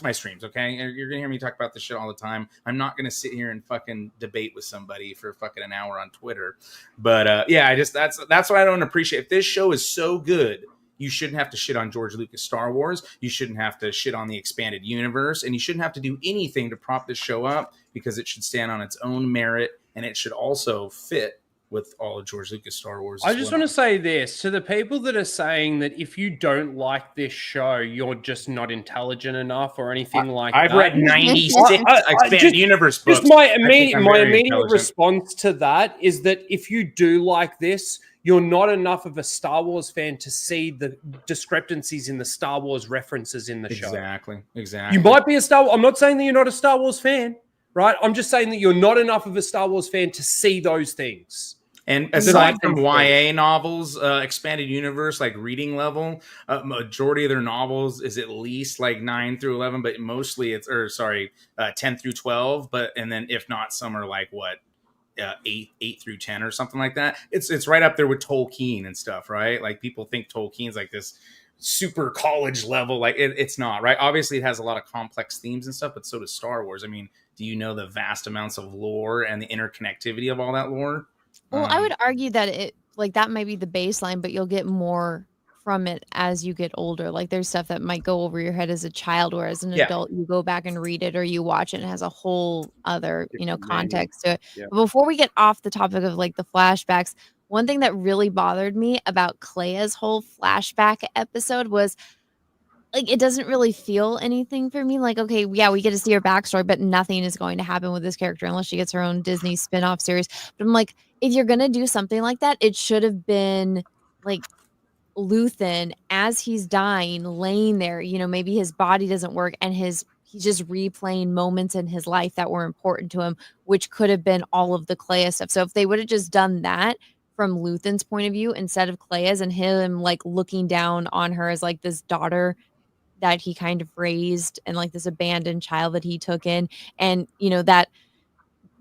my streams, okay? You're gonna hear me talk about this shit all the time. I'm not gonna sit here and fucking debate with somebody for fucking an hour on Twitter. But yeah, that's what I don't appreciate. If this show is so good, you shouldn't have to shit on George Lucas Star Wars. You shouldn't have to shit on the expanded universe, and you shouldn't have to do anything to prop this show up, because it should stand on its own merit, and it should also fit with all of George Lucas Star Wars. I just want to say this to the people that are saying that if you don't like this show, you're just not intelligent enough or anything like that. I've read 96 expanded universe books. Just my immediate response to that is that if you do like this, you're not enough of a Star Wars fan to see the discrepancies in the Star Wars references in the show. Exactly. You might be a Star Wars. I'm not saying that you're not a Star Wars fan, right? I'm just saying that you're not enough of a Star Wars fan to see those things. And aside from YA novels, expanded universe, like reading level, majority of their novels is at least like 9 through 11, but mostly 10 through 12. And then if not, some are like 8 through 10 or something like that. It's right up there with Tolkien and stuff, right? Like people think Tolkien's like this super college level. Like it's not, right? Obviously it has a lot of complex themes and stuff, but so does Star Wars. I mean, do you know the vast amounts of lore and the interconnectivity of all that lore? Well, I would argue that that might be the baseline, but you'll get more from it as you get older. Like there's stuff that might go over your head as a child, or as an adult, you go back and read it, or you watch it and it has a whole other, context to it. Yeah. But before we get off the topic of like the flashbacks, one thing that really bothered me about Clea's whole flashback episode was like, it doesn't really feel anything for me. Like, okay, yeah, we get to see her backstory, but nothing is going to happen with this character unless she gets her own Disney spin-off series. But I'm like, if you're going to do something like that, it should have been like Luthen as he's dying, laying there, maybe his body doesn't work and he's just replaying moments in his life that were important to him, which could have been all of the Clea stuff. So if they would have just done that from Luthen's point of view instead of Clea's, and him like looking down on her as like this daughter that he kind of raised and like this abandoned child that he took in, and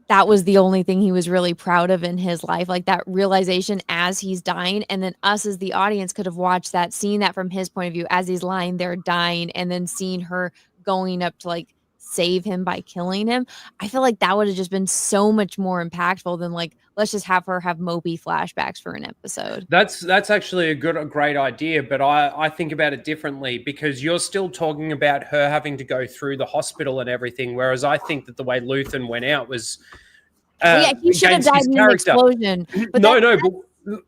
that was the only thing he was really proud of in his life, like that realization as he's dying. And then us as the audience could have watched that, seen that from his point of view as he's lying there dying, and then seeing her going up to like save him by killing him. I feel like that would have just been so much more impactful than like, let's just have her have mopey flashbacks for an episode. That's actually a great idea, but I think about it differently, because you're still talking about her having to go through the hospital and everything, whereas I think that the way Luthen went out was he should have died in an explosion. But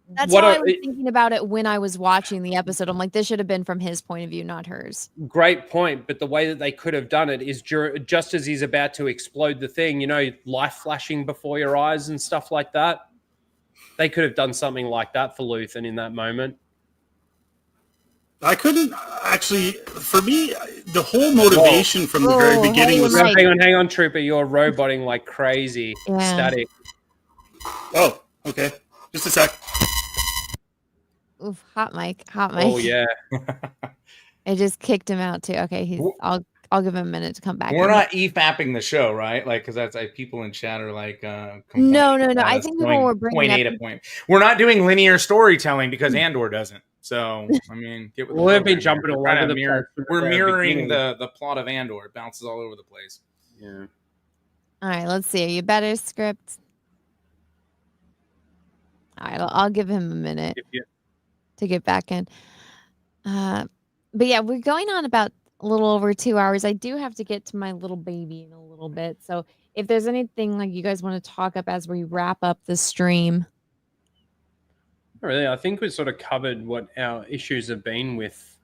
that's what how I was thinking about it when I was watching the episode. I'm like, this should have been from his point of view, not hers. Great point. But the way that they could have done it is just as he's about to explode the thing, life flashing before your eyes and stuff like that. They could have done something like that for Luthen in that moment. I couldn't actually, for me, the whole motivation from the very beginning was... Hang on, Trooper. You're roboting like crazy. Yeah. Static. Oh, okay. Just a sec. Oof, hot mic. Oh, yeah. It just kicked him out, too. Okay, I'll give him a minute to come back. We're not e-fapping the show, right? Like, because that's like people in chat are like... No. I think people were bringing point A to point. We're not doing linear storytelling because Andor doesn't. So, I mean, get with we've been jumping all over the place. We're mirroring the plot of Andor. It bounces all over the place. Yeah. All right, let's see. Are you better, script? All right, I'll give him a minute to get back in. But yeah, we're going on about a little over 2 hours. I do have to get to my little baby in a little bit. So if there's anything like you guys want to talk up as we wrap up the stream. Really, I think we've sort of covered what our issues have been with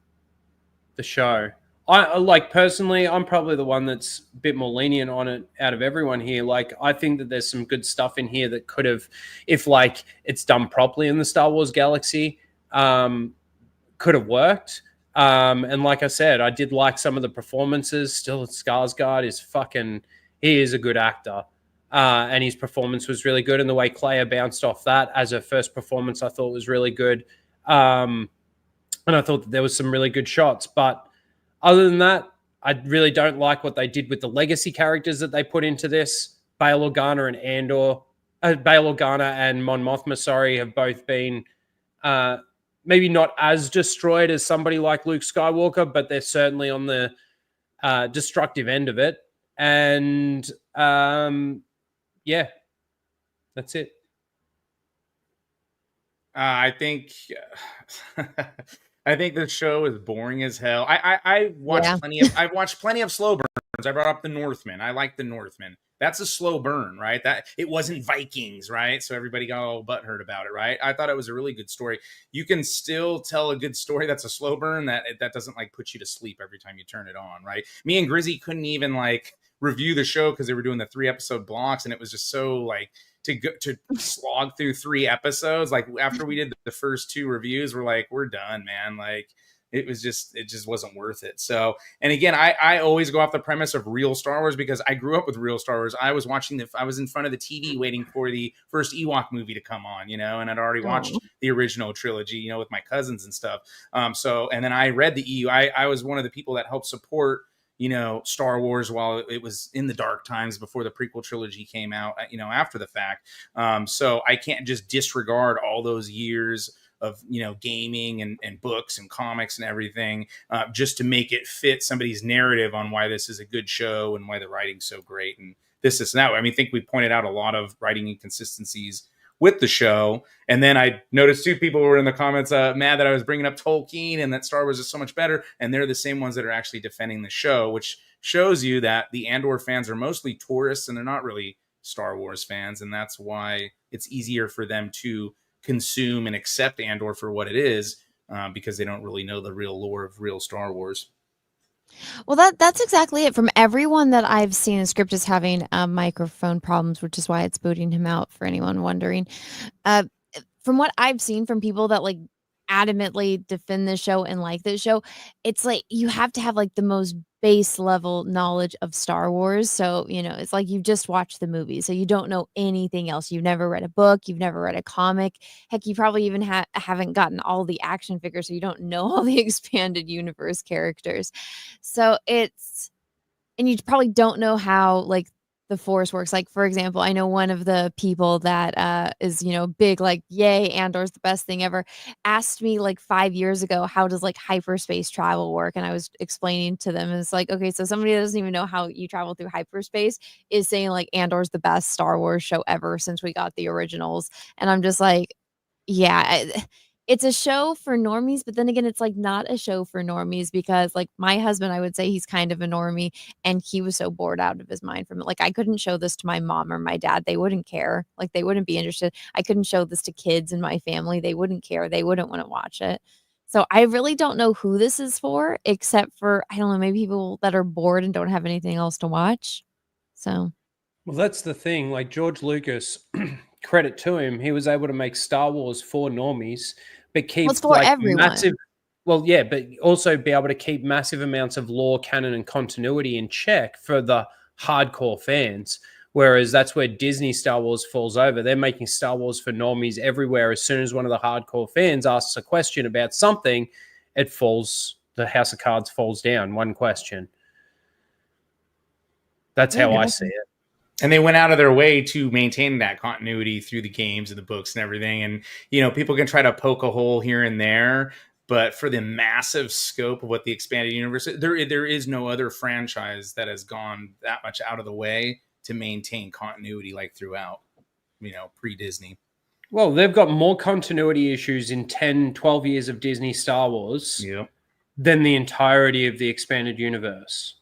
the show. I like personally, I'm probably the one that's a bit more lenient on it out of everyone here. Like, I think that there's some good stuff in here that could have, if like it's done properly in the Star Wars galaxy, could have worked. And like I said, I did like some of the performances. Still, Skarsgård he is a good actor. And his performance was really good. And the way Clea bounced off that as her first performance, I thought was really good. And I thought that there was some really good shots. But other than that, I really don't like what they did with the legacy characters that they put into this. Bail Organa and Bail Organa and Mon Mothma, sorry, have both been maybe not as destroyed as somebody like Luke Skywalker, but they're certainly on the destructive end of it. And yeah, that's it. I think I think the show is boring as hell. I watched I've watched plenty of slow burns. I brought up The Northman. I like The Northman. That's a slow burn, right? That it wasn't Vikings, right? So everybody got all butthurt about it, right? I thought it was a really good story. You can still tell a good story that's a slow burn that doesn't like put you to sleep every time you turn it on, right? Me and Grizzy couldn't even like review the show because they were doing the 3-episode blocks, and it was just so like to slog through 3 episodes. Like after we did the first 2 reviews, we're like, we're done, man. Like it just wasn't worth it. So, and again, I always go off the premise of real Star Wars because I grew up with real Star Wars. I was in front of the TV waiting for the first Ewok movie to come on, and I'd already watched the original trilogy, with my cousins and stuff. So, and then I read the EU. I was one of the people that helped support Star Wars while it was in the dark times before the prequel trilogy came out, after the fact. So I can't just disregard all those years of, gaming and books and comics and everything, just to make it fit somebody's narrative on why this is a good show and why the writing's so great. And this is now, I think we pointed out a lot of writing inconsistencies with the show. And then I noticed 2 people were in the comments mad that I was bringing up Tolkien and that Star Wars is so much better. And they're the same ones that are actually defending the show, which shows you that the Andor fans are mostly tourists and they're not really Star Wars fans. And that's why it's easier for them to consume and accept Andor for what it is, because they don't really know the real lore of real Star Wars. Well, that's exactly it. From everyone that I've seen, the script is having microphone problems, which is why it's booting him out, for anyone wondering. From what I've seen from people that like adamantly defend this show and like this show, it's like you have to have like the most base level knowledge of Star Wars. So, it's like you've just watched the movie, so you don't know anything else. You've never read a book, you've never read a comic. Heck, you probably even haven't gotten all the action figures, so you don't know all the expanded universe characters. So and you probably don't know how like the Force works. Like, for example, I know one of the people that is, big, like, yay, Andor's the best thing ever, asked me like 5 years ago, how does like hyperspace travel work? And I was explaining to them, it's like, okay, so somebody that doesn't even know how you travel through hyperspace is saying like Andor's the best Star Wars show ever since we got the originals. And I'm just like, yeah, it's a show for normies, but then again, it's like not a show for normies because like my husband, I would say he's kind of a normie, and he was so bored out of his mind from it. Like I couldn't show this to my mom or my dad. They wouldn't care. Like they wouldn't be interested. I couldn't show this to kids in my family. They wouldn't care. They wouldn't want to watch it. So I really don't know who this is for, except for, I don't know, maybe people that are bored and don't have anything else to watch. So. Well, that's the thing. Like George Lucas, credit to him, he was able to make Star Wars for normies, but keep like everyone. massive. Well, yeah, but also be able to keep massive amounts of lore, canon, and continuity in check for the hardcore fans. Whereas that's where Disney Star Wars falls over. They're making Star Wars for normies everywhere. As soon as one of the hardcore fans asks a question about something, it falls. The House of Cards falls down. One question. That's how I see it. And they went out of their way to maintain that continuity through the games and the books and everything. And, people can try to poke a hole here and there, but for the massive scope of what the expanded universe, there is no other franchise that has gone that much out of the way to maintain continuity like throughout, pre-Disney. Well, they've got more continuity issues in 10, 12 years of Disney Star Wars than the entirety of the expanded universe.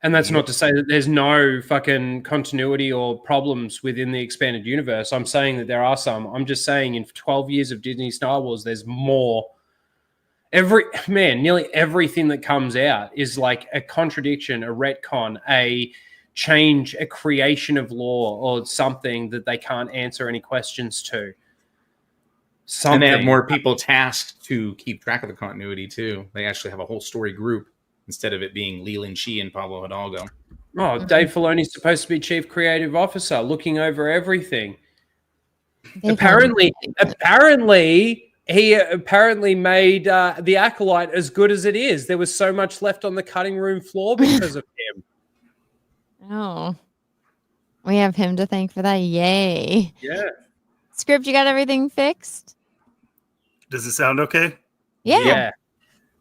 And that's not to say that there's no fucking continuity or problems within the expanded universe. I'm saying that there are some. I'm just saying in 12 years of Disney Star Wars, there's more. Nearly everything that comes out is like a contradiction, a retcon, a change, a creation of lore, or something that they can't answer any questions to. And they have more people tasked to keep track of the continuity too. They actually have a whole story group, instead of it being Leland Shee and Pablo Hidalgo. Oh, Dave Filoni's supposed to be Chief Creative Officer, looking over everything. Apparently, he made The Acolyte as good as it is. There was so much left on the cutting room floor because of him. Oh, we have him to thank for that. Yay. Yeah. Script, you got everything fixed? Does it sound okay? Yeah.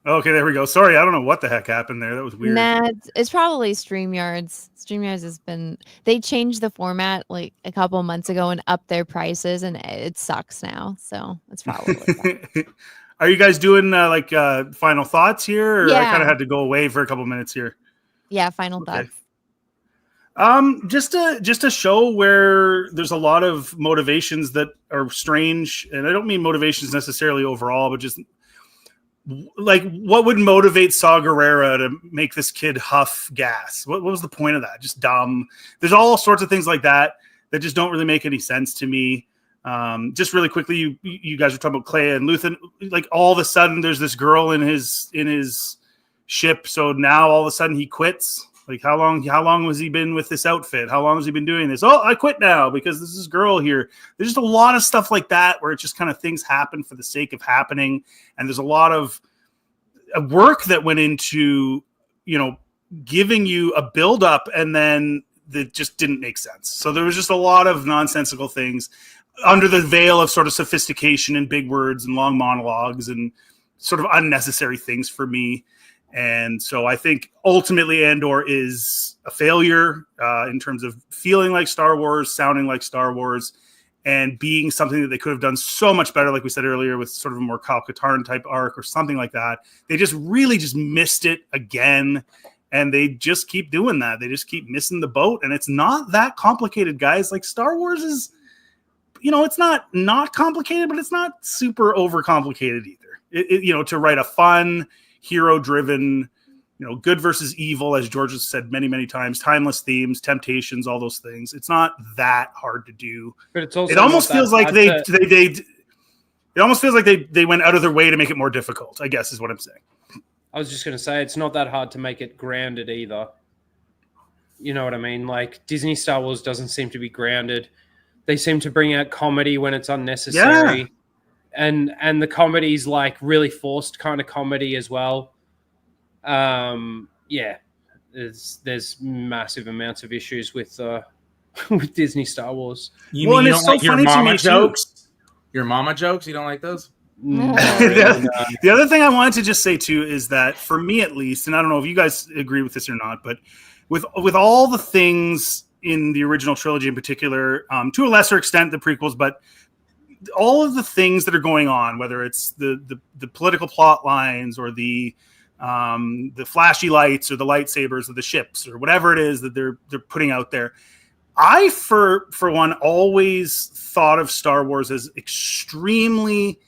Okay, there we go. Sorry, I don't know what the heck happened there. That was weird. Nah, it's probably StreamYards. StreamYards has been, they changed the format like a couple months ago and upped their prices, and it sucks now. So it's probably. Are you guys doing final thoughts here? Or I Yeah. kind of had to go away for a couple minutes here. Yeah, final thoughts. Just a show where there's a lot of motivations that are strange, and I don't mean motivations necessarily overall, but just like what would motivate Saw Gerrera to make this kid huff gas? What was the point of that? Just dumb. There's all sorts of things like that that just don't really make any sense to me. Just really quickly, you guys were talking about Clea and Luthen. Like all of a sudden, there's this girl in his ship, so now all of a sudden he quits. Like how long has he been with this outfit? How long has he been doing this? Oh, I quit now because there's this girl here. There's just a lot of stuff like that where it just kind of things happen for the sake of happening. And there's a lot of work that went into, giving you a build up and then that just didn't make sense. So there was just a lot of nonsensical things under the veil of sort of sophistication and big words and long monologues and sort of unnecessary things for me. And so I think ultimately Andor is a failure in terms of feeling like Star Wars, sounding like Star Wars, and being something that they could have done so much better, like we said earlier, with sort of a more Kyle Katarn type arc or something like that. They just really just missed it again, and they just keep doing that. They just keep missing the boat, and it's not that complicated, guys. Like Star Wars is, it's not complicated, but it's not super overcomplicated either. To write a fun, hero-driven, good versus evil, as George has said many, many times, timeless themes, temptations, all those things. It's not that hard to do. But it's also it almost feels like they almost feels like they went out of their way to make it more difficult, I guess is what I'm saying. I was just going to say, it's not that hard to make it grounded either. You know what I mean? Like Disney Star Wars doesn't seem to be grounded. They seem to bring out comedy when it's unnecessary. Yeah. And the comedy's like really forced kind of comedy as well. There's massive amounts of issues with with Disney Star Wars. You mean you don't like your mama jokes? Your mama jokes? You don't like those? No. The other thing I wanted to just say too is that for me at least, and I don't know if you guys agree with this or not, but with all the things in the original trilogy in particular, to a lesser extent the prequels, but all of the things that are going on, whether it's the political plot lines or the flashy lights or the lightsabers or the ships or whatever it is that they're putting out there, I for one always thought of Star Wars as extremely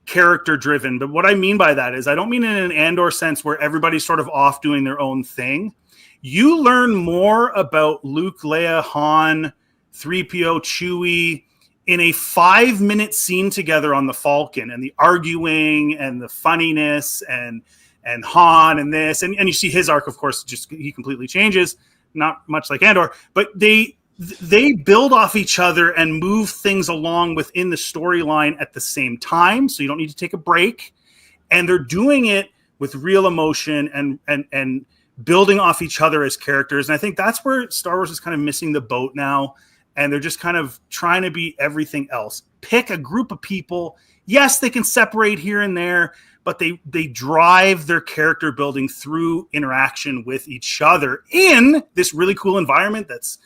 character driven. But what I mean by that is I don't mean in an Andor sense where everybody's sort of off doing their own thing. You learn more about Luke, Leia, Han, 3PO, Chewie in a 5-minute scene together on the Falcon, and the arguing and the funniness and Han and this, and you see his arc, of course, just he completely changes, not much like Andor, but they build off each other and move things along within the storyline at the same time, so you don't need to take a break, and they're doing it with real emotion and building off each other as characters. And I think that's where Star Wars is kind of missing the boat now. And they're just kind of trying to be everything else. Pick a group of people. Yes, they can separate here and there, but they drive their character building through interaction with each other in this really cool environment that's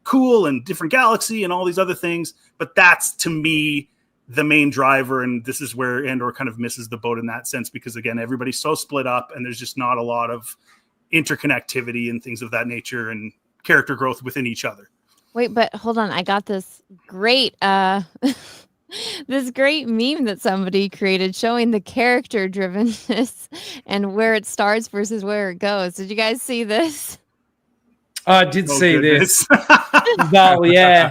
cool and different galaxy and all these other things. But that's, to me, the main driver. And this is where Andor kind of misses the boat in that sense, because, again, everybody's so split up and there's just not a lot of interconnectivity and things of that nature and character growth within each other. Wait, but hold on. I got this great this great meme that somebody created showing the character drivenness and where it starts versus where it goes. Did you guys see this? I did see this. Well, yeah.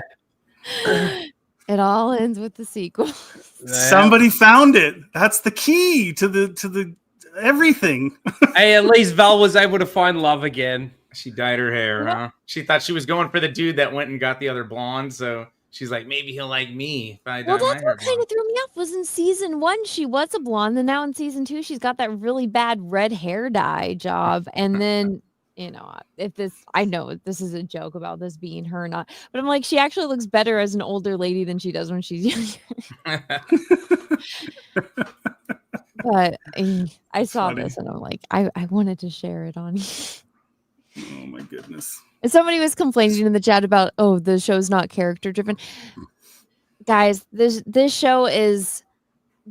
It all ends with the sequel. Somebody found it. That's the key to the everything. Hey, at least Val was able to find love again. She dyed her hair, huh? She thought she was going for the dude that went and got the other blonde, so she's like, maybe he'll like me if I dye Well, my that's hair what kind of threw me off. Was in season 1 she was a blonde, and now in season 2 she's got that really bad red hair dye job, and then you know, I know this is a joke about this being her or not, but I'm like, she actually looks better as an older lady than she does when she's younger. But I saw this and I'm like, I wanted to share it on you. Oh my goodness. And somebody was complaining in the chat about, oh, the show's not character driven. Guys, this show is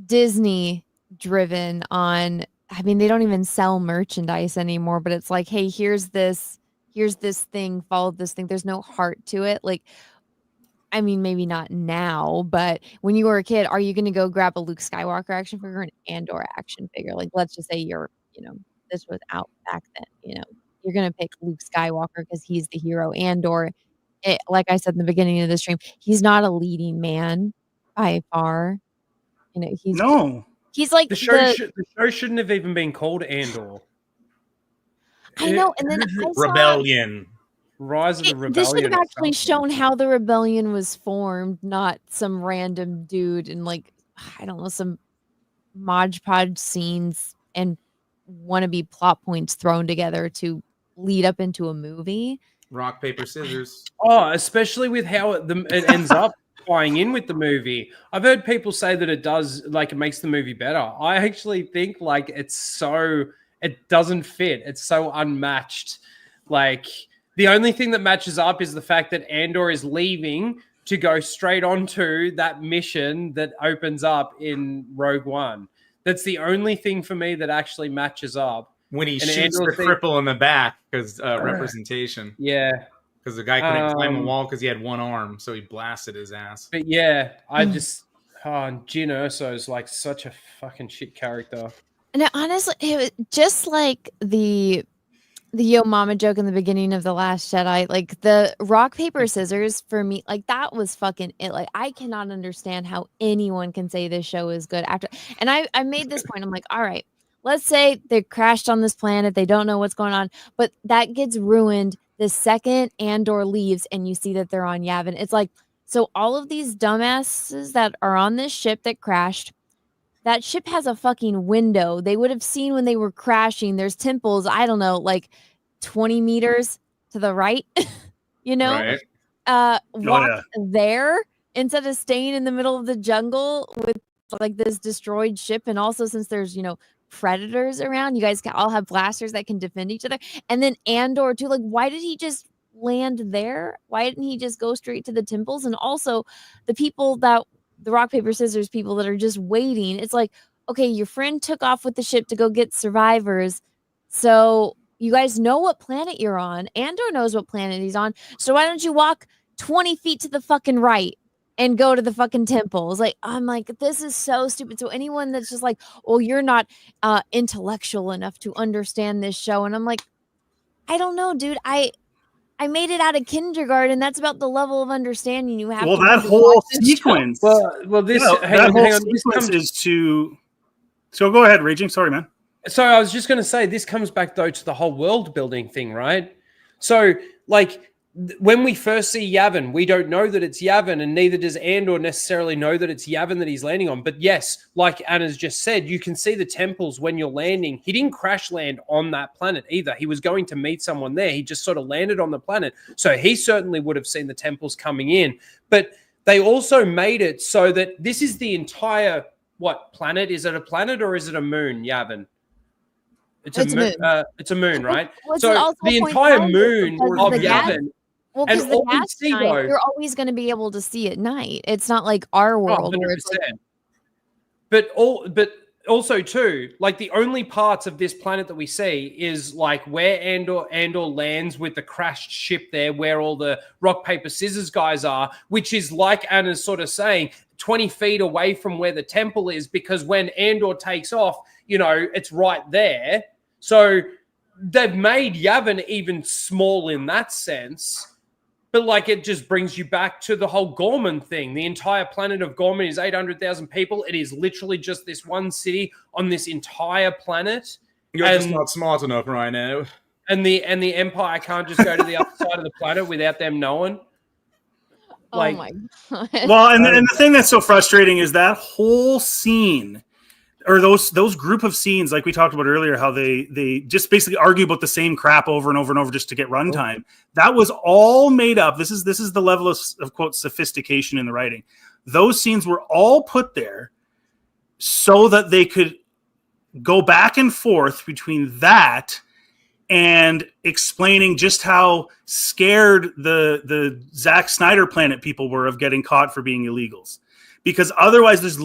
Disney driven on, I mean, they don't even sell merchandise anymore, but it's like, hey, here's this thing, follow this thing. There's no heart to it. Like, I mean, maybe not now, but when you were a kid, are you going to go grab a Luke Skywalker action figure or an Andor action figure? Like, let's just say this was out back then, you're going to pick Luke Skywalker because he's the hero. Andor, like I said in the beginning of the stream, he's not a leading man by far. He's like the show shouldn't have even been called Andor. I know, and then I saw Rebellion. Rise of the Rebellion. This should have actually shown how the rebellion was formed, not some random dude and like, I don't know, some Mod Podge scenes and wannabe plot points thrown together to lead up into a movie. Rock, paper, scissors. Oh, especially with how it ends up tying in with the movie. I've heard people say that it makes the movie better. I actually think like it doesn't fit. It's so unmatched. Like, the only thing that matches up is the fact that Andor is leaving to go straight onto that mission that opens up in Rogue One. That's the only thing for me that actually matches up. When he shoots the cripple in the back because representation. Yeah. Because the guy couldn't climb a wall because he had one arm, so he blasted his ass. But yeah, I just... Jyn Erso is like such a fucking shit character. And honestly, it was just like the Yo Mama joke in the beginning of The Last Jedi, like the rock, paper, scissors for me, like that was fucking it. Like, I cannot understand how anyone can say this show is good after. And I made this point. I'm like, all right, let's say they crashed on this planet. They don't know what's going on, but that gets ruined the second Andor leaves and you see that they're on Yavin. It's like, so all of these dumbasses that are on this ship that crashed, that ship has a fucking window. They would have seen when they were crashing. There's temples, I don't know, like 20 meters to the right, Right. Walk there instead of staying in the middle of the jungle with like this destroyed ship. And also, since there's, predators around, you guys can all have blasters that can defend each other. And then Andor too, like, why did he just land there? Why didn't he just go straight to the temples? And also the people that the rock, paper, scissors people that are just waiting. It's like, okay, your friend took off with the ship to go get survivors. So you guys know what planet you're on. Andor knows what planet he's on. So why don't you walk 20 feet to the fucking right and go to the fucking temples? Like, I'm like, this is so stupid. So anyone that's just like, oh, you're not intellectual enough to understand this show. And I'm like, I don't know, dude. I made it out of kindergarten. That's about the level of understanding you have. Well, that whole sequence. Well, this that whole sequence is to. So go ahead, Raging. Sorry, man. So I was just going to say, this comes back though to the whole world building thing, right? So like when we first see Yavin, we don't know that it's Yavin, and neither does Andor necessarily know that it's Yavin that he's landing on. But yes, like Anna's just said, you can see the temples when you're landing. He didn't crash land on that planet either. He was going to meet someone there. He just sort of landed on the planet. So he certainly would have seen the temples coming in. But they also made it so that this is the entire, what planet? Is it a planet or is it a moon, Yavin? It's a moon. It's a moon, right? So the entire moon of Yavin. Well, because the gas giant, you're always going to be able to see at night. It's not like our world. Where it's like... But also too, like the only parts of this planet that we see is like where Andor lands with the crashed ship there, where all the rock, paper, scissors guys are, which is like Anna's sort of saying, 20 feet away from where the temple is, because when Andor takes off, it's right there. So they've made Yavin even small in that sense. But like it just brings you back to the whole Gorman thing. The entire planet of Gorman is 800,000 people. It is literally just this one city on this entire planet. You're just not smart enough right now. And the Empire can't just go to the other side of the planet without them knowing. Like, oh my God. Well, and the thing that's so frustrating is that whole scene. or those group of scenes, like we talked about earlier, how they just basically argue about the same crap over and over and over just to get runtime. That was all made up. This is the level of quote sophistication in the writing. Those scenes were all put there so that they could go back and forth between that and explaining just how scared the Zack Snyder Planet people were of getting caught for being illegals. Because otherwise, there's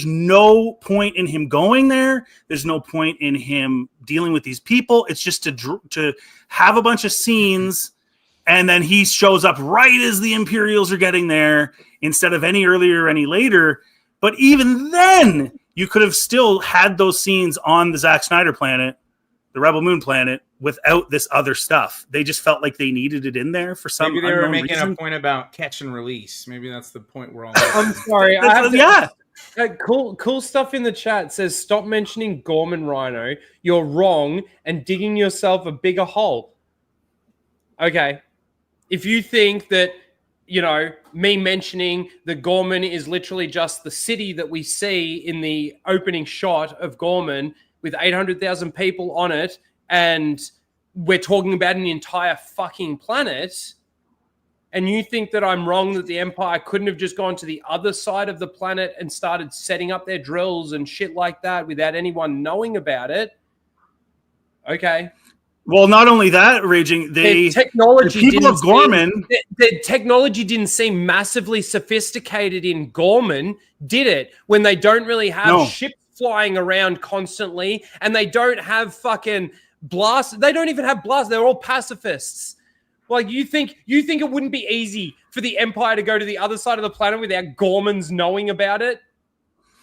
no point in him going there. There's no point in him dealing with these people. It's just to have a bunch of scenes, and then he shows up right as the Imperials are getting there, instead of any earlier or any later. But even then, you could have still had those scenes on the Zack Snyder Planet, the Rebel Moon planet, without this other stuff. They just felt like they needed it in there for some Maybe they were unknown making reason. a point about catch and release. Maybe that's the point we're all I'm sorry. Cool stuff in the chat says, stop mentioning Gorman, Ryno. You're wrong and digging yourself a bigger hole. Okay. If you think that, you know, me mentioning that Gorman is literally just the city that we see in the opening shot of Gorman with 800,000 people on it, and we're talking about an entire fucking planet, and you think that I'm wrong that the Empire couldn't have just gone to the other side of the planet and started setting up their drills and shit like that without anyone knowing about it, okay. Well, not only that, Raging, the people of Gorman... The technology didn't seem massively sophisticated in Gorman, did it? When they don't really have ships flying around constantly, and they don't have fucking blast. They don't even have blast. They're all pacifists. Like, you think it wouldn't be easy for the Empire to go to the other side of the planet without Gormans knowing about it?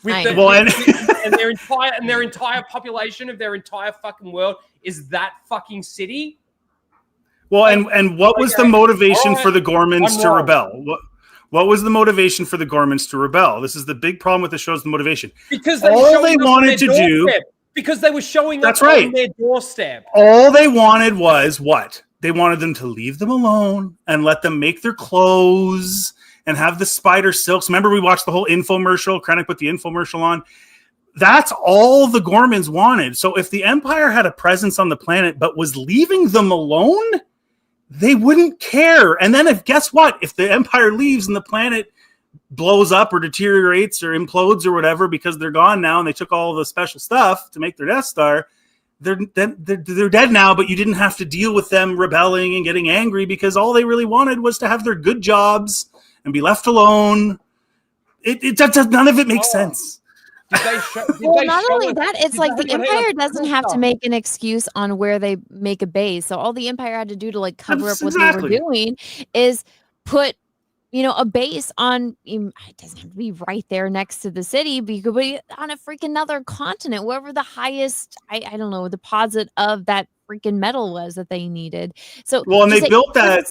And their entire population of their entire fucking world is that fucking city. Well, and what was the motivation for the Gormans to rebel? What was the motivation for the Gormans to rebel? This is the big problem with the show's motivation. Because all they wanted to do, because they were showing up on their doorstep. All they wanted was what? They wanted them to leave them alone and let them make their clothes and have the spider silks. Remember, we watched the whole infomercial. Krennic put the infomercial on. That's all the Gormans wanted. So if the Empire had a presence on the planet but was leaving them alone, they wouldn't care. And then guess what? If the Empire leaves and the planet blows up or deteriorates or implodes or whatever because they're gone now and they took all the special stuff to make their Death Star, they're dead now, but you didn't have to deal with them rebelling and getting angry because all they really wanted was to have their good jobs and be left alone. None of it makes sense. Not only that, it's like the Empire doesn't have to make an excuse on where they make a base. So all the Empire had to do to like cover up what they were doing is put, you know, a base on. It doesn't have to be right there next to the city, but you could be on a freaking another continent, wherever the highest, I don't know, deposit of that freaking metal was that they needed. So well, and they built that.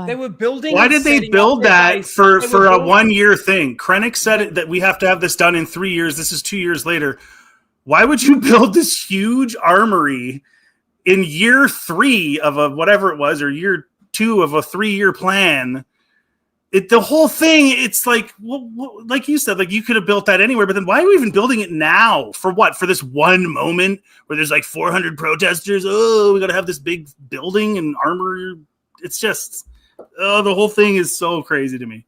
They were building. Why did they build that for a 1 year thing? Krennic said that we have to have this done in 3 years. This is 2 years later. Why would you build this huge armory in year 3 of a whatever it was, or year 2 of a 3 year plan? The whole thing, it's like, like you said, like you could have built that anywhere, but then why are we even building it now? For what? For this one moment where there's like 400 protesters? Oh, we got to have this big building and armor. It's just... the whole thing is so crazy to me.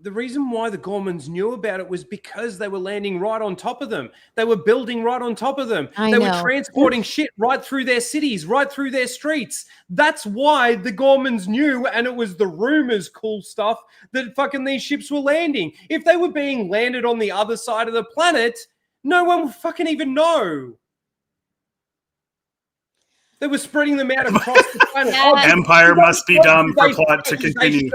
The reason why the Gormans knew about it was because they were landing right on top of them. They were building right on top of them. They were transporting shit right through their cities, right through their streets. That's why the Gormans knew, and it was the rumors, cool stuff, that fucking these ships were landing. If they were being landed on the other side of the planet, no one would fucking even know. They were spreading them out across the planet. Empire must be dumb for plot to continue.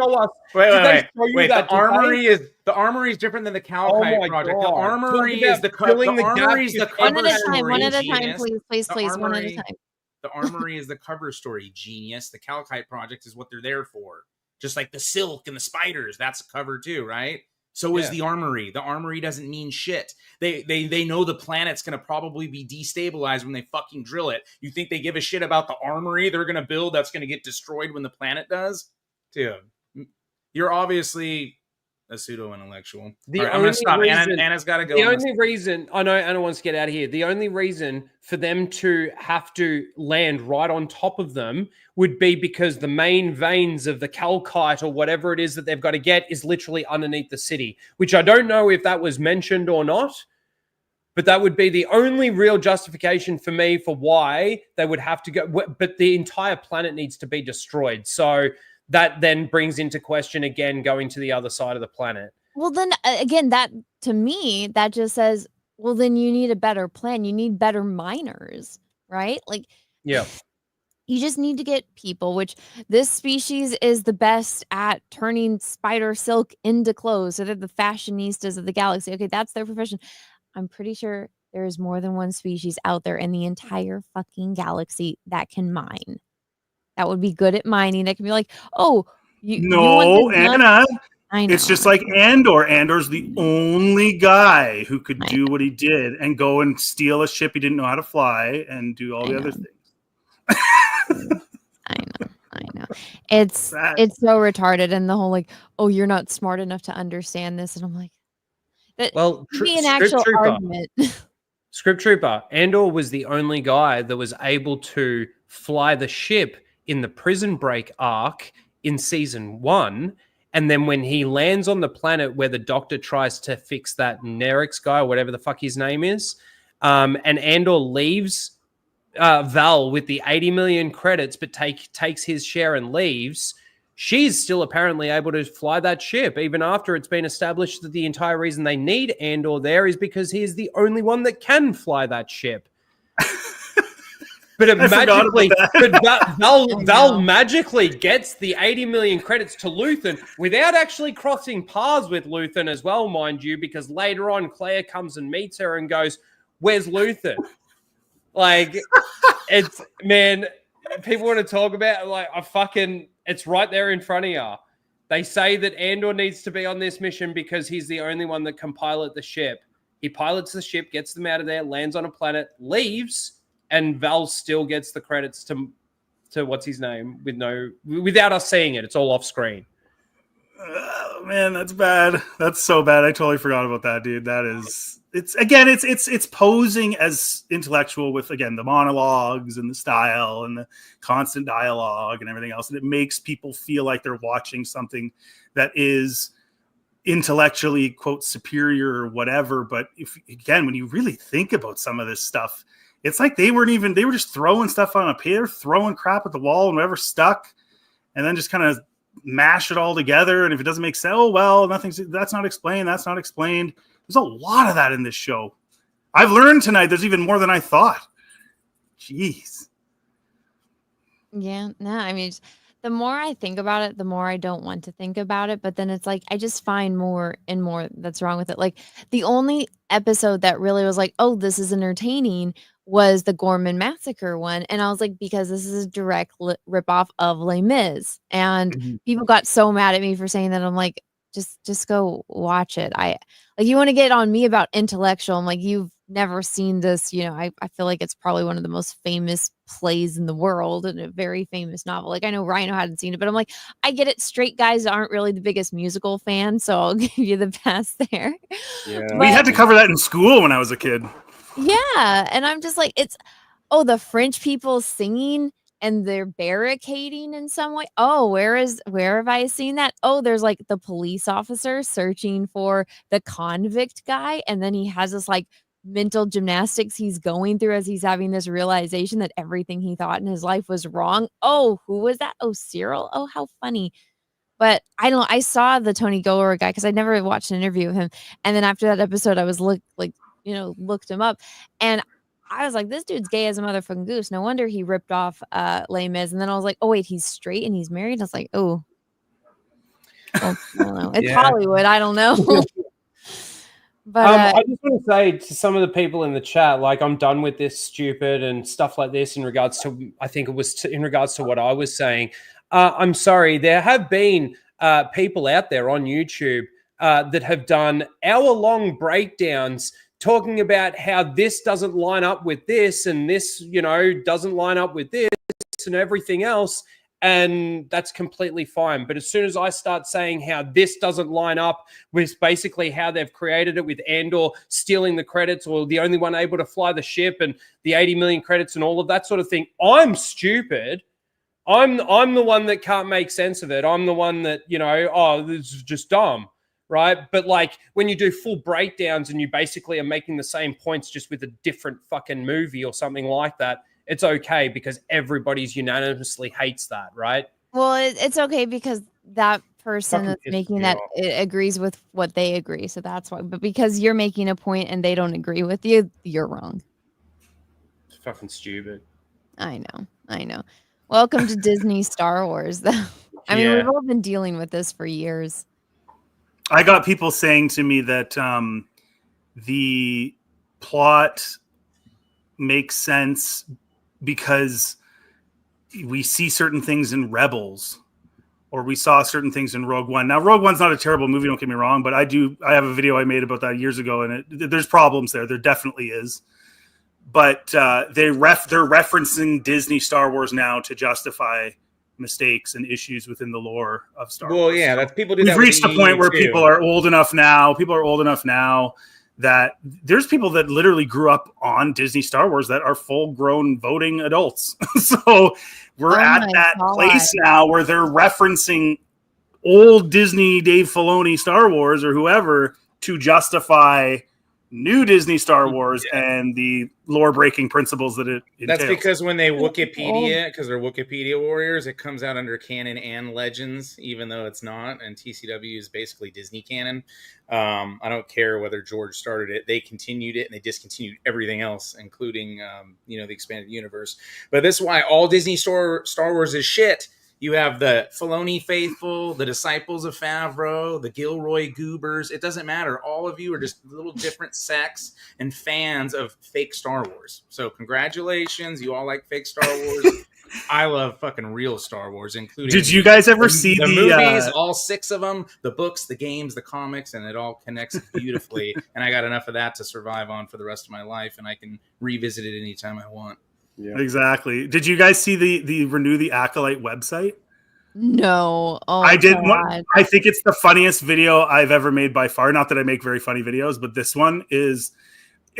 Wait. The armory is different than the Calcite project. The armory is the cover story. One at a time, please. One at a time. The armory is the cover story, genius. The Calcite project is what they're there for. Just like the silk and the spiders, that's a cover too, right? So is the armory. The armory doesn't mean shit. They know the planet's going to probably be destabilized when they fucking drill it. You think they give a shit about the armory they're going to build that's going to get destroyed when the planet does? Dude, you're obviously a pseudo-intellectual. The All right, I'm only gonna stop. reason, Anna's got to go. The only reason I know Anna wants to get out of here. The only reason for them to have to land right on top of them would be because the main veins of the calcite or whatever it is that they've got to get is literally underneath the city. Which I don't know if that was mentioned or not, but that would be the only real justification for me for why they would have to go. But the entire planet needs to be destroyed. So that then brings into question again going to the other side of the planet. Well, then again, that to me, that just says, well, then you need a better plan. You need better miners, right? Like, yeah, you just need to get people, which this species is the best at turning spider silk into clothes. So they're the fashionistas of the galaxy. Okay, that's their profession. I'm pretty sure there is more than one species out there in the entire fucking galaxy that can mine. That would be good at mining. That can be like, oh, you want this done? Anna. I know. It's just like Andor. Andor's the only guy who could do what he did and go and steal a ship he didn't know how to fly and do all the other things. I know. It's so retarded, and the whole like, oh, you're not smart enough to understand this, and I'm like, that be an actual argument. Script Trooper, Andor was the only guy that was able to fly the ship in the Prison Break arc in season 1. And then when he lands on the planet where the Doctor tries to fix that Nerix guy, or whatever the fuck his name is, and Andor leaves Val with the 80 million credits, but takes his share and leaves, she's still apparently able to fly that ship, even after it's been established that the entire reason they need Andor there is because he is the only one that can fly that ship. But it magically, Val magically gets the 80 million credits to Luthen without actually crossing paths with Luthen as well, mind you, because later on Claire comes and meets her and goes, "Where's Luthen?" Like, it's, man, people want to talk about like it's right there in front of you. They say that Andor needs to be on this mission because he's the only one that can pilot the ship. He pilots the ship, gets them out of there, lands on a planet, leaves. And Val still gets the credits to what's his name without us seeing it. It's all off screen. Oh, man, that's bad. That's so bad. I totally forgot about that, dude. That is, it's posing as intellectual with, again, the monologues and the style and the constant dialogue and everything else. And it makes people feel like they're watching something that is intellectually, quote, superior or whatever. But when you really think about some of this stuff, it's like they were just throwing stuff on a pier, throwing crap at the wall and whatever stuck, and then just kind of mash it all together. And if it doesn't make sense, oh, well, that's not explained. That's not explained. There's a lot of that in this show. I've learned tonight there's even more than I thought. Jeez. Yeah, no, I mean, the more I think about it, the more I don't want to think about it. But then it's like, I just find more and more that's wrong with it. Like, the only episode that really was like, oh, this is entertaining was the Gorman massacre one. And I was like, because this is a direct ripoff of Les Mis. And people got so mad at me for saying that. I'm like, just go watch it. You want to get on me about intellectual. I'm like, you've never seen this. I feel like it's probably one of the most famous plays in the world and a very famous novel. Like, I know Ryno hadn't seen it, but I'm like, I get it. Straight guys aren't really the biggest musical fan, so I'll give you the pass there. Yeah. We had to cover that in school when I was a kid. Yeah, and I'm just like, the French people singing and they're barricading in some way. Oh, where have I seen that? Oh, there's like the police officer searching for the convict guy, and then he has this like mental gymnastics he's going through as he's having this realization that everything he thought in his life was wrong. Oh, who was that? Oh, Cyril. Oh, how funny. But I saw the Tony Goer guy because I never watched an interview of him, and then after that episode, I was looked him up, and I was like, this dude's gay as a motherfucking goose. No wonder he ripped off Les Mis. And then I was like, oh wait, he's straight and he's married. I was like, well, I don't know. It's Hollywood. I don't know. But I just want to say to some of the people in the chat, like, I'm done with this stupid and stuff like this in regards to, I think it was in regards to what I was saying. I'm sorry. There have been people out there on YouTube that have done hour-long breakdowns talking about how this doesn't line up with this and this, doesn't line up with this and everything else. and that's completely fine. But as soon as I start saying how this doesn't line up with basically how they've created it, with Andor stealing the credits or the only one able to fly the ship and the 80 million credits and all of that sort of thing, I'm stupid. I'm the one that can't make sense of it. I'm the one that, oh, this is just dumb, right? But like when you do full breakdowns and you basically are making the same points just with a different fucking movie or something like that, it's okay because everybody's unanimously hates that, right? Well, it's okay because that person Fucking that's pisses making me that off. agrees with what they agree. So that's why. But because you're making a point and they don't agree with you, you're wrong. It's fucking stupid. I know. Welcome to Disney Star Wars, though. I mean, Yeah. we've all been dealing with this for years. I got people saying to me that the plot makes sense because we see certain things in Rebels, or we saw certain things in Rogue One. Now, Rogue One's not a terrible movie, don't get me wrong, but I have a video I made about that years ago, and there's problems there. There definitely is. But they're referencing Disney Star Wars now to justify mistakes and issues within the lore of Star Wars. Well, yeah, that's people do We've that. with reached a the point EU where too. people are old enough now that there's people that literally grew up on Disney Star Wars that are full-grown voting adults. So we're at my that God. place now where they're referencing old Disney Dave Filoni Star Wars or whoever to justify new Disney Star Wars and the lore-breaking principles that it entails. That's because when they Wikipedia, because they're Wikipedia warriors, it comes out under canon and legends, even though it's not. And TCW is basically Disney canon. I don't care whether George started it; they continued it, and they discontinued everything else, including the expanded universe. But this is why all Disney Star Wars is shit. You have the Filoni faithful, the disciples of Favreau, the Gilroy goobers. It doesn't matter. All of you are just little different sects and fans of fake Star Wars. So congratulations. You all like fake Star Wars. I love fucking real Star Wars, including... Did you guys ever see the the movies, all 6 of them, the books, the games, the comics, and it all connects beautifully. And I got enough of that to survive on for the rest of my life, and I can revisit it anytime I want. Yeah. Exactly. Did you guys see the Renew the Acolyte website? No. Oh, I did. God. I think it's the funniest video I've ever made by far. Not that I make very funny videos, but this one is.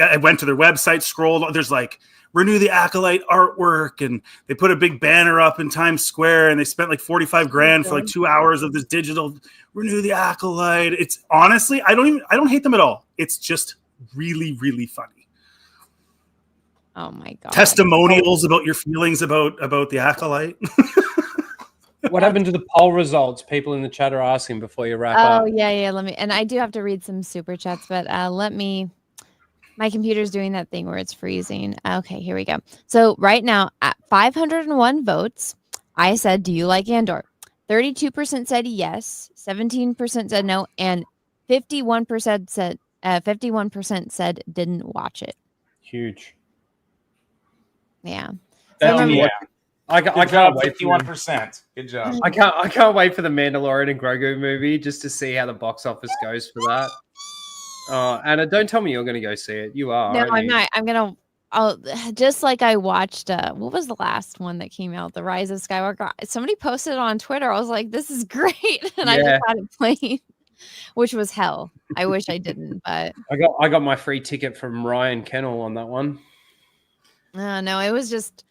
I went to their website, scrolled. There's like Renew the Acolyte artwork, and they put a big banner up in Times Square, and they spent like $45,000 for like 2 hours of this digital Renew the Acolyte. It's honestly, I don't hate them at all. It's just really, really funny. Oh my God. Testimonials about your feelings about the Acolyte. What happened to the poll results? People in the chat are asking before you wrap up. Oh, yeah. Let me, and I do have to read some super chats, but my computer's doing that thing where it's freezing. Okay, here we go. So right now at 501 votes, I said, do you like Andor? 32% said yes, 17% said no, and 51% said didn't watch it. Huge. Yeah. I can't wait. 51%. Good job. I can't wait for the Mandalorian and Grogu movie just to see how the box office goes for that. Anna, don't tell me you're going to go see it. You are. No, I'm you? not. I'll just like I watched. What was the last one that came out? The Rise of Skywalker. Somebody posted it on Twitter. I was like, "This is great," and I just had it playing, which was hell. I wish I didn't, but I got my free ticket from Ryan Kennel on that one. No, it was just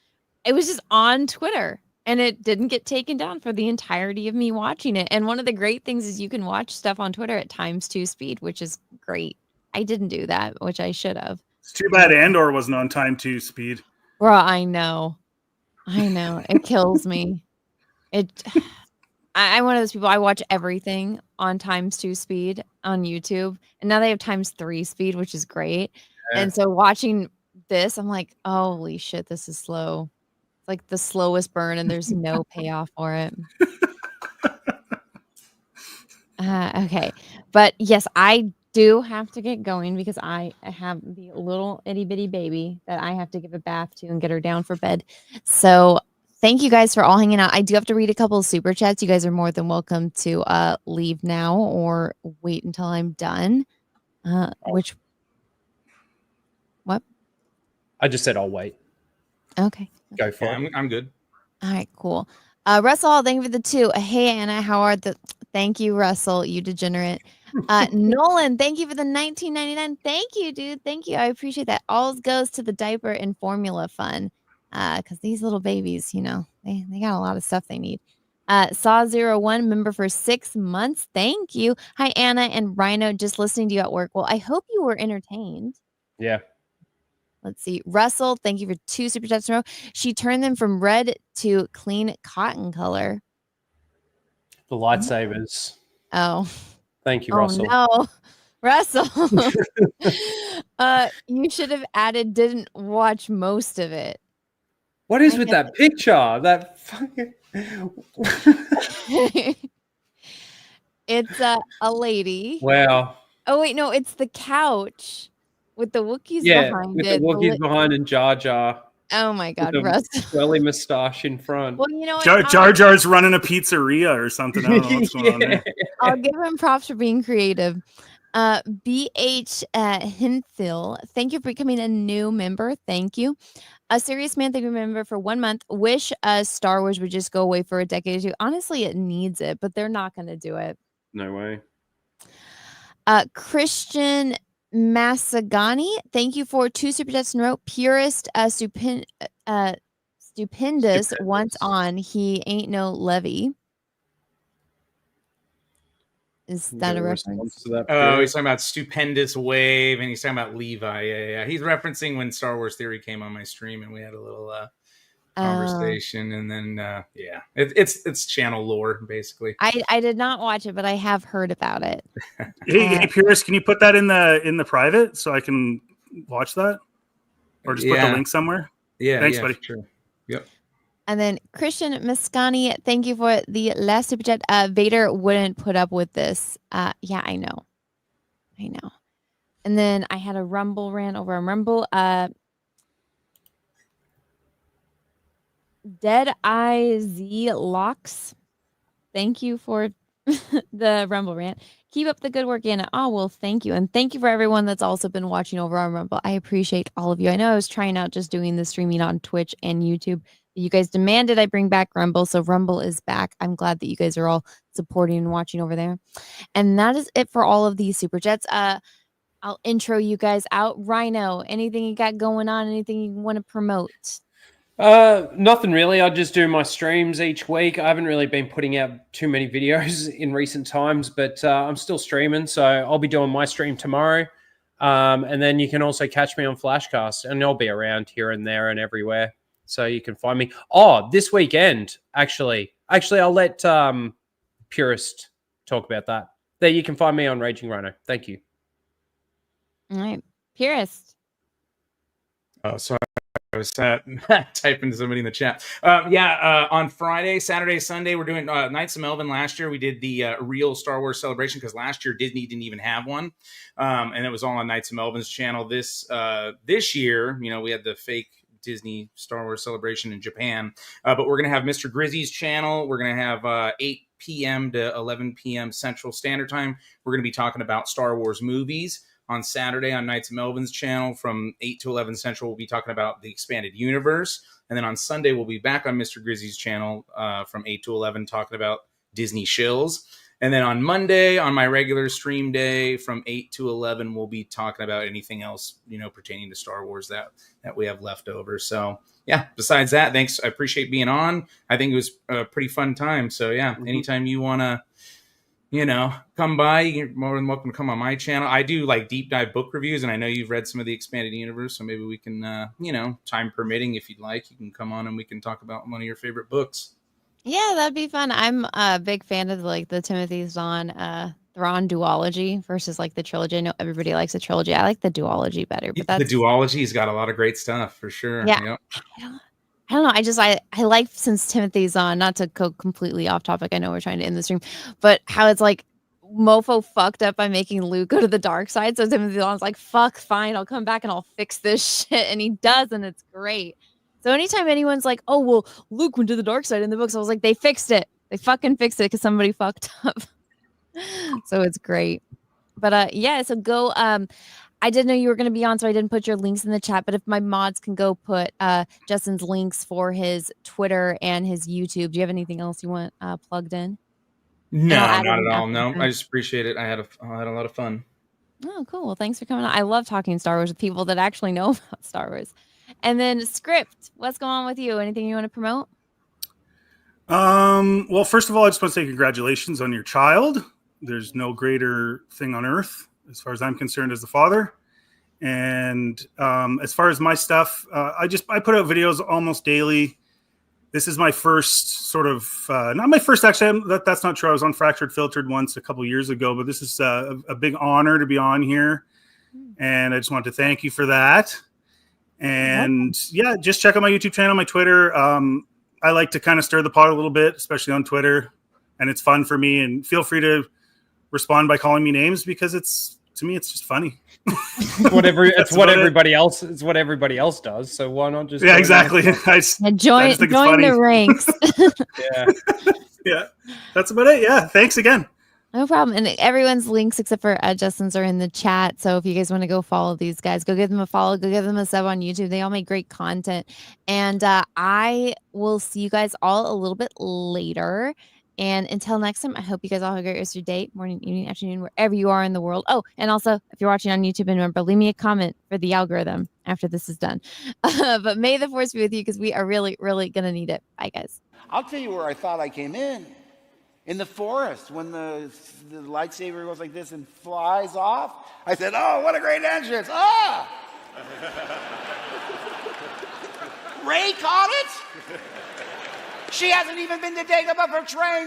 on Twitter, and it didn't get taken down for the entirety of me watching it. And one of the great things is you can watch stuff on Twitter at ×2 speed, which is great. I didn't do that, which I should have. It's too bad Andor wasn't on ×2 speed. Bro, I know. It kills me. I'm one of those people. I watch everything on ×2 speed on YouTube, and now they have ×3 speed, which is great. Yeah. And so watching this, I'm like, holy shit, this is slow. It's like the slowest burn, and there's no payoff for it. Okay, but yes, I do have to get going because I have the little itty bitty baby that I have to give a bath to and get her down for bed. So thank you guys for all hanging out. I do have to read a couple of super chats. You guys are more than welcome to leave now or wait until I'm done. What? I just said I'll wait. Okay. Go for it. I'm good. All right, cool. Russell, thank you for the 2. Hey, Anna, how are the... Thank you, Russell, you degenerate. Nolan, thank you for the $19.99. Thank you, dude. Thank you. I appreciate that. All goes to the diaper and formula fund. Because these little babies, you know, they got a lot of stuff they need. Saw01, member for 6 months. Thank you. Hi, Anna and Ryno. Just listening to you at work. Well, I hope you were entertained. Yeah. Let's see. Russell, thank you for 2 super chats in a row. She turned them from red to clean cotton color. The lightsabers. Oh. Thank you, Oh, Russell. no. Russell. You should have added didn't watch most of it. What is with that picture? That fucking... It's a lady. Wow. Oh, wait, no, it's the couch with the Wookiees Yeah, behind with it. the Wookiees behind and Jar Jar. Oh, my God, with a Russ. swelly moustache in front. Well, you know what? Jar Jar's running a pizzeria or something. I don't know what's going on there. I'll give him props for being creative. BH Hinthil, thank you for becoming a new member. Thank you. A serious man, thank you, member for 1 month. Wish Star Wars would just go away for a decade or 2. Honestly, it needs it, but they're not going to do it. No way. Christian Massagani, thank you for 2 super chats in a row. Purist, stupendous. Once on, he ain't no Levy. Is that a reference? To that he's talking about Stupendous Wave, and he's talking about Levi. Yeah. He's referencing when Star Wars Theory came on my stream, and we had a little conversation, and then it's channel lore basically. I did not watch it, but I have heard about it. Hey, Purist, can you put that in the private so I can watch that, or just put the link somewhere? Yeah, thanks, buddy. Sure. Yep. And then Christian Miskani, thank you for the last super chat. Vader wouldn't put up with this. Yeah, I know. And then I had a Rumble rant over on Rumble. Dead Eye Z Locks, thank you for the Rumble rant. Keep up the good work, Anna. Oh, well, thank you. And thank you for everyone that's also been watching over on Rumble. I appreciate all of you. I know I was trying out just doing the streaming on Twitch and YouTube. You guys demanded I bring back Rumble, so Rumble is back. I'm glad that you guys are all supporting and watching over there. And that is it for all of these super chats. I'll intro you guys out. Ryno, anything you got going on? Anything you want to promote? Nothing really. I just do my streams each week. I haven't really been putting out too many videos in recent times, but I'm still streaming, so I'll be doing my stream tomorrow. And then you can also catch me on Flashcast, and I'll be around here and there and everywhere. So you can find me. Oh, this weekend, actually, I'll let Purist talk about that. There, you can find me on Raging Ryno. Thank you. All right, Purist. Oh, sorry. I was typing to somebody in the chat. On Friday, Saturday, Sunday, we're doing Knights of Melvin. Last year, we did the real Star Wars celebration because last year Disney didn't even have one, and it was all on Knights of Melvin's channel. This year, we had the fake Disney Star Wars celebration in Japan, but we're going to have Mr. Grizzy's channel. We're going to have 8 p.m. to 11 p.m. Central Standard Time. We're going to be talking about Star Wars movies. On Saturday on Knights of Melvin's channel from 8 to 11 Central, we'll be talking about the expanded universe. And then on Sunday, we'll be back on Mr. Grizzy's channel from 8 to 11 talking about Disney shills. And then on Monday, on my regular stream day from 8 to 11, we'll be talking about anything else, pertaining to Star Wars that we have left over. So, yeah, besides that, thanks. I appreciate being on. I think it was a pretty fun time. So, yeah, anytime you want to, come by, you're more than welcome to come on my channel. I do like deep dive book reviews, and I know you've read some of the expanded universe, so maybe we can, time permitting, if you'd like, you can come on and we can talk about one of your favorite books. Yeah, that'd be fun. I'm a big fan of the Timothy Zahn Thrawn duology versus the trilogy. I know everybody likes the trilogy. I like the duology better, but the duology's got a lot of great stuff for sure. Yeah. Yep. I don't know. I like, since Timothy's on, not to go completely off topic, I know we're trying to end the stream, but how it's Mofo fucked up by making Luke go to the dark side. So Timothy Zahn's like, fuck, fine, I'll come back and I'll fix this shit. And he does, and it's great. So anytime anyone's like, oh, well, Luke went to the dark side in the books, I was like, they fixed it. They fucking fixed it because somebody fucked up. So it's great. But so go I didn't know you were going to be on, so I didn't put your links in the chat. But if my mods can go put Justin's links for his Twitter and his YouTube. Do you have anything else you want plugged in? No, not at all. No, I just appreciate it. I had a lot of fun. Oh, cool. Well, thanks for coming on. I love talking Star Wars with people that actually know about Star Wars. And then Script, what's going on with you? Anything you want to promote? Well, first of all, I just want to say congratulations on your child. There's no greater thing on earth, as far as I'm concerned, as the father. And as far as my stuff, I put out videos almost daily. This is my first sort of, not my first, actually, that's not true. I was on Fractured Filtered once a couple years ago, but this is a big honor to be on here. And I just want to thank you for that. And yeah, just check out my YouTube channel, my Twitter. I like to kind of stir the pot a little bit, especially on Twitter. And it's fun for me. And feel free to respond by calling me names because to me, it's just funny. It's what everybody else does. So why not just exactly. Join the ranks. Yeah, that's about it. Yeah, thanks again. No problem. And everyone's links except for Justin's are in the chat. So if you guys want to go follow these guys, go give them a follow, go give them a sub on YouTube. They all make great content. And I will see you guys all a little bit later. And until next time, I hope you guys all have a great rest of your day, morning, evening, afternoon, wherever you are in the world. Oh, and also, if you're watching on YouTube, remember, leave me a comment for the algorithm after this is done. But may the force be with you because we are really, really going to need it. Bye, guys. I'll tell you where I thought I came in the forest, when the lightsaber goes like this and flies off. I said, oh, what a great entrance. Ah! Ray caught it? She hasn't even been to Dagobah for training.